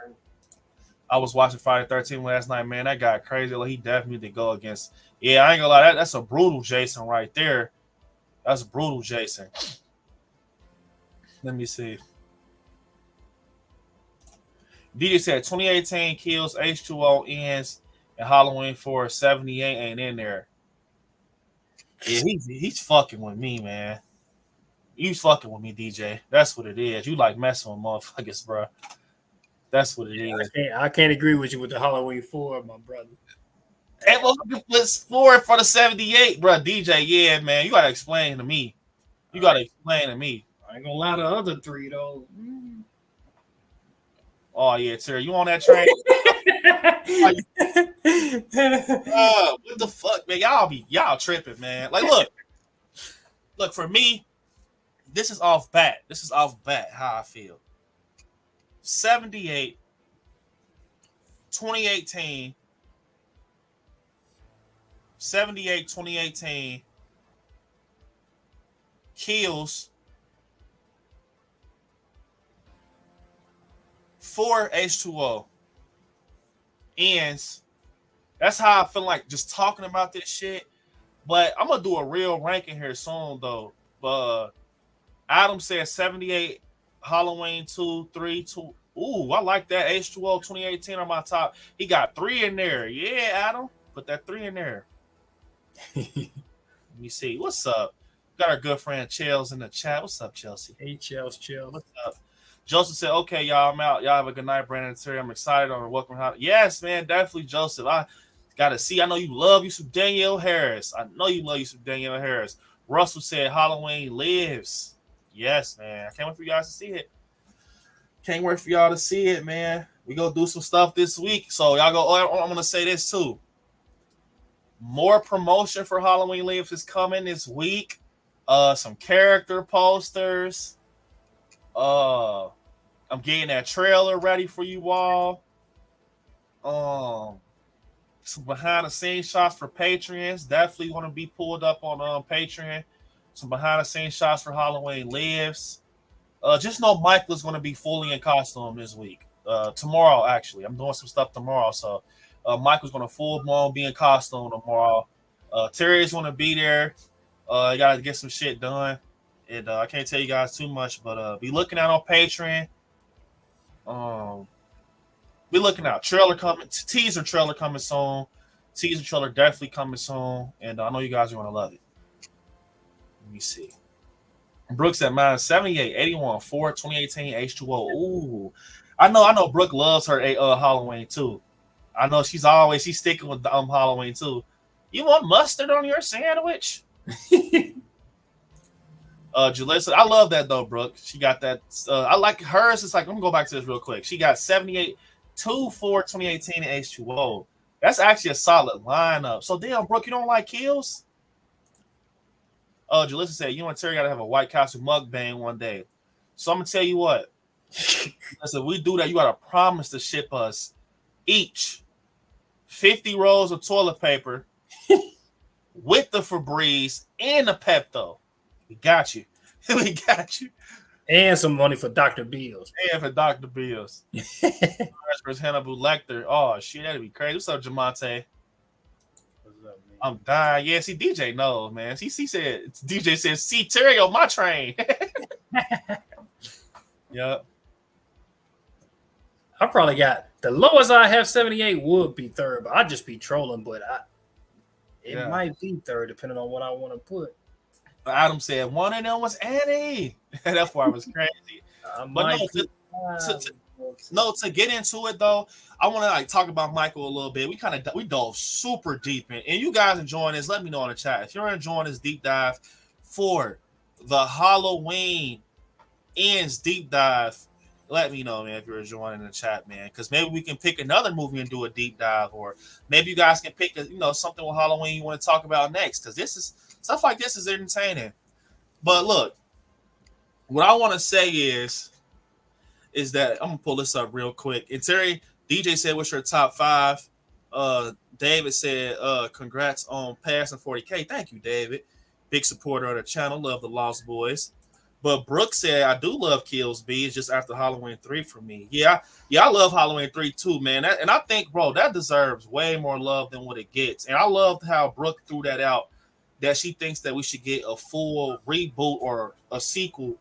I was watching Friday 13 last night, man. That guy crazy. Like, he definitely did go against. Yeah, I ain't gonna lie. That's a brutal Jason right there. That's brutal Jason. Let me see. DJ said 2018 kills, H2O ends, and Halloween 4 78 ain't in there. Yeah, he's fucking with me, man. He's fucking with me, DJ. That's what it is. You like messing with motherfuckers, bro. That's what it is. I can't agree with you with the Halloween 4, my brother. Hey, motherfucker was 4 for the 78, bro. DJ, yeah, man. You gotta explain to me. You gotta explain to me. I ain't gonna lie to the other 3 though. Oh yeah, Terry, you on that train? What the fuck, man? Y'all tripping, man. Like, look for me. This is off bat. How I feel. 78, 2018, 78, 2018 kills 4 H2O ends. That's how I feel like just talking about this shit. But I'm gonna do a real ranking here soon though. Adam said 78 Halloween 2, 3, 2. Ooh, I like that. H2O 2018 on my top. He got 3 in there. Yeah, Adam. Put that 3 in there. Let me see. What's up? Got our good friend Chels in the chat. What's up, Chelsea? Hey, Chels. What's up? Joseph said, okay, y'all, I'm out. Y'all have a good night, Brandon and Terry. I'm excited on welcome. Yes, man, definitely, Joseph. I got to see. I know you love you some Danielle Harris. Russell said, Halloween Lives. Yes, man. I can't wait for you guys to see it. Can't wait for y'all to see it, man. We go do some stuff this week. So y'all go. Oh, I'm going to say this, too. More promotion for Halloween Lives is coming this week. Some character posters. I'm getting that trailer ready for you all. Some behind the scenes shots for Patreons. Definitely want to be pulled up on Patreon. Some behind the scenes shots for Halloween Lives. Just know Michael is going to be fully in costume this week. Tomorrow, actually. I'm doing some stuff tomorrow. So Michael's going to full blown be in costume tomorrow. Terry's going to be there. You got to get some shit done. And I can't tell you guys too much, but be looking out on Patreon. Be looking out. Trailer coming. Teaser trailer coming soon. Teaser trailer definitely coming soon. And I know you guys are going to love it. Let me see. Brooks at mine 78, 81, 4, 2018, H2O. Ooh. I know Brooke loves her Halloween too. I know she's sticking with the Halloween too. You want mustard on your sandwich? Julissa, I love that though, Brooke. She got that. I like hers. It's like, let me go back to this real quick. She got 78, 2, 4, 2018, and H2O. That's actually a solid lineup. So damn, Brooke, you don't like kills? Julissa said, you and Terry got to have a White Castle mukbang one day. So I'm going to tell you what. Listen, we do that. You got to promise to ship us each 50 rolls of toilet paper with the Febreze and the Pepto. We got you. We got you. And some money for Dr. Bills. And for Dr. Bills. Versus Hannibal Lecter. Oh, shit, that'd be crazy. What's up, Jamonte? I'm dying. Yeah, see, DJ knows, man. He said, DJ says, see Terry on my train. Yep. I probably got the lowest I have 78 would be third, but I'd just be trolling. But it might be third depending on what I want to put. Adam said one of them was Annie. That part was crazy. But to get into it though, I want to like talk about Michael a little bit. We dove super deep in, and you guys enjoying this? Let me know in the chat if you're enjoying this deep dive for the Halloween Ends deep dive. Let me know, man, if you're enjoying in the chat, man, because maybe we can pick another movie and do a deep dive, or maybe you guys can pick something with Halloween you want to talk about next, because this is stuff like this is entertaining. But look, what I want to say is that I'm gonna pull this up real quick. And Terry, DJ said, "What's your top 5?" David said, "Congrats on passing 40K." Thank you, David. Big supporter of the channel. Love the Lost Boys. But Brooke said, "I do love Kills B. It's just after Halloween 3 for me." Yeah, I love Halloween 3 too, man. And I think, bro, that deserves way more love than what it gets. And I loved how Brooke threw that out, that she thinks that we should get a full reboot or a sequel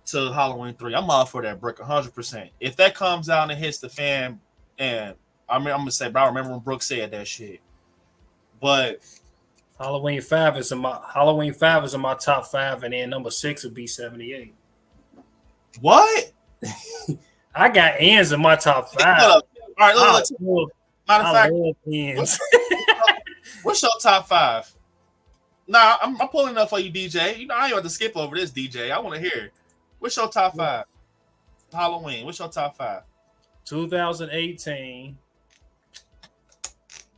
to Halloween 3. I'm all for that, Brooke, 100%. If that comes out and hits the fan, and I'm gonna say, bro, I remember when Brooke said that shit. But Halloween 5 is in my top 5, and then number 6 would be 78. What? I got Ends in my top 5. All right, look. Matter of fact, Ends. what's your top 5? Nah, I'm pulling up for you, DJ. I ain't have to skip over this, DJ. I want to hear. What's your top 5? Halloween. What's your top 5? 2018.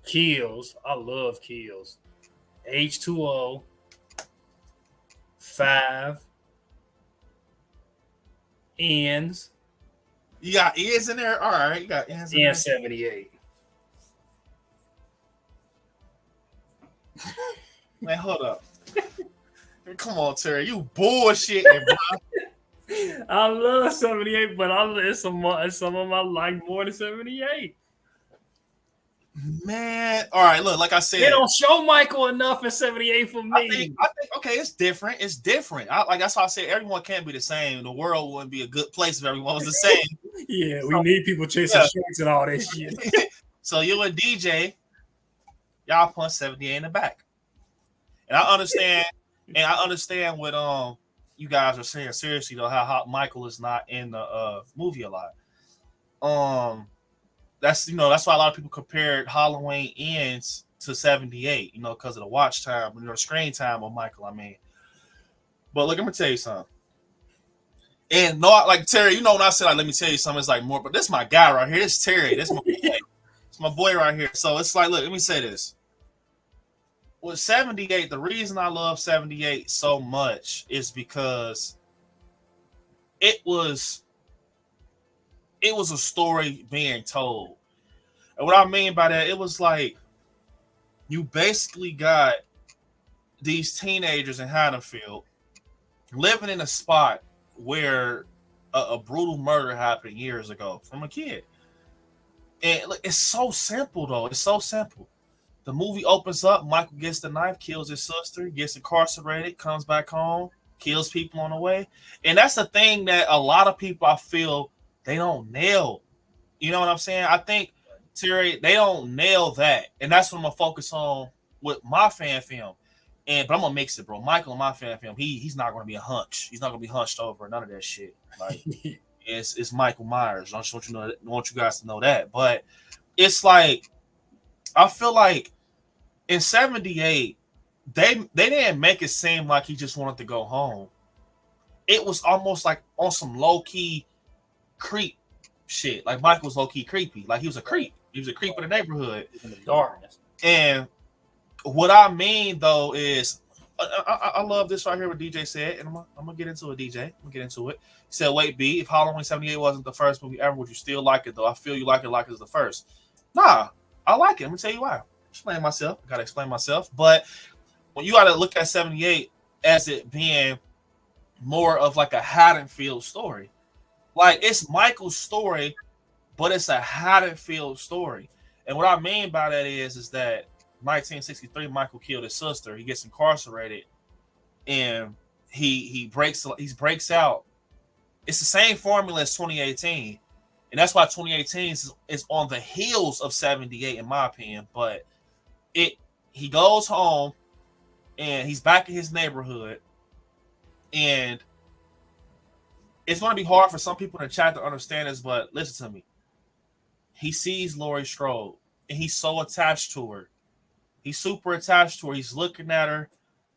Kills. I love Kills. H2O. 5. Ends. You got Ends in there? All right. You got Ends in there. And 78. Man, hold up. Come on, Terry. You bullshitting, bro. I love 78, but some of my like more than 78. Man, all right. Look, like I said, they don't show Michael enough in 78 for me. I think okay, it's different. It's different. That's why I said everyone can't be the same. The world wouldn't be a good place if everyone was the same. Yeah, we need people chasing shirts and all that shit. So you and DJ, y'all punch 78 in the back, and I understand. And I understand what you guys are saying. Seriously though, how Michael is not in the movie a lot. That's why a lot of people compared Halloween Ends to 78. Because of the watch time, the screen time of Michael. I mean, but look, let me tell you something. And no, like Terry, when I said let me tell you something, it's like more. But this is my guy right here. This is Terry. This is my boy right here. So it's like, look, let me say this. With 78, the reason I love 78 so much is because it was a story being told. And what I mean by that, it was like you basically got these teenagers in Haddonfield living in a spot where a brutal murder happened years ago from a kid. And it's so simple, though. It's so simple. The movie opens up, Michael gets the knife, kills his sister, gets incarcerated, comes back home, kills people on the way. And that's the thing that a lot of people, I feel, they don't nail. You know what I'm saying? I think, Terry, they don't nail that. And that's what I'm going to focus on with my fan film. But I'm going to mix it, bro. Michael in my fan film, he's not going to be a hunch. He's not going to be hunched over, none of that shit. Like, it's Michael Myers. I just want you guys to know that. But it's like, I feel like in 78, they didn't make it seem like he just wanted to go home. It was almost like on some low-key creep shit. Like Michael was low-key creepy. Like he was a creep. He was a creep in the neighborhood. In the darkness. And what I mean, though, is I love this right here what DJ said, and I'm going to get into it, DJ. I'm going to get into it. He said, wait, B, if Halloween 78 wasn't the first movie ever, would you still like it, though? I feel you like it's the first. Nah, I like it. I'm going to tell you why. Explain myself. Got to explain myself. But when you got to look at 78 as it being more of like a Haddonfield story. Like it's Michael's story, but it's a Haddonfield story. And what I mean by that is that 1963, Michael killed his sister. He gets incarcerated, and he breaks out It's the same formula as 2018. And that's why 2018 is on the heels of 78, in my opinion. But he goes home and he's back in his neighborhood. And it's going to be hard for some people in the chat to understand this, but listen to me. He sees Laurie Strode and he's so attached to her. He's super attached to her. He's looking at her.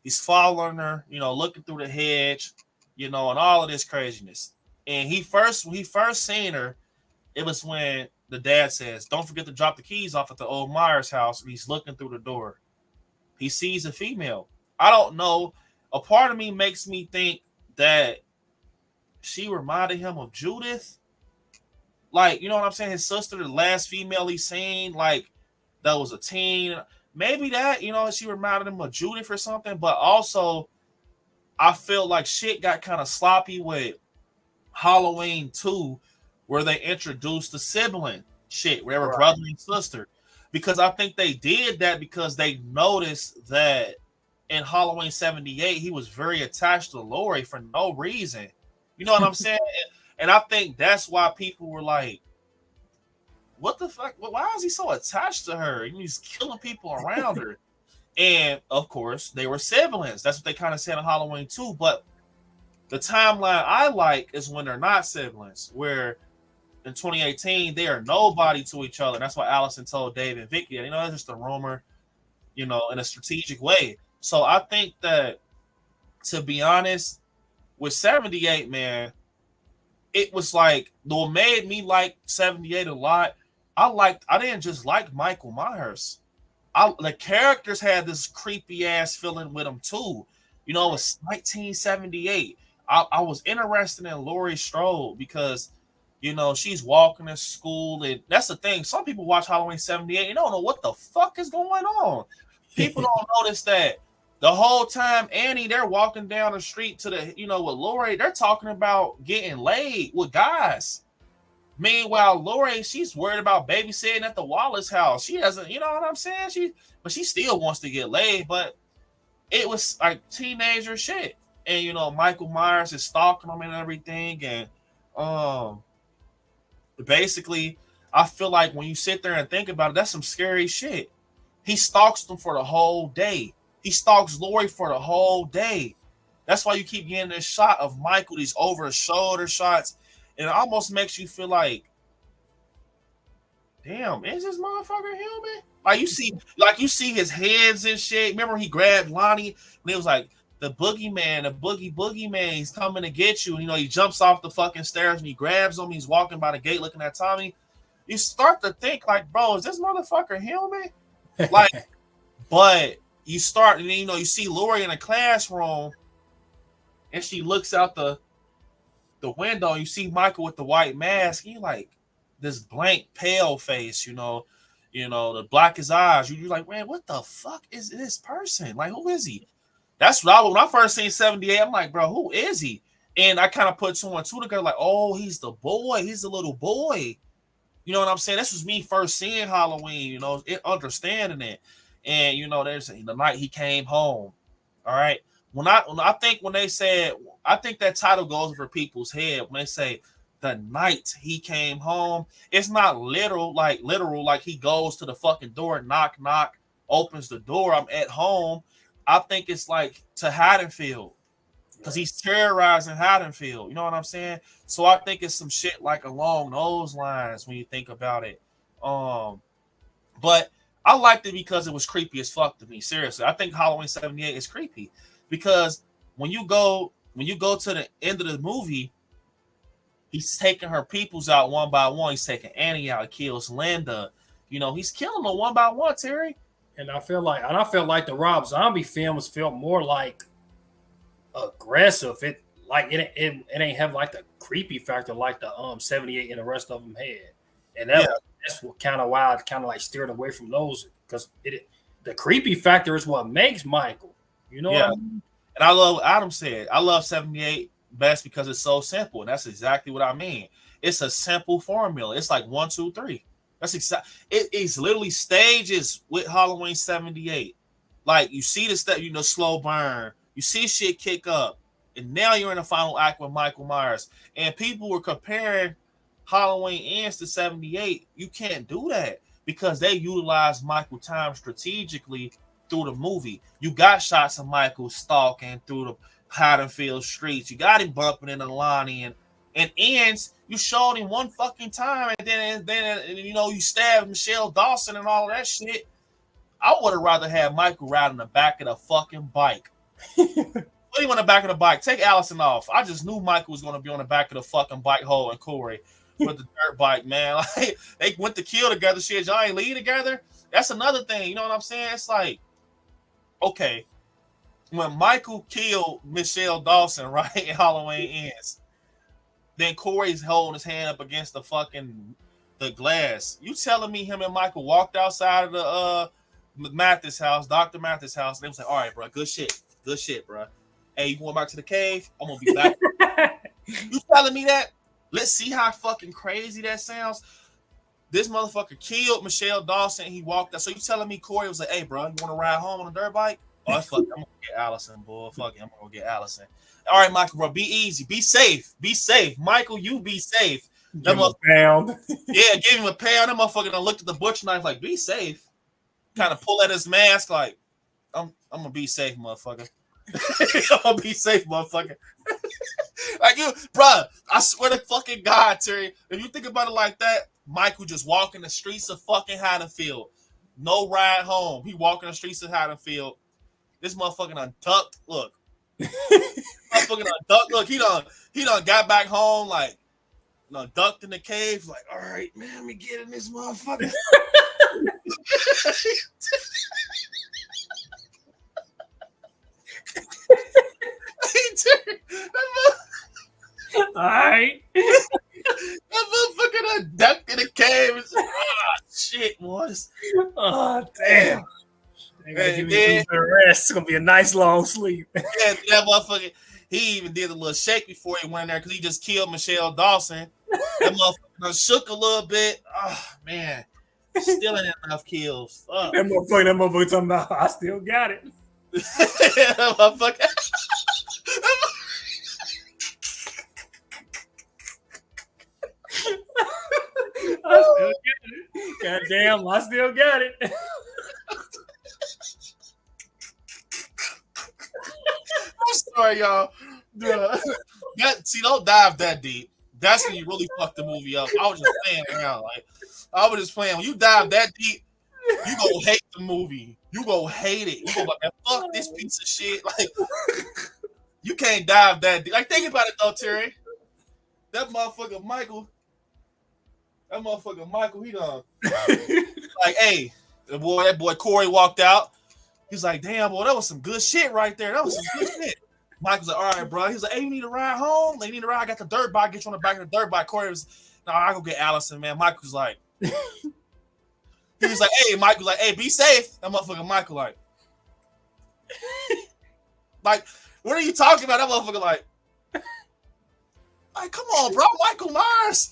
He's following her, looking through the hedge, and all of this craziness. And when he first seen her, it was when the dad says, don't forget to drop the keys off at the old Myers house. And he's looking through the door. He sees a female. I don't know. A part of me makes me think that she reminded him of Judith. Like, you know what I'm saying? His sister, the last female he seen, like, that was a teen. Maybe that, she reminded him of Judith or something. But also, I feel like shit got kind of sloppy with Halloween 2, where they introduced the sibling shit, where they were brother and sister. Because I think they did that because they noticed that in Halloween 78, he was very attached to Laurie for no reason. You know what I'm saying? And I think that's why people were like, what the fuck? Why is he so attached to her? He's killing people around her. And, of course, they were siblings. That's what they kind of said in Halloween 2. But the timeline I like is when they're not siblings, where in 2018, they are nobody to each other. And that's why Allison told Dave and Vicky, that's just a rumor, in a strategic way. So I think that, to be honest, with 78, man, it was like, what made me like 78 a lot, I didn't just like Michael Myers. The characters had this creepy ass feeling with them too. It was 1978. I was interested in Laurie Strode because, she's walking to school, and that's the thing. Some people watch Halloween 78 and don't know what the fuck is going on. People don't notice that the whole time they're walking down the street to the, with Laurie, they're talking about getting laid with guys. Meanwhile, Laurie, she's worried about babysitting at the Wallace house. She doesn't, you know what I'm saying? But she still wants to get laid, but it was like teenager shit. And, Michael Myers is stalking them and everything. And basically, I feel like when you sit there and think about it, that's some scary shit. He stalks them for the whole day. He stalks Laurie for the whole day. That's why you keep getting this shot of Michael, these over-the-shoulder shots. And it almost makes you feel like, damn, is this motherfucker human? Like you see his hands and shit. Remember he grabbed Lonnie and it was like the boogeyman, the boogeyman, he's coming to get you. He jumps off the fucking stairs and he grabs him. He's walking by the gate looking at Tommy. You start to think like, bro, is this motherfucker human? Like, but you start and then, you see Laurie in a classroom and she looks out the window, you see Michael with the white mask, he like this blank pale face, the blackest eyes. You're like, man, what the fuck is this person? Like, who is he? That's what when I first seen 78, I'm like, bro, who is he? And I kind of put 2 and 2 together, like, oh, he's the boy, he's the little boy. You know what I'm saying? This was me first seeing Halloween, understanding it. And there's the night he came home. All right. I think that title goes over people's head when they say the night he came home. It's not literal like he goes to the fucking door, knock, opens the door. I'm at home. I think it's like to Haddonfield because he's terrorizing Haddonfield. You know what I'm saying? So I think it's some shit like along those lines when you think about it. But I liked it because it was creepy as fuck to me. Seriously, I think Halloween 78 is creepy because when you go to the end of the movie, he's taking her peoples out one by one. He's taking Annie out. He kills Linda. He's killing them one by one, Terry. And I feel like the Rob Zombie films felt more like aggressive. It ain't have like the creepy factor like the 78 and the rest of them had. And that's what kind of why I kind of like steered away from those because the creepy factor is what makes Michael. You know what I mean? And I love what Adam said. I love 78 best because it's so simple. And that's exactly what I mean. It's a simple formula. It's like 1, 2, 3. That's exactly. It's literally stages with Halloween 78. Like you see the step, slow burn. You see shit kick up. And now you're in the final act with Michael Myers. And people were comparing Halloween Ends to 78. You can't do that because they utilized Michael time strategically through the movie. You got shots of Michael stalking through the Haddonfield streets. You got him bumping into Lonnie and Ends. You showed him one fucking time, and then you stabbed Michelle Dawson and all of that shit. I would have rather had Michael ride in the back of the fucking bike. Put him on the back of the bike. Take Allison off. I just knew Michael was going to be on the back of the fucking bike hole and Corey with the dirt bike, man. Like, they went to kill together. Shit, y'all ain't lead together. That's another thing. You know what I'm saying? It's like, okay, when Michael killed Michelle Dawson, right, in Halloween Ends, then Corey's holding his hand up against the glass. You telling me him and Michael walked outside of the Mathis house, Dr. Mathis house, and they was like, all right, bro, good shit, bro. Hey, you going back to the cave? I'm gonna be back. You telling me that? Let's see how fucking crazy that sounds. This motherfucker killed Michelle Dawson. He walked out. So you telling me Corey was like, hey, bro, you want to ride home on a dirt bike? Oh, fuck, I'm gonna get Allison, boy. Fuck it, I'm gonna get Allison. All right, Michael, bro, be easy, be safe, Michael. You be safe. Give him a pound. Yeah, give him a pound. That motherfucker done looked at the butcher knife like, be safe. Kind of pull at his mask like, I'm gonna be safe, motherfucker. I'm gonna be safe, motherfucker. Like you, bruh, I swear to fucking God, Terry, if you think about it like that, Michael just walking the streets of fucking Haddonfield. No ride home. He walking the streets of Haddonfield. This motherfucker done ducked. Look. Motherfucker done ducked. Look, he done got back home, like, ducked in the cave, like, all right, man, let me get in this motherfucker. All right. That motherfucker done ducked in the cave. Shit, boys. Oh, damn. Give me a rest. It's gonna be a nice long sleep. Yeah, that motherfucker. He even did a little shake before he went in there because he just killed Michelle Dawson. That motherfucker shook a little bit. Oh man, still ain't enough kills. Fuck. That motherfucker talking about, I still got it. That motherfucker. I still got it. Goddamn, I still got it. I'm sorry, y'all. Don't dive that deep. That's when you really fuck the movie up. I was just playing around. Like, I was just playing. When you dive that deep, you gonna hate the movie. You gonna hate it. You gonna like, fuck this piece of shit. Like, you can't dive that deep. Like, think about it though, Terry. That motherfucker Michael, he done. Like, hey, that boy Corey walked out. He's like, damn, boy, that was some good shit right there. That was some good shit. Michael's like, all right, bro. He's like, hey, you need to ride home? Like, you need to ride? I got the dirt bike. Get you on the back of the dirt bike. Corey was, no, I go get Allison, man. Michael's like, he was like, hey, Michael's like, hey, be safe. That motherfucker Michael like, what are you talking about? That motherfucker like, come on, bro. Michael Myers.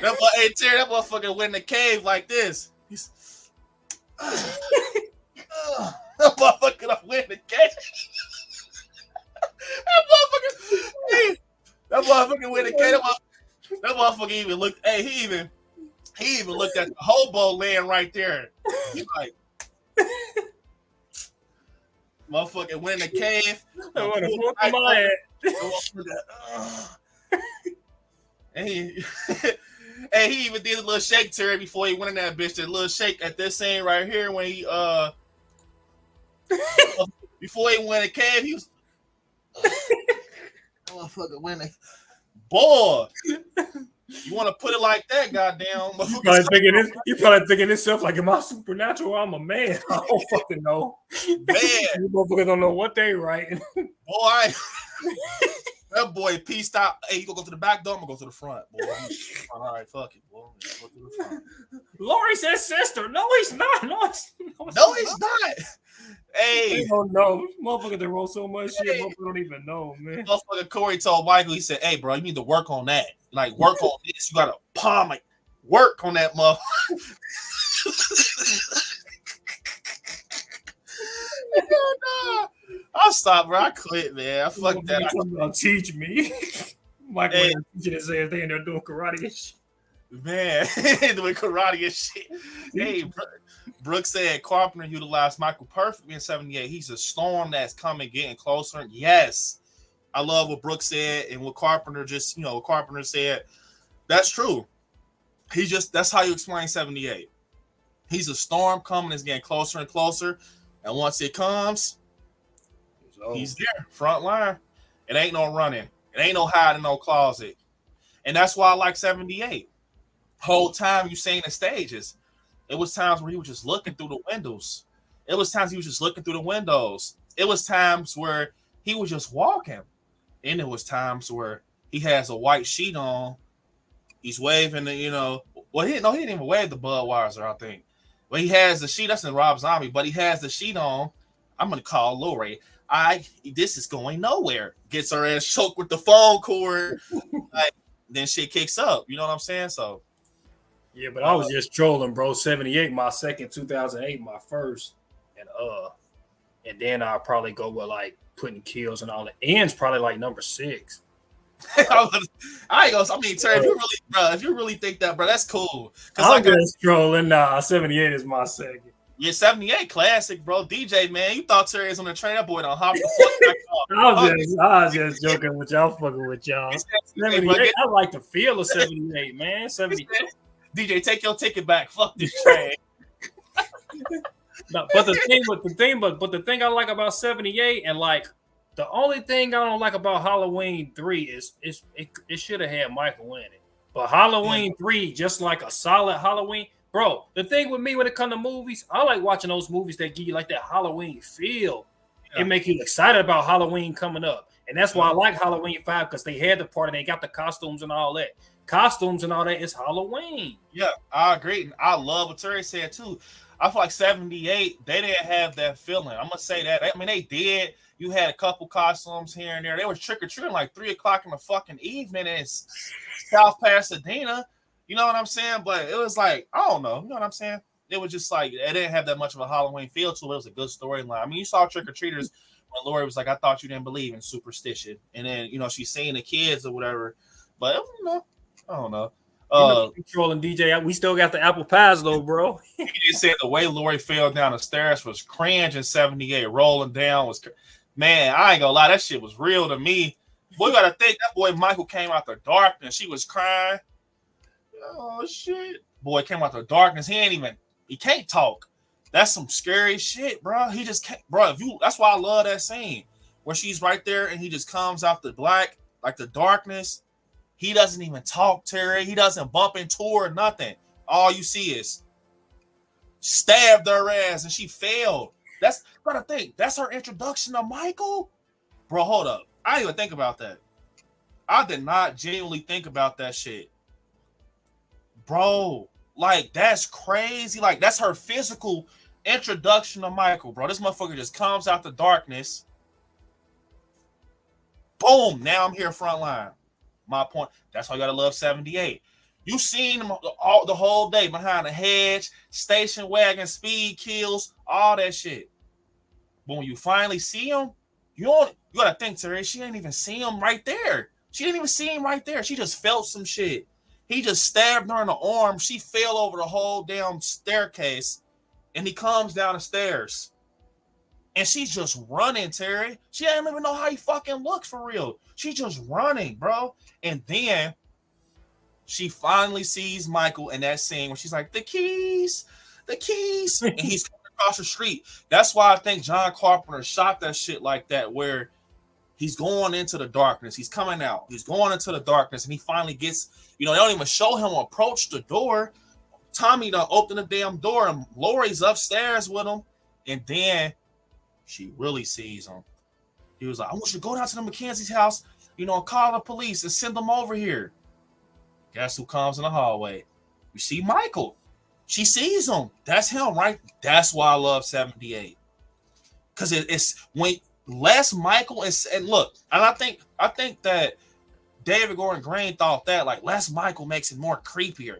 Hey, Terry, that motherfucker went in the cave like this. He's, that motherfucker went in the cave. That motherfucker went in the cave. That motherfucker even looked. Hey, he even looked at the hobo land right there. He's like, motherfucker went in the cave. I want to fuck my ass. And he even did a little shake, Terry, before he went in that bitch. That little shake at this scene right here when he before he went in the cave, he was motherfucker went in. Boy, you want to put it like that, goddamn? You probably thinking himself like, am I supernatural? I'm a man. I don't fucking know. Man, you motherfuckers don't know what they writing. Boy, that boy pieced out. Hey, you gonna go to the back door? I'm gonna go to the front, boy. All right, fuck it, boy. Go to the front. Lori says sister. No, he's not. No, he's not. Hey, they don't know. Motherfucker, they roll so much shit. Motherfucker don't even know, man. Motherfucker Corey told Michael, he said, hey, bro, you need to work on that. Like, work on this. You gotta palm it. Work on that motherfucker. I'll stop, bro. I quit, man. I fucked that. Talking about teach me. Michael Hey. teaching his ass, they in there doing karate and shit. Man, doing karate and shit. Hey, Brooks said Carpenter utilized Michael perfectly in 78. He's a storm that's coming, getting closer. Yes. I love what Brooks said and what Carpenter just, what Carpenter said. That's true. That's how you explain 78. He's a storm coming, it's getting closer and closer. And once it comes, he's there, front line. It ain't no running. It ain't no hiding, no closet. And that's why I like 78. Whole time you seen the stages. It was times where he was just looking through the windows. It was times he was just looking through the windows. It was times where he was just walking. And it was times where he has a white sheet on. He's waving the, well, he didn't even wave the Budweiser, I think. But he has the sheet. That's in Rob Zombie, but he has the sheet on. I'm gonna call Lori. This is going nowhere. Gets her ass choked with the phone cord. Then shit kicks up. You know what I'm saying? So yeah, but I was just trolling, bro. 78, my second, 2008, my first, and then I'll probably go with like putting kills and all that. Ends probably like number 6. I mean, Terry, if you really think that, bro, that's cool. I'm just trolling. Nah, 78 is my second. Yeah, 78 classic, bro. DJ, man, you thought Terry was on the train. That boy don't hop the fuck back off. I was just joking with y'all, fucking with y'all. 78, I like the feel of 78, man. 78. DJ, take your ticket back. Fuck this train. No, but the thing I like about 78, and like the only thing I don't like about Halloween 3 is it should have had Michael in it. But Halloween 3, just like a solid Halloween. Bro, the thing with me when it comes to movies, I like watching those movies that give you like that Halloween feel. Yeah. It make you excited about Halloween coming up. And that's why I like Halloween 5, because they had the party, they got the costumes and all that. Costumes and all that is Halloween. Yeah, I agree. And I love what Terry said too. I feel like 78, they didn't have that feeling. I'm gonna say that. I mean, they did. You had a couple costumes here and there. They was trick-or-treating like 3:00 in the fucking evening in South Pasadena. You know what I'm saying? But it was like, I don't know. You know what I'm saying? It was just like, it didn't have that much of a Halloween feel to it. It was a good storyline. I mean, you saw trick-or-treaters when Lori was like, I thought you didn't believe in superstition. And then, she's seeing the kids or whatever. But, I don't know. Trolling DJ. We still got the apple pies, though, bro. He just said the way Lori fell down the stairs was cringe in 78. Rolling down was, man, I ain't gonna lie. That shit was real to me. Boy, you gotta think that boy Michael came out the darkness. She was crying. Oh shit, boy came out the darkness. He can't talk. That's some scary shit, bro. He just can't, bro. That's why I love that scene where she's right there and he just comes out the black, like the darkness. He doesn't even talk, Terry. He doesn't bump into her or nothing. All you see is stabbed her ass and she failed. That's gotta think. That's her introduction to Michael, bro. Hold up. I didn't even think about that. I did not genuinely think about that shit. Bro, like, that's crazy. Like, that's her physical introduction to Michael, bro. This motherfucker just comes out the darkness. Boom. Now I'm here front line. My point. That's why you gotta love 78. You seen him all the whole day behind the hedge, station wagon, speed kills, all that shit. But when you finally see him, you gotta think, Terry, she didn't even see him right there. She didn't even see him right there. She just felt some shit. He just stabbed her in the arm. She fell over the whole damn staircase, and he comes down the stairs. And she's just running, Terry. She doesn't even know how he fucking looks for real. She's just running, bro. And then she finally sees Michael in that scene where she's like, the keys. And he's coming across the street. That's why I think John Carpenter shot that shit like that, where he's going into the darkness. He's coming out. He's going into the darkness, and he finally gets, they don't even show him approach the door. Tommy done open the damn door, and Lori's upstairs with him. And then she really sees him. He was like, I want you to go down to the McKenzie's house, call the police and send them over here. Guess who comes in the hallway? You see Michael. She sees him. That's him, right? That's why I love 78. Because it's when less Michael and look, and I think that David Gordon Green thought that like less Michael makes it more creepier.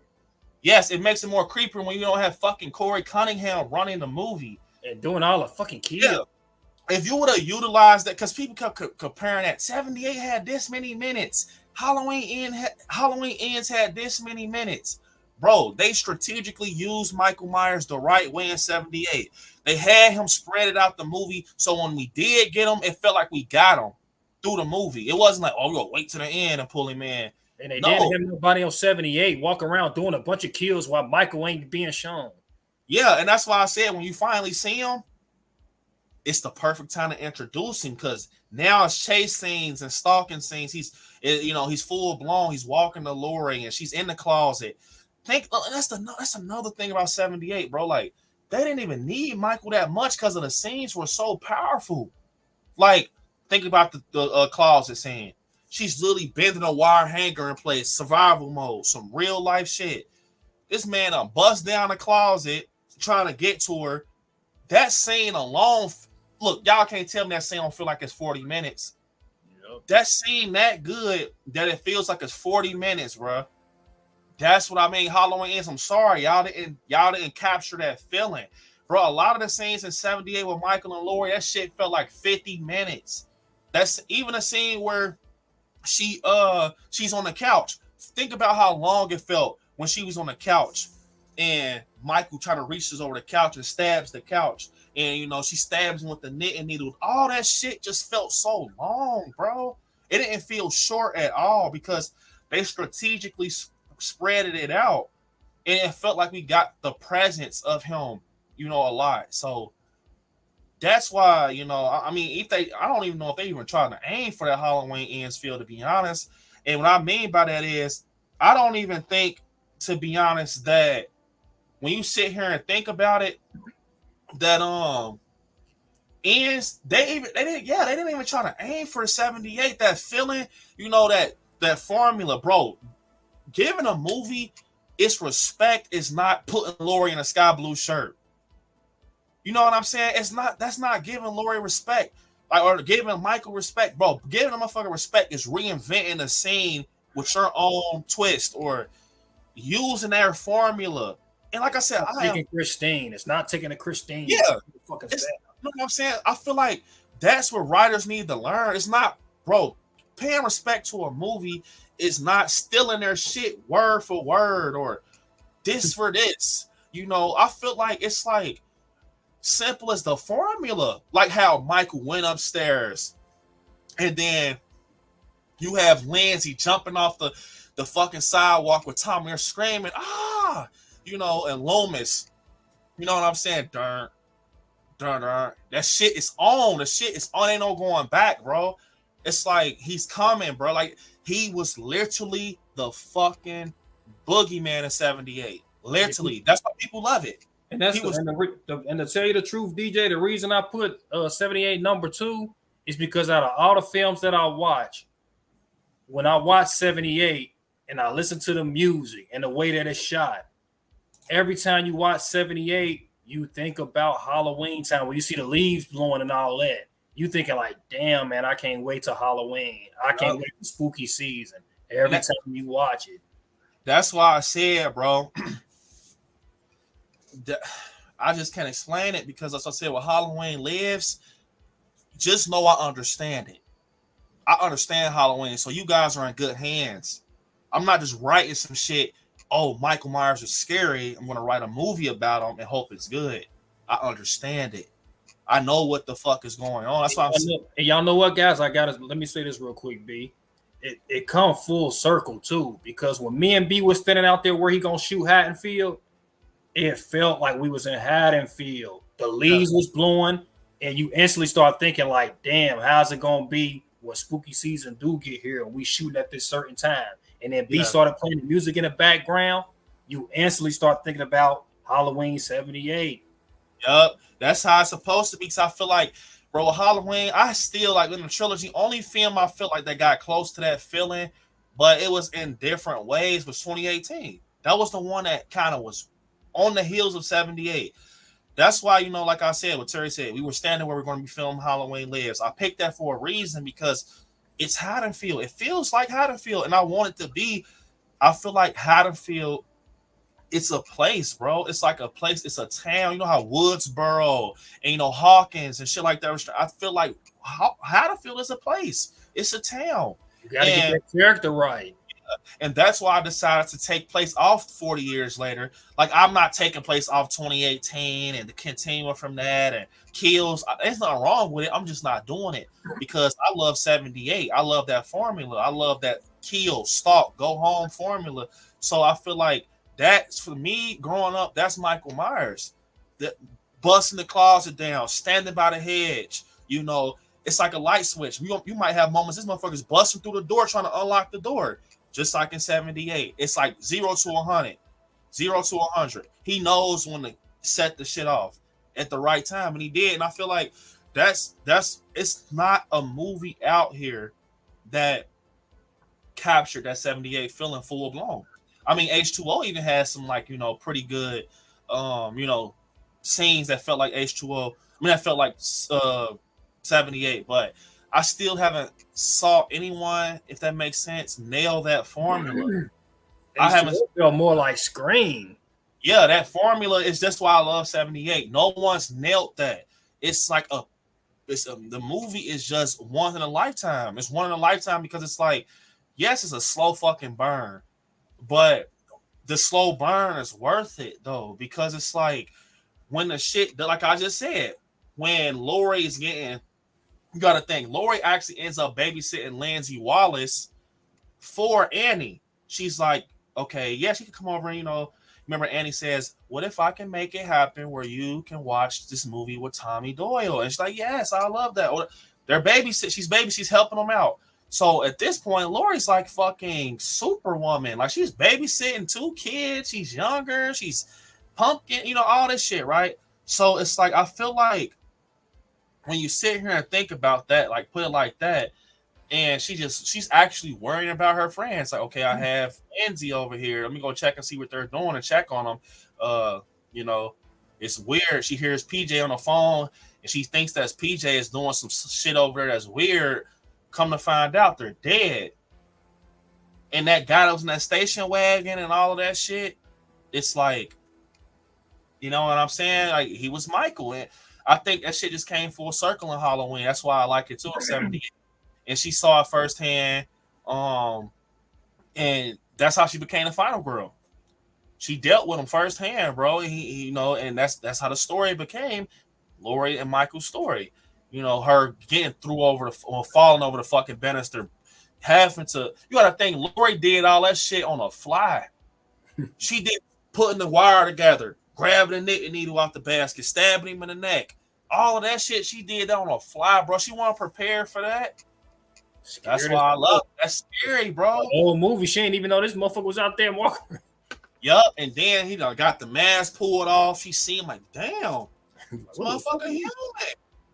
Yes, it makes it more creepier when you don't have fucking Corey Cunningham running the movie and doing all the fucking kills. Yeah. if you would have utilized that, because people kept comparing that 78 had this many minutes, Halloween Ends had this many minutes. Bro, they strategically used Michael Myers the right way in 78. They had him spread it out the movie, so when we did get him, it felt like we got him through the movie. It wasn't like, oh, we're gonna wait to the end and pull him in. And they didn't have nobody on 78 walk around doing a bunch of kills while Michael ain't being shown. Yeah, and that's why I said when you finally see him, it's the perfect time to introduce him, because now it's chase scenes and stalking scenes. He's full blown. He's walking to Lori and she's in the closet. That's another thing about 78, bro. Like, they didn't even need Michael that much because of the scenes were so powerful. Like, think about the closet scene. She's literally bending a wire hanger in place, survival mode, some real life shit. This man bust down the closet trying to get to her. That scene alone, look, y'all can't tell me that scene don't feel like it's 40 minutes. Yep. That scene that good that it feels like it's 40 minutes, bro. That's what I mean. Halloween Ends. I'm sorry, y'all didn't capture that feeling, bro. A lot of the scenes in 78 with Michael and Lori, that shit felt like 50 minutes. That's even a scene where she's on the couch. Think about how long it felt when she was on the couch and Michael trying to reaches over the couch and stabs the couch, and she stabs him with the knitting needle. All that shit just felt so long, bro. It didn't feel short at all because they strategically spread it out, and it felt like we got the presence of him, a lot. So that's why, I mean, I don't even know if they even trying to aim for that Halloween Ends feel, to be honest. And what I mean by that is, I don't even think, to be honest, that when you sit here and think about it, that Ends, they didn't even try to aim for 78. That feeling, that formula, bro. Giving a movie its respect is not putting Lori in a sky blue shirt. You know what I'm saying? That's not giving Lori respect, or giving Michael respect, bro. Giving a motherfucker respect is reinventing a scene with your own twist or using their formula. And like I said, taking Christine. It's not taking a Christine. Yeah, you know what I'm saying? I feel like that's what writers need to learn. It's not, bro, paying respect to a movie is not stealing their shit word for word or this for this. I feel like it's like simple as the formula, like how Michael went upstairs and then you have Lindsay jumping off the fucking sidewalk with Tommy. They're screaming, and Loomis, you know what I'm saying? Darn. That shit is on. The shit is on. Ain't no going back, bro. It's like he's coming, bro. Like, he was literally the fucking boogeyman in 78. Literally. That's why people love it. And that's and to tell you the truth, DJ, the reason I put 78 number 2 is because out of all the films that I watch, when I watch 78 and I listen to the music and the way that it's shot, every time you watch 78, you think about Halloween time when you see the leaves blowing and all that. You thinking like, damn, man, I can't wait till Halloween. I can't wait for spooky season. Every time you watch it. That's why I said, bro, I just can't explain it because, as I said, with Halloween Lives, just know I understand it. I understand Halloween, so you guys are in good hands. I'm not just writing some shit. Oh, Michael Myers is scary. I'm going to write a movie about him and hope it's good. I understand it. I know what the fuck is going on. That's why I'm saying. And y'all know what, guys? Let me say this real quick, B. It come full circle too, because when me and B was standing out there where he gonna shoot Haddonfield, it felt like we was in Haddonfield. The leaves was blowing, and you instantly start thinking like, damn, how's it gonna be when spooky season do get here and we shooting at this certain time? And then B started playing the music in the background. You instantly start thinking about Halloween 78. Yup, that's how it's supposed to be. Because I feel like, bro, Halloween, I still like in the trilogy, only film I feel like they got close to that feeling, but it was in different ways, was 2018. That was the one that kind of was on the heels of 78. That's why, like I said, what Terry said, we were standing where we're going to be filming Halloween Lives. I picked that for a reason because it's Haddonfield. It feels like Haddonfield, and I want it to be. I feel like Haddonfield it's a place, bro. It's like a place. It's a town. You know how Woodsboro and Hawkins and shit like that. I feel like Haddonfield is a place. It's a town. You gotta get that character right. And that's why I decided to take place off 40 years later. Like, I'm not taking place off 2018 and the continuing from that and kills. There's nothing wrong with it. I'm just not doing it because I love 78. I love that formula. I love that kill, stalk, go home formula. So I feel like that's, for me, growing up, that's Michael Myers. That busting the closet down, standing by the hedge, it's like a light switch. You might have moments, this motherfucker's busting through the door trying to unlock the door. Just like in 78. It's like 0 to 100. 0 to 100. He knows when to set the shit off at the right time, and he did. And I feel like it's not a movie out here that captured that 78 feeling full blown. I mean, H2O even has some pretty good scenes that felt like H2O. I mean, that felt like 78, but I still haven't saw anyone, if that makes sense, nail that formula. I haven't feel more like Scream. Yeah, that formula is just why I love 78. No one's nailed that. It's like the movie is just once in a lifetime. It's one in a lifetime because it's like, yes, it's a slow fucking burn, but the slow burn is worth it though, because it's like when the shit, like I just said, when Lori's getting, you got to think, Lori actually ends up babysitting Lindsay Wallace for Annie. She's like, okay, yeah, she can come over and, remember Annie says, what if I can make it happen where you can watch this movie with Tommy Doyle? And she's like, yes, I love that. Or they're she's helping them out. So at this point, Lori's like fucking Superwoman. Like, she's babysitting 2 kids. She's younger. She's pumpkin, all this shit, right? So it's like, I feel like when you sit here and think about that, like put it like that, and she's actually worrying about her friends. Like, okay, I have Lindsay over here. Let me go check and see what they're doing and check on them. It's weird. She hears PJ on the phone and she thinks that PJ is doing some shit over there that's weird. Come to find out, they're dead. And that guy that was in that station wagon and all of that shit, it's like, you know what I'm saying? Like, he was Michael. And I think that shit just came full circle in Halloween. That's why I like it too. 78. And she saw it firsthand. And that's how she became the final girl. She dealt with him firsthand, bro. And that's how the story became Lori and Michael's story. Her getting falling over the fucking banister, having to, you gotta think, Lori did all that shit on a fly. She did putting the wire together, grabbing the knitting needle off the basket, stabbing him in the neck. All of that shit she did on a fly, bro. She wasn't prepared for that. That's why I love it. That's scary, bro. The whole movie, she didn't even know this motherfucker was out there walking. Yup, and then he got the mask pulled off. She see him like, damn, this motherfucker human.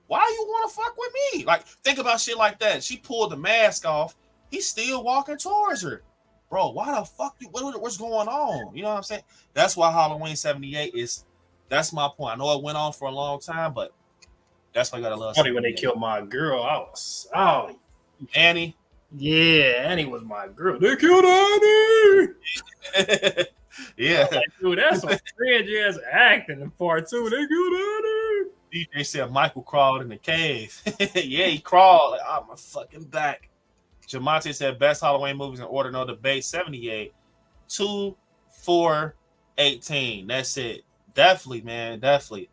Why you want to fuck with me? Like, think about shit like that. She pulled the mask off. He's still walking towards her. Bro, why the fuck? What's going on? You know what I'm saying? That's why Halloween 78 is, that's my point. I know it went on for a long time, but that's why you gotta love. Funny when they killed my girl, I was sorry. Annie? Yeah, Annie was my girl. They killed Annie! Yeah. Like, dude, that's some cringe ass acting in part 2. They killed Annie! DJ said Michael crawled in the cave. Yeah, he crawled. Like, oh, my fucking back. Jamonte said best Halloween movies in order, no debate. 78, 2, 4, 18. That's it. Definitely, man. Definitely.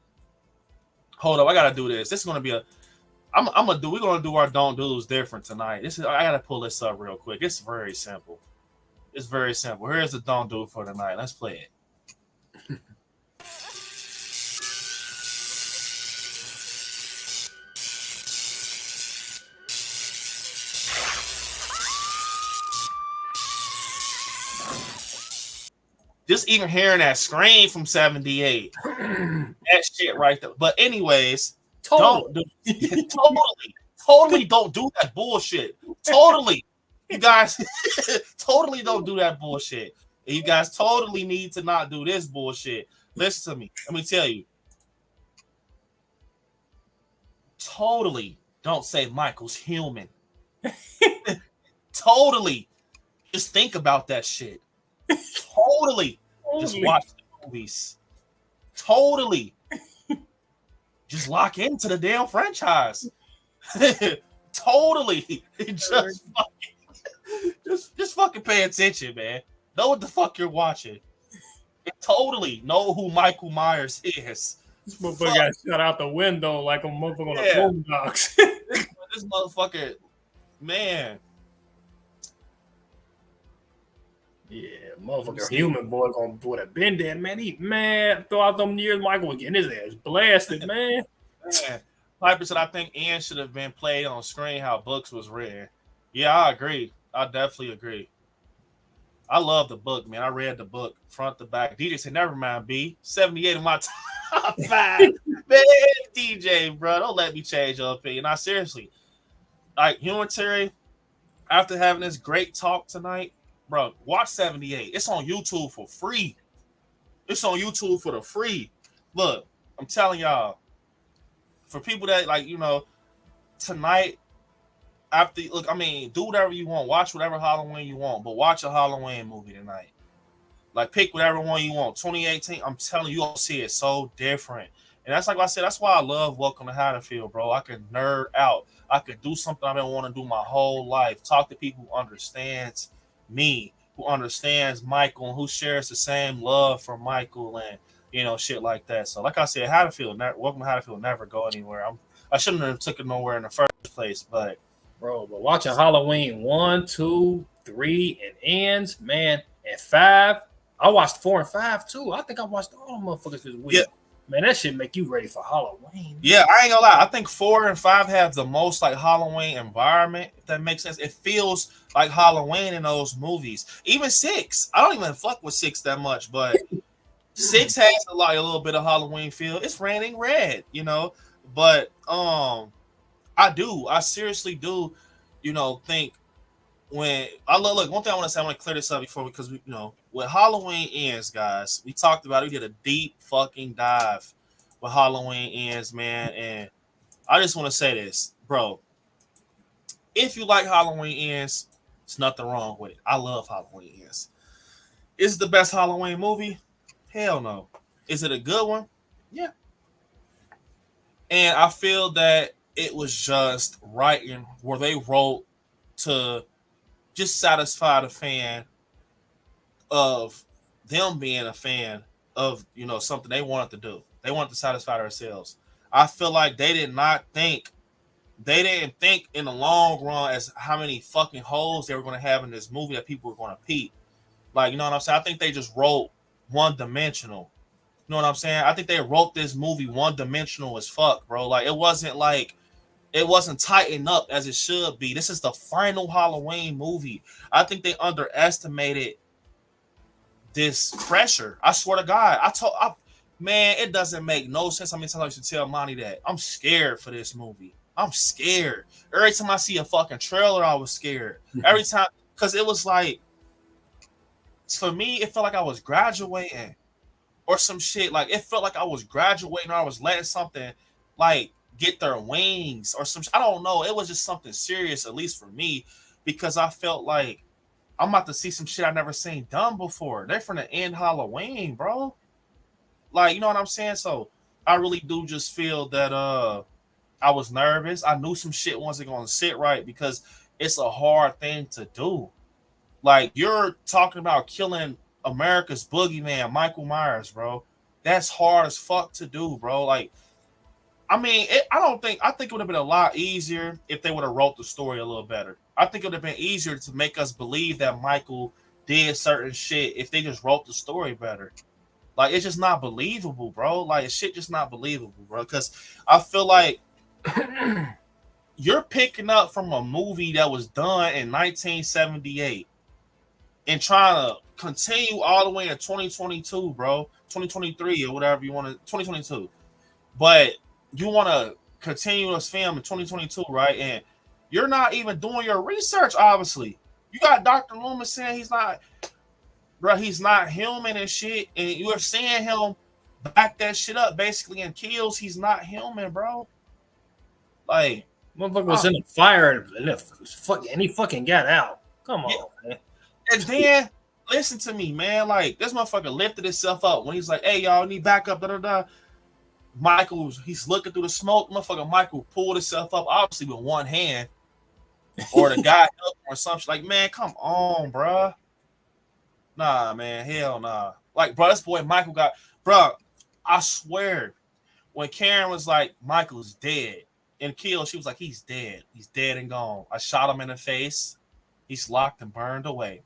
Hold up, I gotta do this. This is gonna be we're gonna do our don't do's different tonight. I gotta pull this up real quick. It's very simple. It's very simple. Here's the don't do for tonight. Let's play it. Just even hearing that scream from 78, that shit right there. But anyways, totally don't do that bullshit. Totally. You guys totally don't do that bullshit. And you guys totally need to not do this bullshit. Listen to me. Let me tell you. Totally don't say Michael's human. Totally. Just think about that shit. Totally Just watch the movies. Totally. Just lock into the damn franchise. Totally. Just fucking pay attention, man. Know what the fuck you're watching. And totally know who Michael Myers is. This motherfucker got shot out the window like a motherfucker on the Boondocks. This motherfucker, man. Yeah, motherfucker, human boy would have been dead, man. Throughout them years, Michael was getting his ass blasted, man. Piper said, I think Ian should have been played on screen how books was written. Yeah, I agree. I definitely agree. I love the book, man. I read the book front to back. DJ said, never mind, B. 78 of my top 5. Man, DJ, bro, don't let me change your opinion. Now, seriously, like, Unitary, after having this great talk tonight, bro, watch 78. It's on YouTube for free. It's on YouTube for the free. Look, I'm telling y'all, for people that, like, you know, tonight, after, look, I mean, do whatever you want. Watch whatever Halloween you want, but watch a Halloween movie tonight. Like, pick whatever one you want. 2018, I'm telling you, you'll see it so different. And that's like I said, that's why I love Welcome to Haddonfield, bro. I can nerd out. I could do something I've been wanting to do my whole life. Talk to people who understands me, who understands Michael, and who shares the same love for Michael, and, you know, shit like that. So, like I said, Haddonfield, Welcome to Haddonfield never go anywhere. I shouldn't have took it nowhere in the first place, but bro, but watching Halloween 1, 2, 3, and ends, man, and 5. I watched 4 and 5 too. I think I watched all the motherfuckers this week. Yeah. Man, that shit make you ready for Halloween. Yeah, I ain't gonna lie. I think 4 and 5 have the most like Halloween environment, if that makes sense. It feels like Halloween in those movies. Even 6. I don't even fuck with 6 that much, but 6 has a little bit of Halloween feel. It's raining red, you know. But I seriously do, you know, think when look, one thing I want to clear this up before, because we, you know, when Halloween ends, guys, we talked about it. We did a deep fucking dive with Halloween ends, man. And I just want to say this, bro. If you like Halloween ends, there's nothing wrong with it. I love Halloween ends. Is it the best Halloween movie? Hell no. Is it a good one? Yeah. And I feel that it was just writing where they wrote to just satisfy the fan of them being a fan of, you know, something they wanted to do. They wanted to satisfy themselves. I feel like they didn't think in the long run as how many fucking holes they were going to have in this movie that people were going to peep. Like, you know what I'm saying? I think they just wrote one-dimensional. You know what I'm saying? I think they wrote this movie one-dimensional as fuck, bro. Like, it wasn't tightened up as it should be. This is the final Halloween movie. I think they underestimated this pressure. I swear to God. Man, it doesn't make no sense. How many times I used to tell Monty that I'm scared for this movie. I'm scared. Every time I see a fucking trailer, I was scared. Every time, because it was like, for me, it felt like I was graduating or some shit. Like, it felt like I was graduating, or I was letting something like get their wings or some. I don't know. It was just something serious, at least for me, because I felt like I'm about to see some shit I never seen done before. They're from the end Halloween, bro. Like, you know what I'm saying? So I really do just feel that I was nervous. I knew some shit wasn't going to sit right, because it's a hard thing to do. Like, you're talking about killing America's boogeyman, Michael Myers, bro. That's hard as fuck to do, bro. Like, I mean, I think it would have been a lot easier if they would have wrote the story a little better. I think it would have been easier to make us believe that Michael did certain shit if they just wrote the story better. Like, it's just not believable, bro. Like, shit just not believable, bro. Because I feel like you're picking up from a movie that was done in 1978 and trying to continue all the way in 2022, bro. 2023 or whatever you want to, 2022. But you want to continue this film in 2022, right? And you're not even doing your research, obviously. You got Dr. Loomis saying he's not human and shit, and you're seeing him back that shit up basically in kills. He's not human, bro. Like, motherfucker was in the fire and he fucking got out. Come on, man. And then, listen to me, man. Like, this motherfucker lifted himself up when he's like, hey, y'all need backup, da-da-da. He's looking through the smoke. Motherfucker Michael pulled himself up, obviously with one hand. Or the guy helped or something. Like, man, come on, bruh. Nah, man, hell nah. Like, bro, this boy Michael got, bro, I swear, when Karen was like, Michael's dead, and killed, she was like, he's dead. He's dead and gone. I shot him in the face. He's locked and burned away.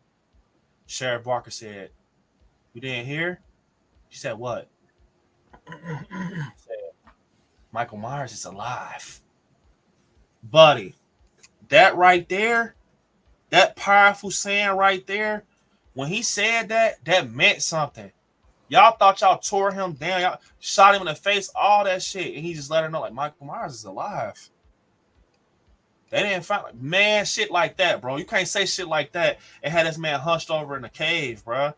Sheriff Barker said, you didn't hear? She said, what? Said, Michael Myers is alive. Buddy, that right there, that powerful saying right there, when he said that, that meant something. Y'all thought y'all tore him down. Y'all shot him in the face, all that shit. And he just let her know, like, Michael Myers is alive. They didn't find, like, man, shit like that, bro. You can't say shit like that and have this man hunched over in the cave, bro.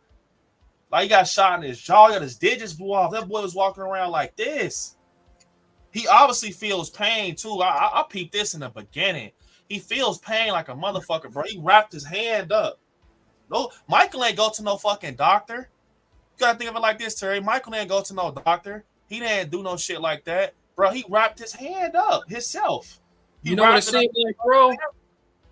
Like, he got shot in his jaw. He got his digits blew off. That boy was walking around like this. He obviously feels pain, too. I peeped this in the beginning. He feels pain like a motherfucker, bro. He wrapped his hand up. No, Michael ain't go to no fucking doctor. You gotta think of it like this, Terry. Michael didn't go to no doctor. He didn't do no shit like that, bro. He wrapped his hand up himself. You know what it seemed like, bro?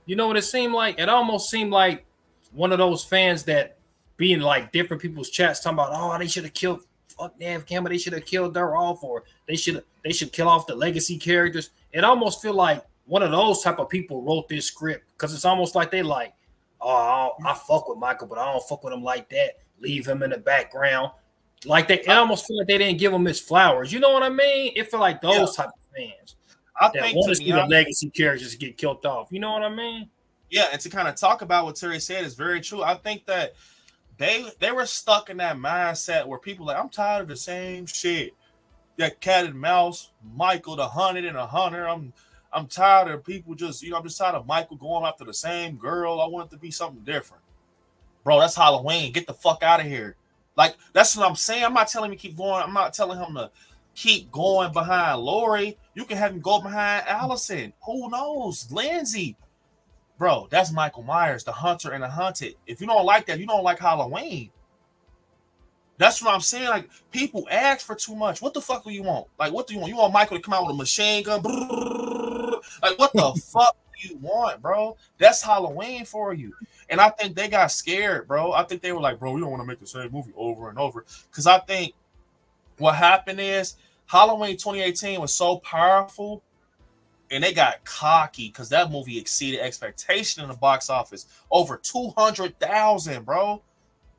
You know what it seemed like? It almost seemed like one of those fans that be in like different people's chats talking about, oh, they should have killed fuck Nav Campbell, they should have killed her off, or they should kill off the legacy characters. It almost feel like one of those type of people wrote this script because it's almost like they like, oh, I fuck with Michael, but I don't fuck with him like that. Leave him in the background. Like they, it almost feel like they didn't give him his flowers. You know what I mean? It feel like those type of fans that want to see the legacy characters get killed off. You know what I mean? Yeah, and to kind of talk about what Terry said is very true. I think that they were stuck in that mindset where people like, I'm tired of the same shit. That cat and mouse, Michael the hunted and a hunter. I'm tired of people just, I'm just tired of Michael going after the same girl. I want it to be something different. Bro, that's Halloween. Get the fuck out of here. Like, that's what I'm saying. I'm not telling him to keep going. I'm not telling him to keep going behind Lori. You can have him go behind Allison. Who knows? Lindsay. Bro, that's Michael Myers, the hunter and the hunted. If you don't like that, you don't like Halloween. That's what I'm saying. Like, people ask for too much. What the fuck do you want? Like, what do you want? You want Michael to come out with a machine gun? Like, what the fuck do you want, bro? That's Halloween for you. And I think they got scared, bro. I think they were like, bro, we don't want to make the same movie over and over. Because I think what happened is Halloween 2018 was so powerful and they got cocky because that movie exceeded expectation in the box office. Over 200,000, bro.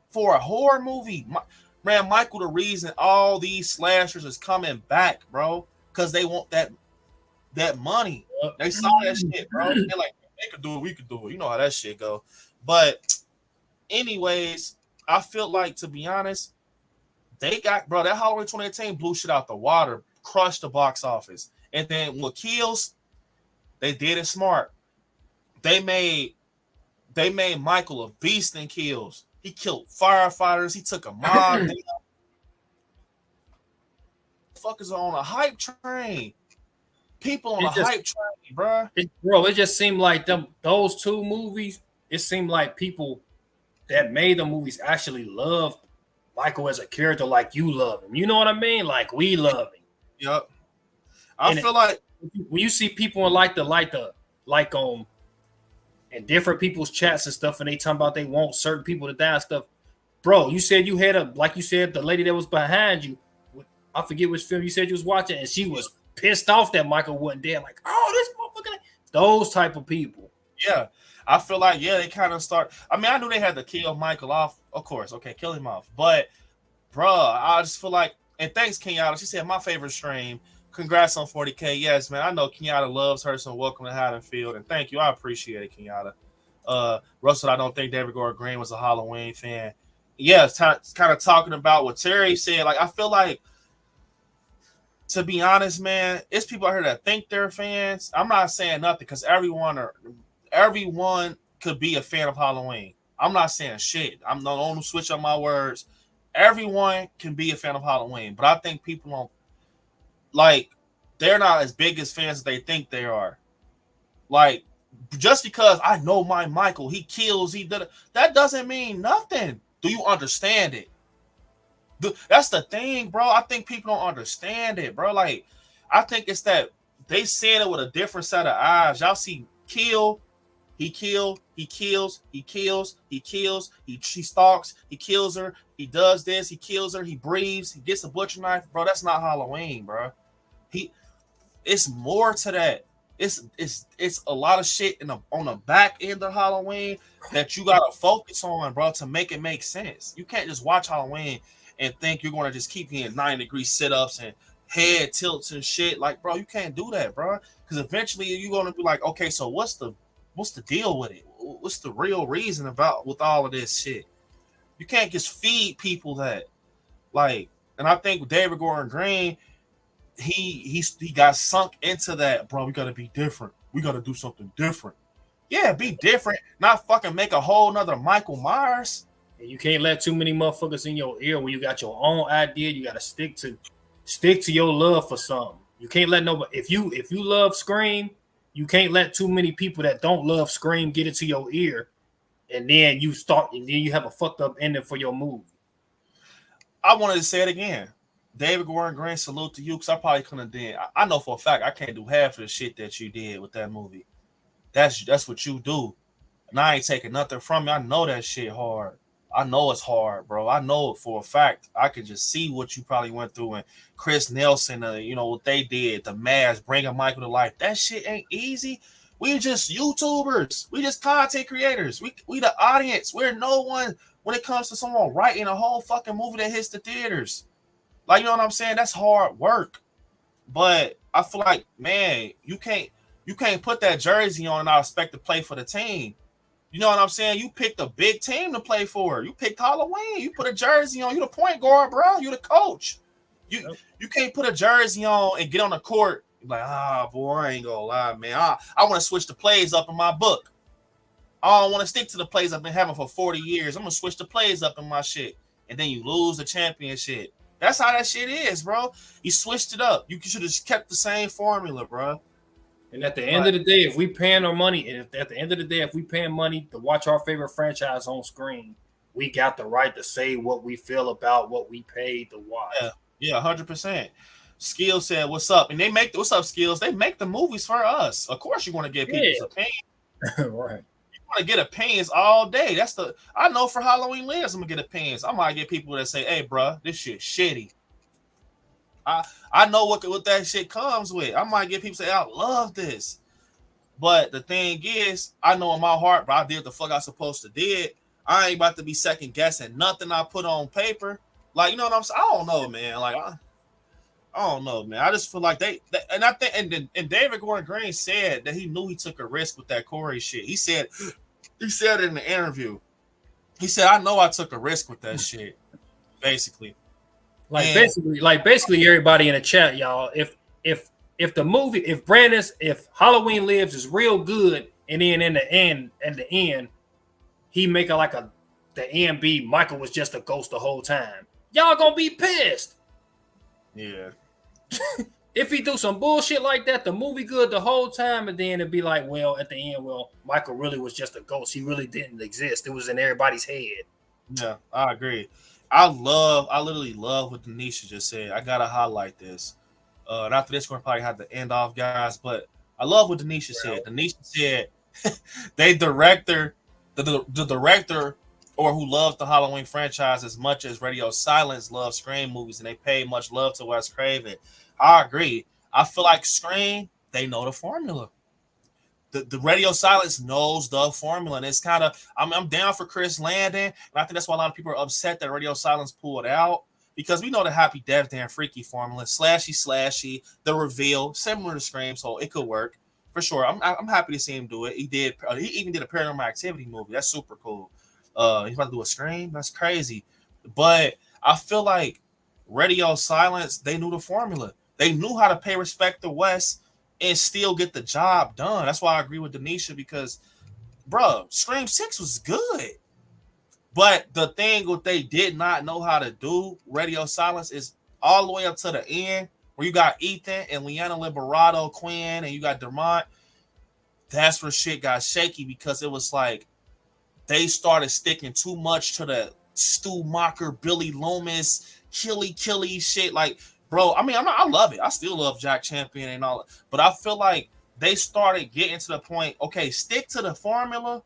For a horror movie. Man, Michael, the reason all these slashers is coming back, bro, because they want that money. They saw that shit, bro. They're like, they could do it, we could do it. You know how that shit go. But anyways, I feel like, to be honest, they got, bro, that Halloween 2018 blew shit out the water, crushed the box office. And then what kills, they did it smart. They made Michael a beast in kills. He killed firefighters. He took a mob down. Fuckers are on a hype train. People on a hype train, bro. Bro, it just seemed like those two movies, it seemed like people that made the movies actually loved Michael as a character like you love him. You know what I mean? Like we love him. Yep. I feel like when you see people in and different people's chats and stuff, and they talking about they want certain people to die and stuff. Bro, you said you had like you said, the lady that was behind you, I forget which film you said you was watching, and she was pissed off that Michael wasn't dead. Like, oh, this motherfucker. Those type of people. Yeah. I feel like, they kind of start. I mean, I knew they had to kill Michael off. Of course. Okay, kill him off. But, bro, I just feel like, and thanks, Kenyatta. She said, my favorite stream. Congrats on 40K. Yes, man. I know Kenyatta loves her, so welcome to Haddonfield. And thank you. I appreciate it, Kenyatta. Russell, I don't think David Gore Green was a Halloween fan. Yeah, it's kind of talking about what Terry said. Like, I feel like, to be honest, man, it's people out here that think they're fans. I'm not saying nothing because everyone could be a fan of Halloween. I'm not saying shit. I'm not going to switch up my words. Everyone can be a fan of Halloween, but I think people don't, like, they're not as big as fans as they think they are. Like, just because I know my Michael, he kills, he did it, that doesn't mean nothing. Do you understand it? That's the thing, bro. I think people don't understand it, bro. Like, I think it's that they seeing it with a different set of eyes. Y'all see kill, he kills, she stalks, he kills her, he does this, he kills her, he breathes, he gets a butcher knife, bro. That's not Halloween, bro. It's more to that. It's a lot of shit on the back end of Halloween that you gotta focus on, bro, to make it make sense. You can't just watch Halloween and think you're gonna just keep getting 90-degree sit-ups and head tilts and shit. Like, bro, you can't do that, bro. Because eventually you're gonna be like, okay, so what's the deal with it? What's the real reason with all of this shit? You can't just feed people that, like, and I think David Gordon Green, he got sunk into that, bro. We gotta be different. We gotta do something different. Yeah, be different. Not fucking make a whole nother Michael Myers. And you can't let too many motherfuckers in your ear when you got your own idea. You gotta stick to your love for something. You can't let nobody. If you love Scream, you can't let too many people that don't love Scream get into your ear, and then you have a fucked up ending for your movie. I wanted to say it again. David Gordon Green, salute to you, because I probably couldn't have done. I know for a fact I can't do half of the shit that you did with that movie. That's what you do. And I ain't taking nothing from you. I know that shit hard. I know it's hard, bro. I know it for a fact. I can just see what you probably went through. And Chris Nelson, what they did, the Mask, bringing Michael to life. That shit ain't easy. We just YouTubers. We just content creators. We the audience. We're no one when it comes to someone writing a whole fucking movie that hits the theaters. Like, you know what I'm saying? That's hard work. But I feel like, man, you can't put that jersey on and not expect to play for the team. You know what I'm saying? You picked a big team to play for. You picked Halloween. You put a jersey on. You the point guard, bro. You the coach. You can't put a jersey on and get on the court. You're like, boy, I ain't gonna lie, man. I want to switch the plays up in my book. I don't want to stick to the plays I've been having for 40 years. I'm gonna switch the plays up in my shit. And then you lose the championship. That's how that shit is, bro. You switched it up. You should have kept the same formula, bro. And at the end of the day, if we paying our money, if we paying money to watch our favorite franchise on screen, we got the right to say what we feel about what we paid to watch. Yeah, 100%. Skill said, "What's up?" And what's up, Skills? They make the movies for us. Of course, you want to get people's opinion, right? You want to get opinions all day. I know for Halloween Lives, I'm gonna get opinions. I might get people that say, "Hey, bro, this shit shitty." I know what that shit comes with. I might get people say, I love this. But the thing is, I know in my heart, bro, I did the fuck I supposed to did. I ain't about to be second guessing nothing I put on paper. Like, you know what I'm saying? I don't know, man. Like, I don't know, man. I just feel like and I think, and David Gordon Green said that he knew he took a risk with that Corey shit. He said it in the interview. He said, I know I took a risk with that shit, basically. Basically everybody in the chat, y'all. If Halloween Lives is real good, and then in the end, he make the end be Michael was just a ghost the whole time. Y'all gonna be pissed. Yeah. If he do some bullshit like that, the movie good the whole time, and then it'd be like, well, at the end, Michael really was just a ghost. He really didn't exist. It was in everybody's head. Yeah, I agree. I literally love what Denisha just said. I gotta highlight this. And after this, we're gonna probably have to end off, guys. But I love what Denisha said. Denisha said the director or who loves the Halloween franchise as much as Radio Silence loves Scream movies, and they pay much love to Wes Craven. I agree. I feel like Scream, they know the formula. The Radio Silence knows the formula, and it's kind of I'm down for Chris Landon, and I think that's why a lot of people are upset that Radio Silence pulled out, because we know the Happy Death Day and Freaky formula, slashy, the reveal, similar to Scream, so it could work for sure. I'm happy to see him do it. He even did a Paranormal Activity movie. That's super cool. He's about to do a Scream. That's crazy, but I feel like Radio Silence, they knew the formula. They knew how to pay respect to Wes and still get the job done. That's why I agree with Denisha, because, bro, Scream 6 was good. But the thing what they did not know how to do, Radio Silence, is all the way up to the end, where you got Ethan and Leanna Liberato, Quinn, and you got Dermont. That's where shit got shaky, because it was like they started sticking too much to Stu Macher, Billy Loomis, Killy shit. Like, bro, I mean, I love it. I still love Jack Champion and all, but I feel like they started getting to the point, okay, stick to the formula,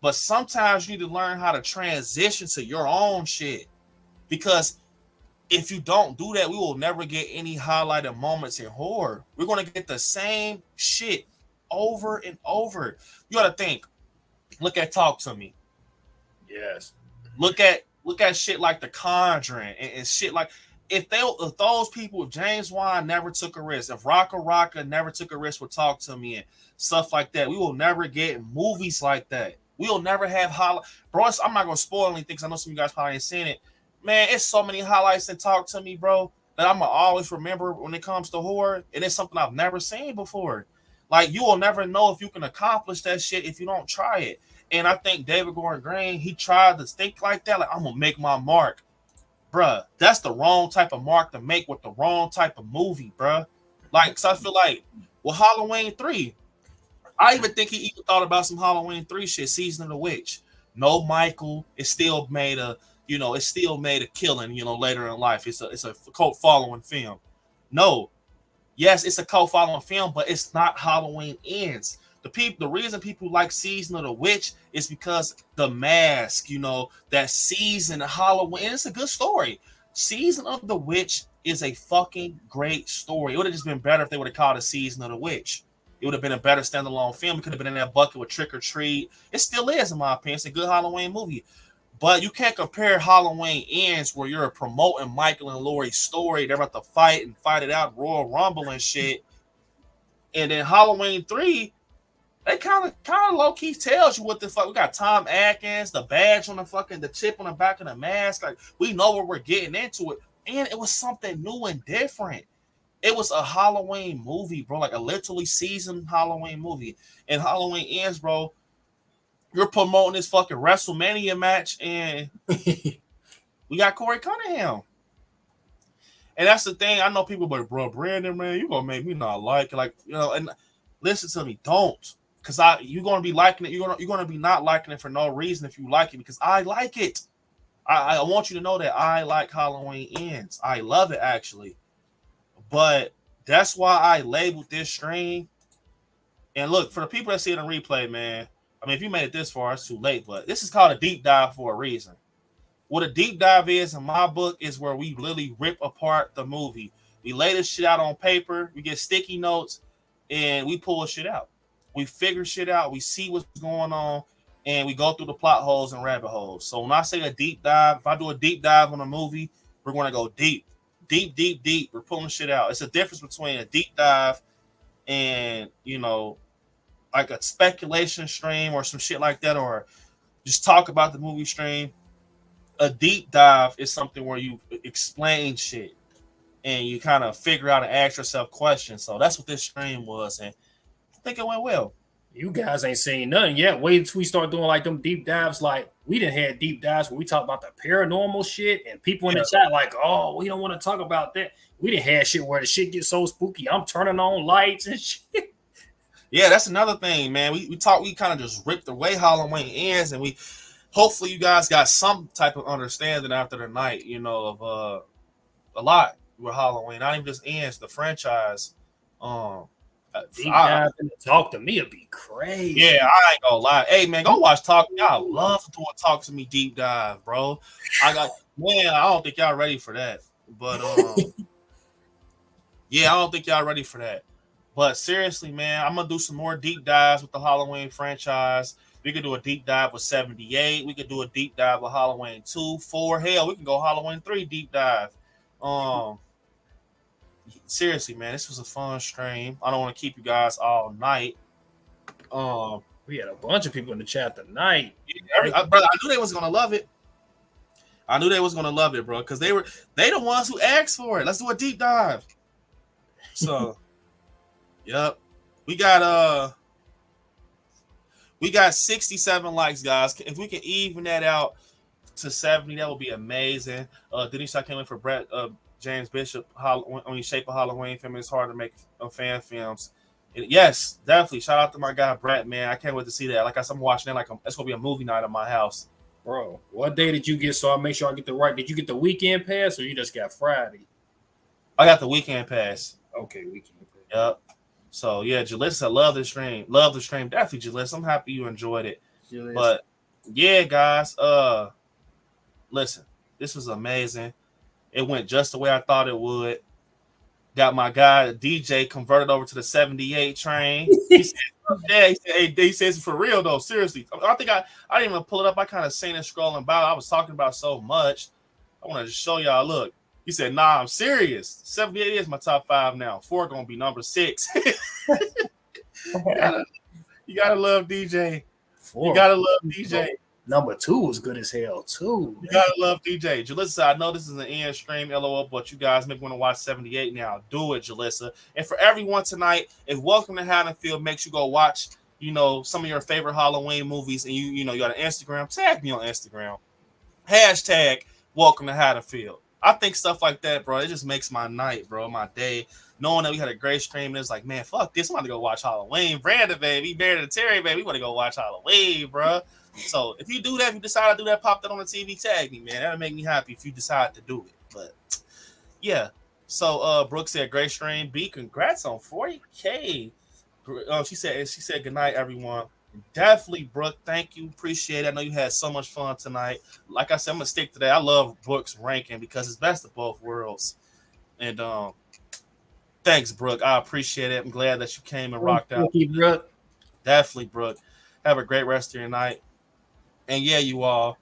but sometimes you need to learn how to transition to your own shit. Because if you don't do that, we will never get any highlighted moments in horror. We're going to get the same shit over and over. You got to think. Look at Talk to Me. Yes. Look at shit like The Conjuring and shit like if those people, if James Wan never took a risk, if Rocka never took a risk with Talk to Me and stuff like that, we will never get movies like that. We will never have bro. I'm not gonna spoil anything because I know some of you guys probably ain't seen it. Man, it's so many highlights in Talk to Me, bro, that I'm gonna always remember when it comes to horror, and it's something I've never seen before. Like, you will never know if you can accomplish that shit if you don't try it. And I think David Gordon Green, he tried to think like that, like, I'm gonna make my mark. Bruh, that's the wrong type of mark to make with the wrong type of movie, bruh. Like, so I feel like with Halloween 3, I even think he even thought about some Halloween 3 shit, Season of the Witch. No Michael, it still made a killing, later in life. It's a cult following film. No, yes, it's a cult following film, but it's not Halloween Ends. The reason people like Season of the Witch is because The Mask, that season of Halloween, it's a good story. Season of the Witch is a fucking great story. It would have just been better if they would have called it Season of the Witch. It would have been a better standalone film. It could have been in that bucket with Trick or Treat. It still is, in my opinion. It's a good Halloween movie. But you can't compare Halloween Ends where you're promoting Michael and Laurie's story. They're about to fight it out, Royal Rumble and shit. And then Halloween 3, they kind of low-key tells you what the fuck. We got Tom Atkins, the badge on the chip on the back of the mask. Like, we know where we're getting into it. And it was something new and different. It was a Halloween movie, bro. Like a literally seasoned Halloween movie. And Halloween Ends, bro, you're promoting this fucking WrestleMania match, and we got Corey Cunningham. And that's the thing. I know people, but bro, Brandon, man, you gonna make me not like it. Like, and listen to me, don't. Because you're gonna be liking it. You're gonna be not liking it for no reason if you like it, because I like it. I want you to know that I like Halloween Ends. I love it, actually. But that's why I labeled this stream. And look, for the people that see it on replay, man, I mean, if you made it this far, it's too late. But this is called a deep dive for a reason. What a deep dive is in my book is where we literally rip apart the movie. We lay this shit out on paper. We get sticky notes, and we pull shit out. We figure shit out. We see what's going on, and we go through the plot holes and rabbit holes. So when I say a deep dive, if I do a deep dive on a movie, we're going to go deep. Deep, deep, deep. We're pulling shit out. It's a difference between a deep dive and, like a speculation stream or some shit like that, or just talk about the movie stream. A deep dive is something where you explain shit and you kind of figure out and ask yourself questions. So that's what this stream was, and I think it went well. You guys ain't seen nothing yet. Wait until we start doing like them deep dives. Like, we didn't have deep dives where we talk about the paranormal shit, and people in the chat like, oh, we don't want to talk about that. We didn't have shit where the shit gets so spooky. I'm turning on lights and shit. Yeah, that's another thing, man. We kind of just ripped away Halloween Ends, and hopefully you guys got some type of understanding after the night, of a lot with Halloween. Not even just Ends, the franchise. Deep dive and Talk to Me would be crazy. Yeah, I ain't gonna lie. Hey, man, go watch Talk to Me. I love to do a Talk to Me deep dive, bro. I don't think y'all ready for that. But yeah, I don't think y'all ready for that. But seriously, man, I'm gonna do some more deep dives with the Halloween franchise. We could do a deep dive with 78. We could do a deep dive with Halloween 2, 4. Hell, we can go Halloween 3 deep dive. Seriously, man, this was a fun stream. I don't want to keep you guys all night. We had a bunch of people in the chat tonight. Brother, I knew they was gonna love it. Bro, because they the ones who asked for it. Let's do a deep dive. So, yep, we got 67 likes, guys. If we can even that out to 70, that would be amazing. Denise, I came in for Brett. James Bishop, Shape of Halloween film. It's hard to make fan films. And yes, definitely. Shout out to my guy Brett, man. I can't wait to see that. Like I said, I'm watching it like it's gonna be a movie night at my house. Bro, what day did you get? So I make sure I get the right. Did you get the weekend pass or you just got Friday? I got the weekend pass. Okay, weekend pass. Yep. So yeah, Jalissa, I love the stream. Love the stream. Definitely, Jalissa. I'm happy you enjoyed it. Jalissa. But yeah, guys, listen, this was amazing. It went just the way I thought it would. Got my guy DJ converted over to the 78 train. He said, yeah, he says for real though, seriously. I think I didn't even pull it up. I kind of seen it scrolling by. I was talking about so much. I want to just show y'all. Look, he said, "Nah, I'm serious. 78 is my top 5 now. 4 gonna be number 6." You gotta love DJ. 4. You gotta love DJ. Number 2 was good as hell too. You gotta love DJ. Jalissa, I know this is an end stream, LOL, but you guys maybe want to watch 78 now. Do it, Jalissa. And for everyone tonight, if Welcome to Haddonfield makes you go watch, some of your favorite Halloween movies, and you got an Instagram, tag me on Instagram. Hashtag Welcome to Haddonfield. I think stuff like that, bro, it just makes my night, bro, my day. Knowing that we had a great stream, and it's like, man, fuck this. I'm about to go watch Halloween. Brandon, baby, Barrett and Terry, baby, we want to go watch Halloween, bro. So if you do that, if you decide to do that, pop that on the TV, tag me, man. That'll make me happy if you decide to do it. But yeah. So Brooke said, great stream. B, congrats on 40K. She said good night, everyone. Definitely, Brooke. Thank you. Appreciate it. I know you had so much fun tonight. Like I said, I'm gonna stick to that. I love Brooke's ranking because it's best of both worlds. And thanks, Brooke. I appreciate it. I'm glad that you came and rocked out. Thank you, Brooke. Definitely, Brooke. Have a great rest of your night. And yeah, you all.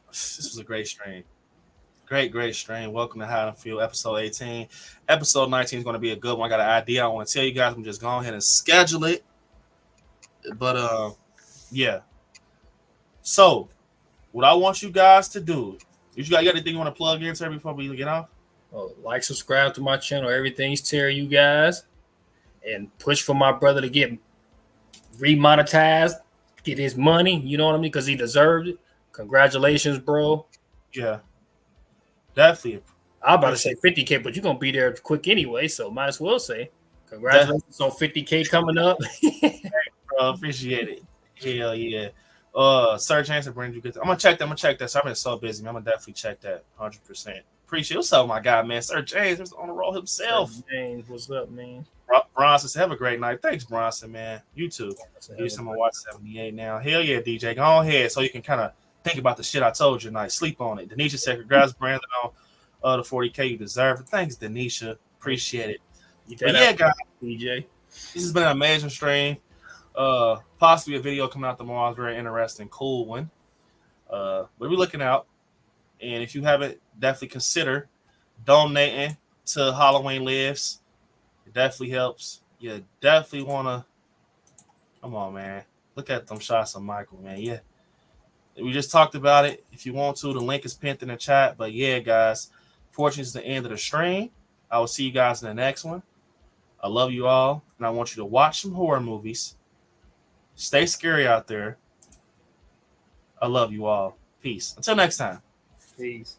This was a great stream. Great stream. Welcome to Haddonfield, episode 18. Episode 19 is going to be a good one. I got an idea I want to tell you guys. I'm just going ahead and schedule it. But yeah. So, what I want you guys to do, if you got anything you want to plug in, Terry, before we get off? Like, subscribe to my channel. Everything's Terry, you guys. And push for my brother to get remonetized. Get his money, you know what I mean? Because he deserved it. Congratulations, bro. Yeah, definitely. I'm about to say 50K, but you're gonna be there quick anyway, so might as well say congratulations on 50K coming up. Bro, appreciate it. Hell yeah. Search answer brings you good. I'm gonna check that. So I've been so busy, man. I'm gonna definitely check that 100%. Appreciate it. What's up, my guy, man? Sir James is on the roll himself. Sir James, what's up, man? Bronson said, have a great night. Thanks, Bronson, man. You too. I'm gonna watch 78 now. Hell yeah, DJ. Go ahead so you can kind of think about the shit I told you tonight. Sleep on it. Denisha said, congrats, Brandon, on the 40K. You deserve it. Thanks, Denisha. Appreciate it. But yeah, guys. DJ. This has been an amazing stream. Possibly a video coming out tomorrow. It's very interesting, cool one. But we're looking out. And if you haven't, definitely consider donating to Halloween Lives. It definitely helps. You definitely want to. Come on, man. Look at them shots of Michael, man. Yeah. We just talked about it. If you want to, the link is pinned in the chat. But yeah, guys, fortunately, it's the end of the stream. I will see you guys in the next one. I love you all. And I want you to watch some horror movies. Stay scary out there. I love you all. Peace. Until next time. Peace.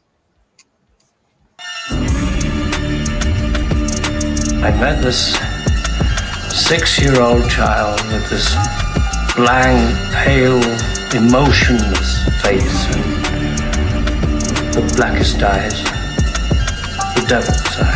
I met this 6-year-old child with this blank, pale, emotionless face and the blackest eyes, the devil's eyes.